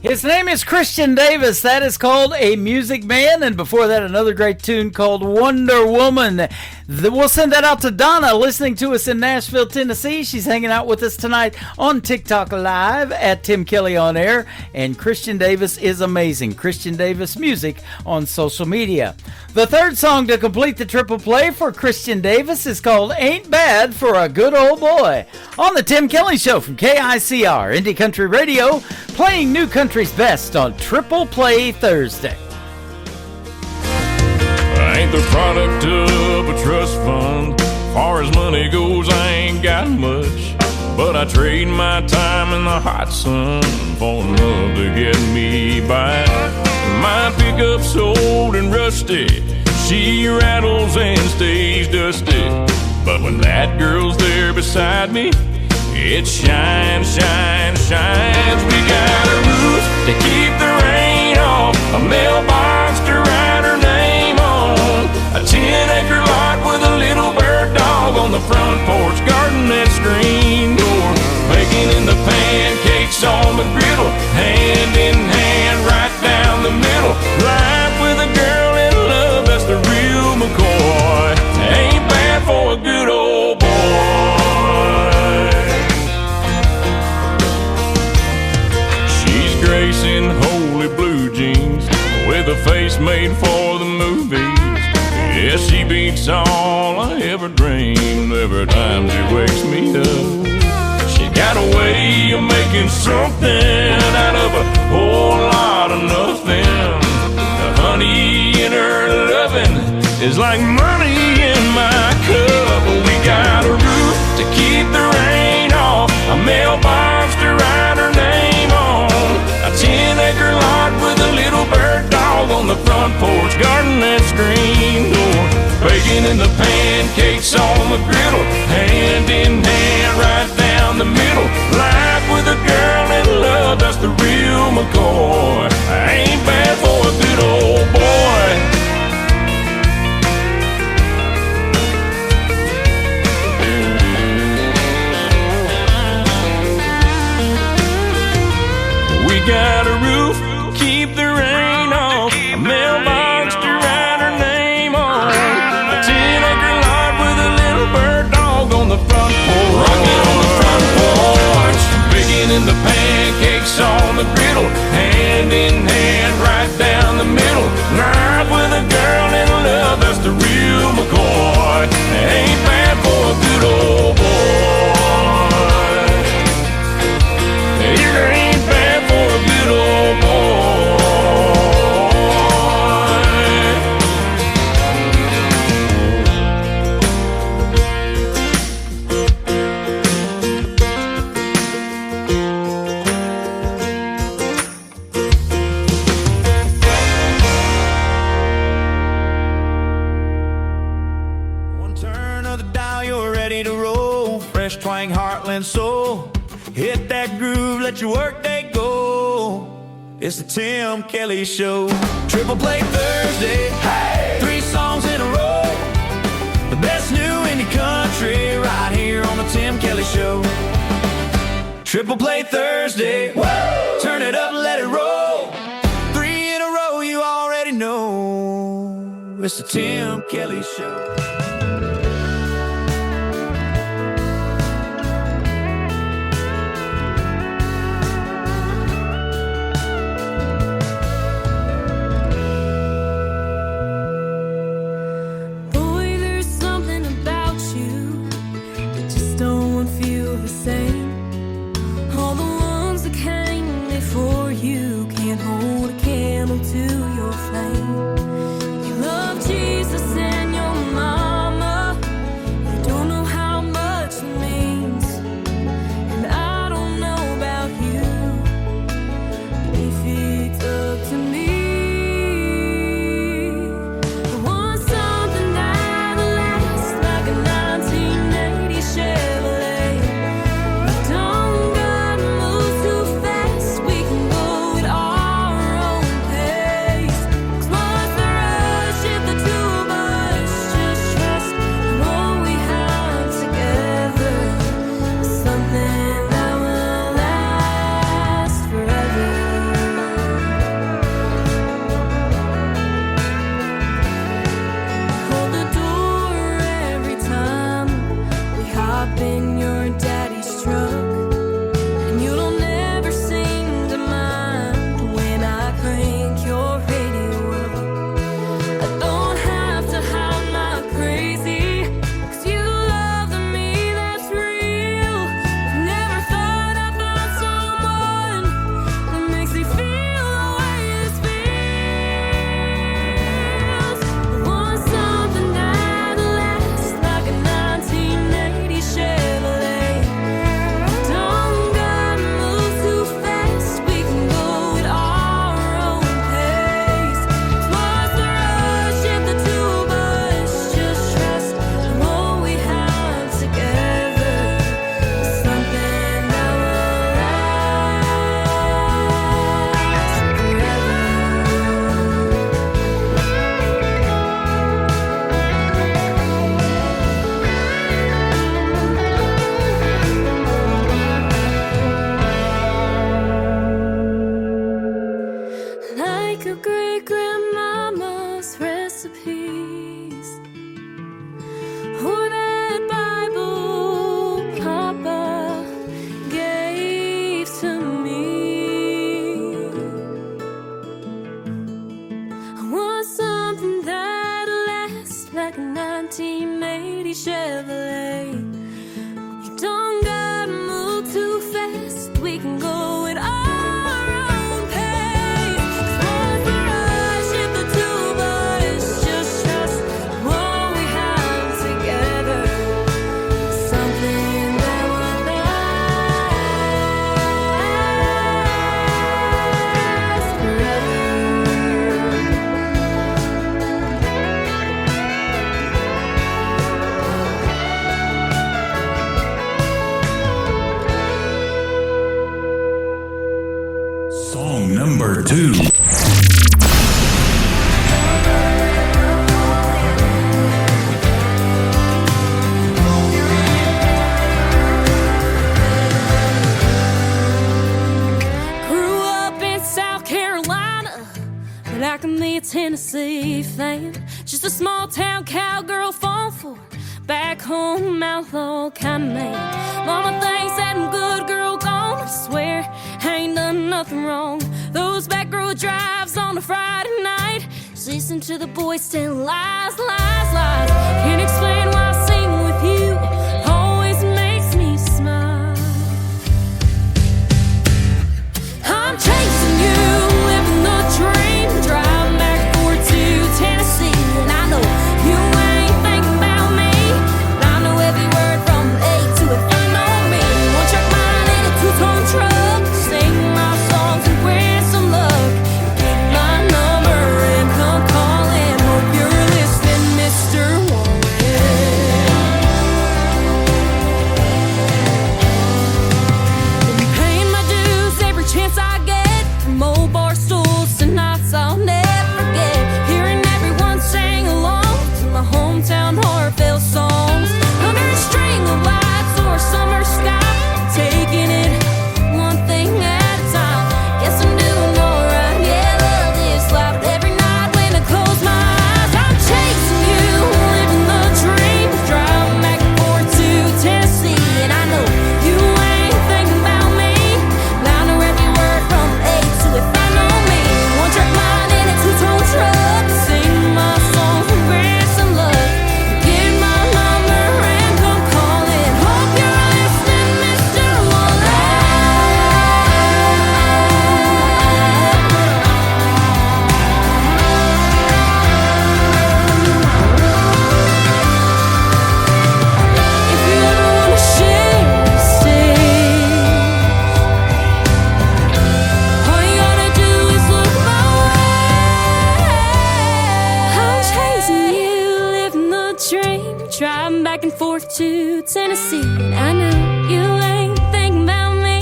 His name is Christian Davis. That is called A Music Man. And before that, another great tune called Wonder Woman. We'll send that out to Donna, listening to us in Nashville, Tennessee. She's hanging out with us tonight on TikTok Live at Tim Kelly On Air. And Christian Davis is amazing. Christian Davis Music on social media. The third song to complete the triple play for Christian Davis is called Ain't Bad for a Good Old Boy. On the Tim Kelly Show from KICR, Indie Country Radio, playing new country's best on Triple Play Thursday.
I ain't the product of a trust fund. Far as money goes, I ain't got much, but I trade my time in the hot sun for love to get me by. My pickup's old and rusty, she rattles and stays dusty, but when that girl's there beside me, it shines, shines, shines. We got a roof to keep the rain off, a mailbox to write her name on, a 10-acre lot with a little bird dog on the front porch, garden and screen door, baking in the pancakes on the griddle, hand in hand right down the middle. Life with a girl in love, that's the real McCoy. Ain't bad for a good old boy. Gracing holy blue jeans with a face made for the movies. Yeah, she beats all I ever dreamed every time she wakes me up. She got a way of making something out of a whole lot of nothing. The honey in her loving is like money in my cup. We got a roof to keep the rain off, a mailbox to write her name on, a 10-acre lot with a little bird dog on the front porch, garden and screen door, baking in the pancakes on the griddle, hand in hand right down the middle. Life with a girl in love, that's the real McCoy. Ain't bad for a good old boy. We got a roof, keep the rain off, a mailbox to write her name on, then the pancakes on the griddle, hand in hand right down the middle. Life with a girl and love, that's the real McCoy. Ain't bad for a good old boy. It ain't bad for a good old boy.
Twang, Heartland soul. Hit that groove, let your workday go. It's the Tim Kelly Show. Triple Play Thursday, hey! 3 songs in a row. The best new indie country right here on the Tim Kelly Show. Triple Play Thursday, woo! Turn it up, let it roll. 3 in a row, you already know. It's the Tim Kelly Show.
Number 2.
I can be a Tennessee fan, just a small town cowgirl falling for back home outlaw kind of man. Mama thinks that I'm good girl gone, I swear done nothing wrong. Those back road drives on a Friday night, just listen to the boys tell lies, lies, lies. Can't explain why singing with you always makes me smile. I'm chasing you, living the dream, driving back and forth to Tennessee, and I know you ain't thinking about me. I know every word from A to F. I know me. One track mind in a two-tone truck, sing my songs and wish some luck. Get my number and come calling. Hope you're listening, Mr. Warren. Been paying my dues every chance I get, from old bar stools to nights I'll never forget. Hearing everyone sing along to my hometown Harville songs, under a string of lights or a summer sky, taking it one thing at a time. Guess I'm doing alright, yeah, love this life. But every night when I close my eyes, I'm chasing you, living the dream, driving back and forth to Tennessee, and I know you ain't thinking about me. I know every word from A to F. I know me. One track mind in a two-tone truck, sing my songs and wish some luck. Get my number and come calling. Hope you're listening, Mr. If you ever wanna share a seat, all you gotta do is look my way. I'm chasing you, living the dream, driving back and forth to Tennessee, and I know you ain't thinking about me.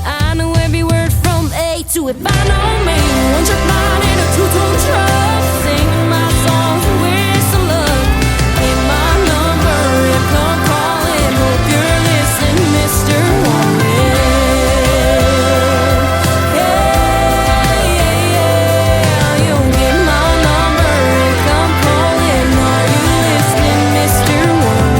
I know every word from A to F. I know me. One track mind in a two-tone truck, singing my songs and wish some luck. Get my number and come calling. Hope you're listening, Mr. Warren. Yeah, yeah, yeah. You'll get my number and come calling. Are you listening, Mr. Warren?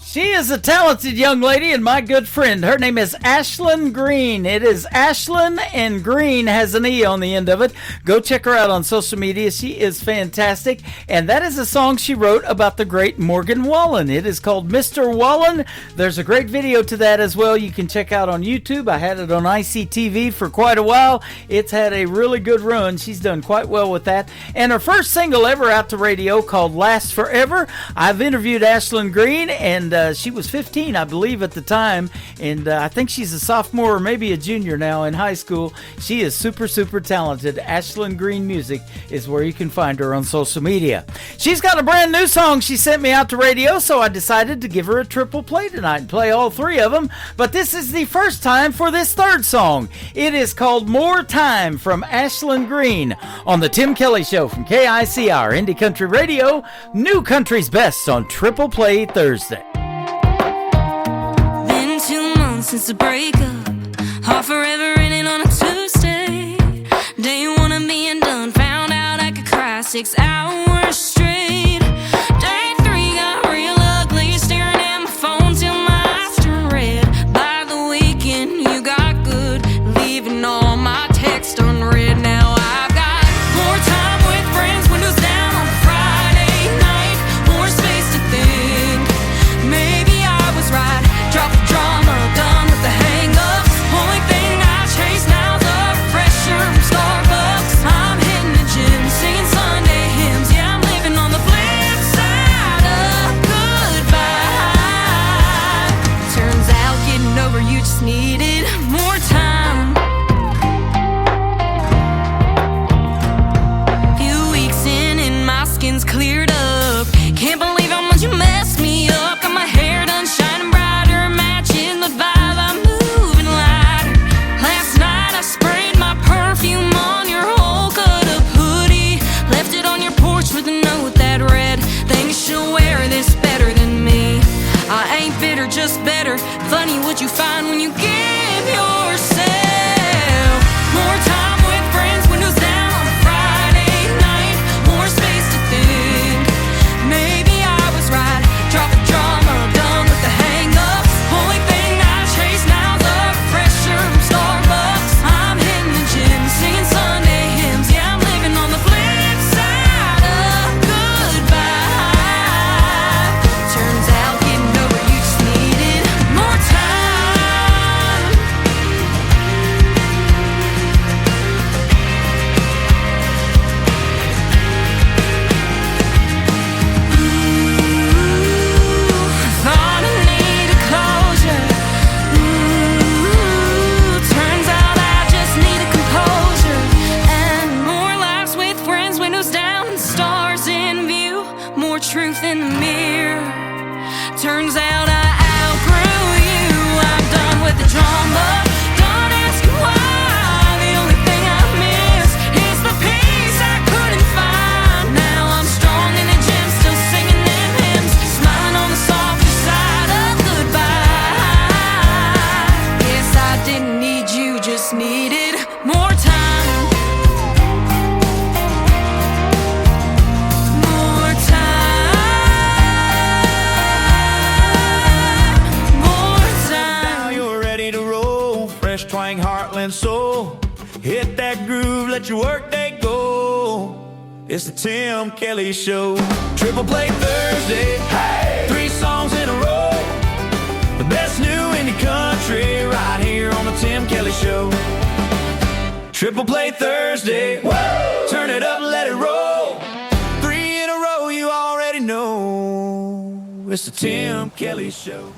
She is a talented young lady and my good friend. Her name is Ashlyn Green. It is Ashlyn, and Green has an E on the end of it. Go check her out on social media. She is fantastic. And that is a song she wrote about the great Morgan Wallen. It is called Mr. Wallen. There's a great video to that as well. You can check out on YouTube. I had it on ICTV for quite a while. It's had a really good run. She's done quite well with that. And her first single ever out to radio, called Last Forever. I've interviewed Ashlyn Green, and she was 15, I believe, at the time, and I think she's a sophomore or maybe a junior now in high school. She is super, super talented. Ashlyn Green Music is where you can find her on social media. She's got a brand new song she sent me out to radio, so I decided to give her a triple play tonight and play all three of them, but this is the first time for this third song. It is called More Time from Ashlyn Green on The Tim Kelly Show from KICR Indie Country Radio, New Country's Best on Triple Play Thursday.
Been 2 months since the breakup, all forever ending on a Tuesday. Day one of being done, found out I could cry 6 hours straight. Day 3 got real ugly, staring at my phone till my eyes turn red. By the weekend you got good, leaving all my text unread. Now I've got more time with friends, windows down on Friday night, more space to think. Maybe I was right, drop the drama, done with the hang-ups. Only thing I chase now's a refresher from Starbucks. I'm hitting the gym, singing Sunday hymns. Yeah, I'm living on the flip side of goodbye. Turns out getting over you just needed more time.
and soul. Hit that groove, let your workday go. It's the Tim Kelly Show. Triple Play Thursday, hey! 3 songs in a row. The best new indie country right here on the Tim Kelly Show. Triple Play Thursday, woo! Turn it up, let it roll. 3 in a row, you already know. It's the Tim Kelly Show.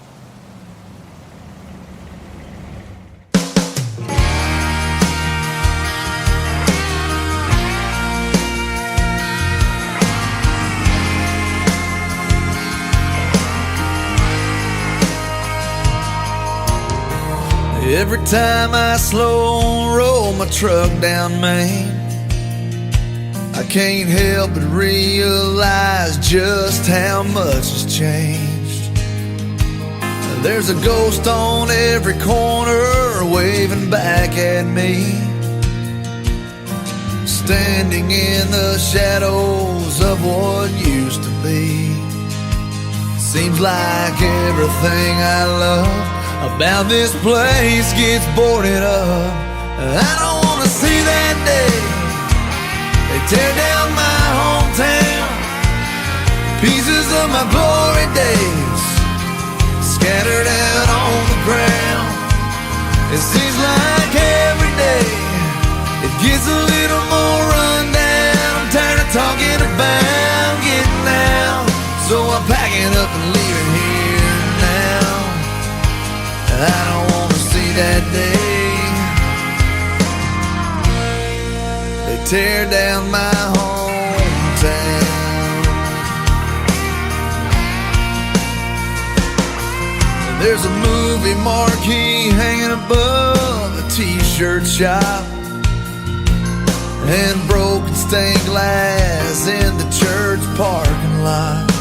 Every time I slow roll my truck down Main, I can't help but realize just how much has changed. There's a ghost on every corner waving back at me, standing in the shadows of what used to be. Seems like everything I love about this place gets boarded up. I don't wanna see that day they tear down my hometown. Pieces of my glory days scattered out on the ground. It seems like every day it gets a little more rundown. I'm tired of talking about getting out, so I'm packing up and leaving here now. I don't wanna see that day they tear down my hometown. There's a movie marquee hanging above a t-shirt shop, and broken stained glass in the church parking lot.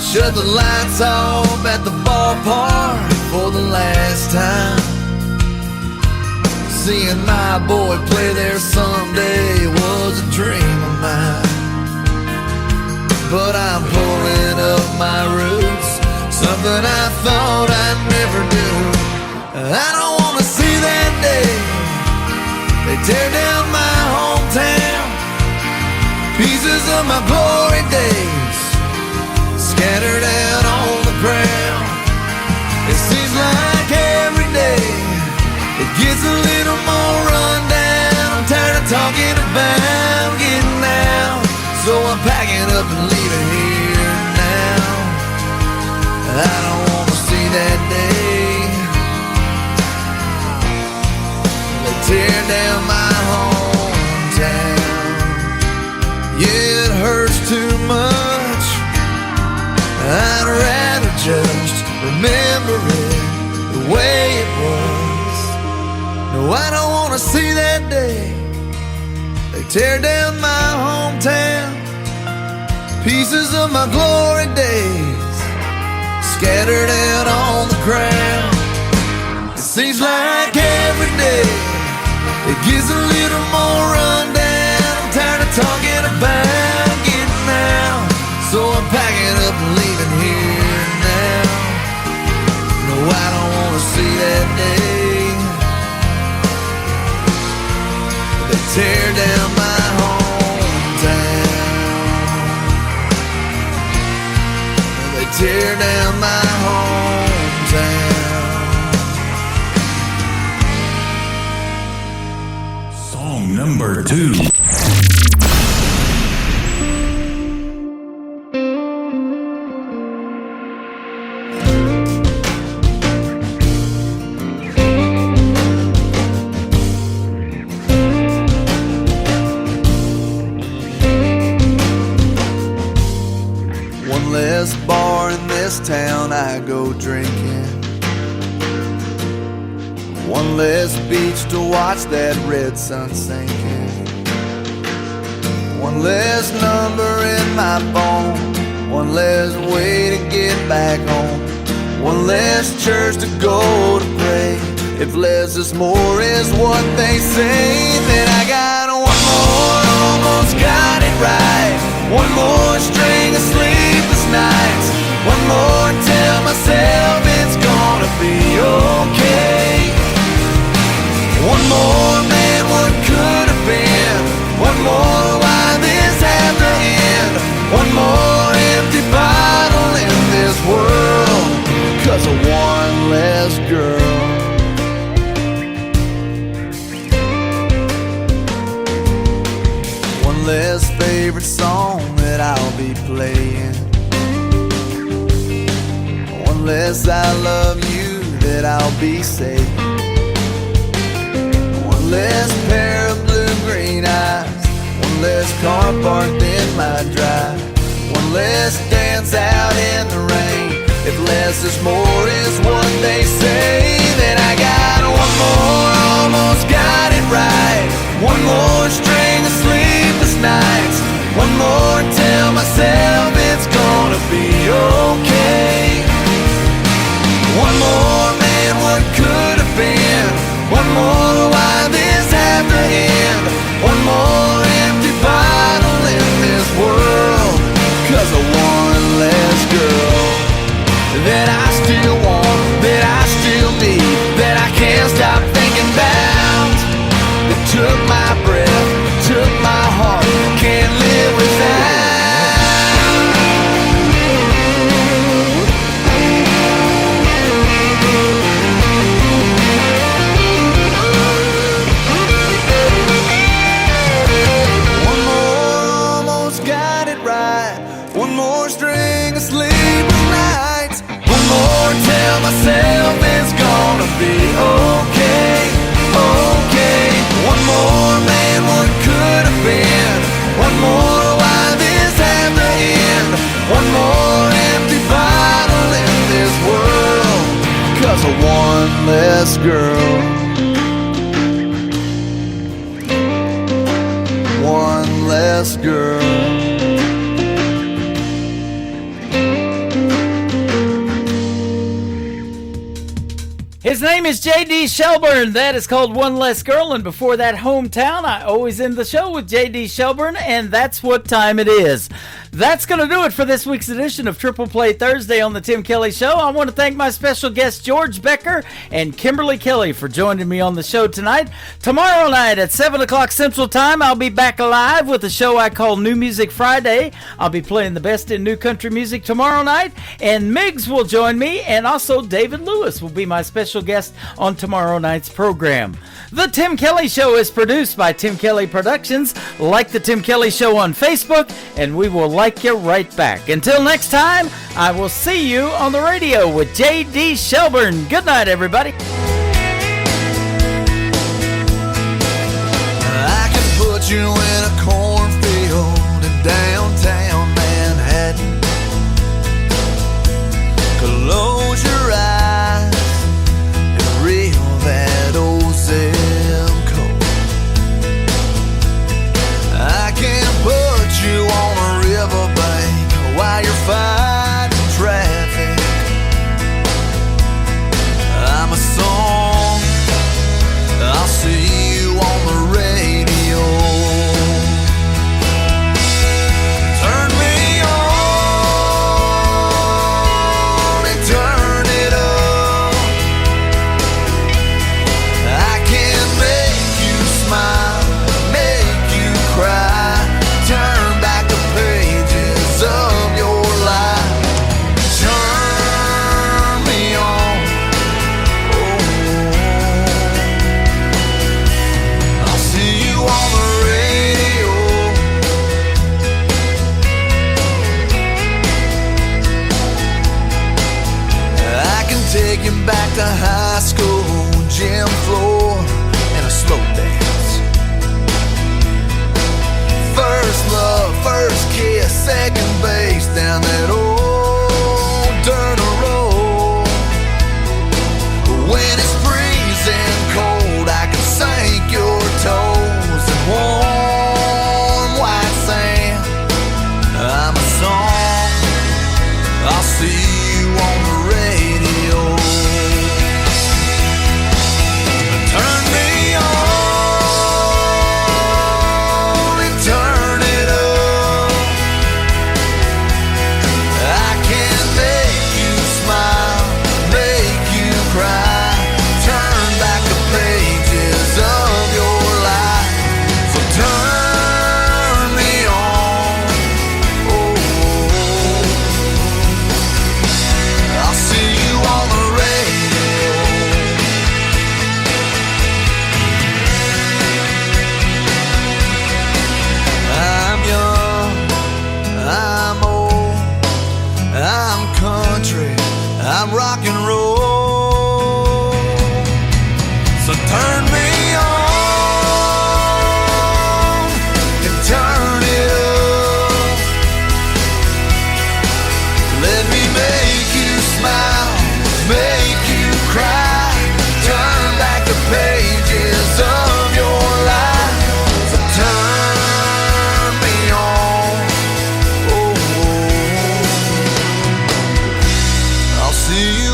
Shut the lights off at the ballpark for the last time. Seeing my boy play there someday was a dream of mine. But I'm pulling up my roots, something I thought I'd never do. I don't wanna see that day they tear down my hometown. Pieces of my glory days scattered out on the ground. It seems like every day it gets a little more rundown. I'm tired of talking about getting out, so I'm packing up and leaving here now. I don't wanna see that day they tear down my hometown. Yeah, it hurts too much. I'd rather just remember it the way it was. No, I don't wanna see that day they tear down my hometown. Pieces of my glory days scattered out on the ground. It seems like every day it gives a little more rundown. I'm tired of talking about getting out, so I'm packing up and leaving here now. No, I don't wanna see that day they tear down my hometown. They tear down my hometown.
Song number 2.
Bar in this town I go drinking. One less beach to watch that red sun sinking. One less number in my phone. One less way to get back home. One less church to go to pray. If less is more is what they say, then I got one more, almost got it right. One more string of sleepless nights. One more, tell myself it's gonna be okay.
favorite song that I'll be playing. One less I love you that I'll be saying. One less pair of blue-green eyes, one less car parked in my drive, one less dance out in the rain. If less is more is what they say, then I got one more, almost got it right. One more string of sleepless nights. One more, tell myself it's gonna be okay. One more, man, what could have been? One more, why this have to end? One more empty bottle in this world, 'cause of one less girl that I still want, that I still need, that I can't stop thinking about. That took my breath, took my heart, can't live without. One more, almost got it right. One more string of sleepless nights. One more, tell myself it's gonna be okay, okay. One more, man, what could have been? One more, why this have to end? One more empty bottle in this world, 'cause of one less girl. One less girl.
His name is J.D. Shelburne. That is called One Less Girl. And before that, Hometown. I always end the show with J.D. Shelburne, and that's what time it is. That's going to do it for this week's edition of Triple Play Thursday on the Tim Kelly Show. I want to thank my special guests, George Becker and Kimberly Kelly, for joining me on the show tonight. Tomorrow night at 7 o'clock Central Time, I'll be back live with a show I call New Music Friday. I'll be playing the best in new country music tomorrow night, and Miggs will join me, and also David Lewis will be my special guest on tomorrow night's program. The Tim Kelly Show is produced by Tim Kelly Productions. Like the Tim Kelly Show on Facebook, and we will like you right back. Until next time, I will see you on the radio with J.D. Shelburne. Good night, everybody.
I can put you in a cornfield in downtown Manhattan. Close your eyes and reel that old zip code. I can put you on a riverbank while you're fighting traffic. I'm a song
see you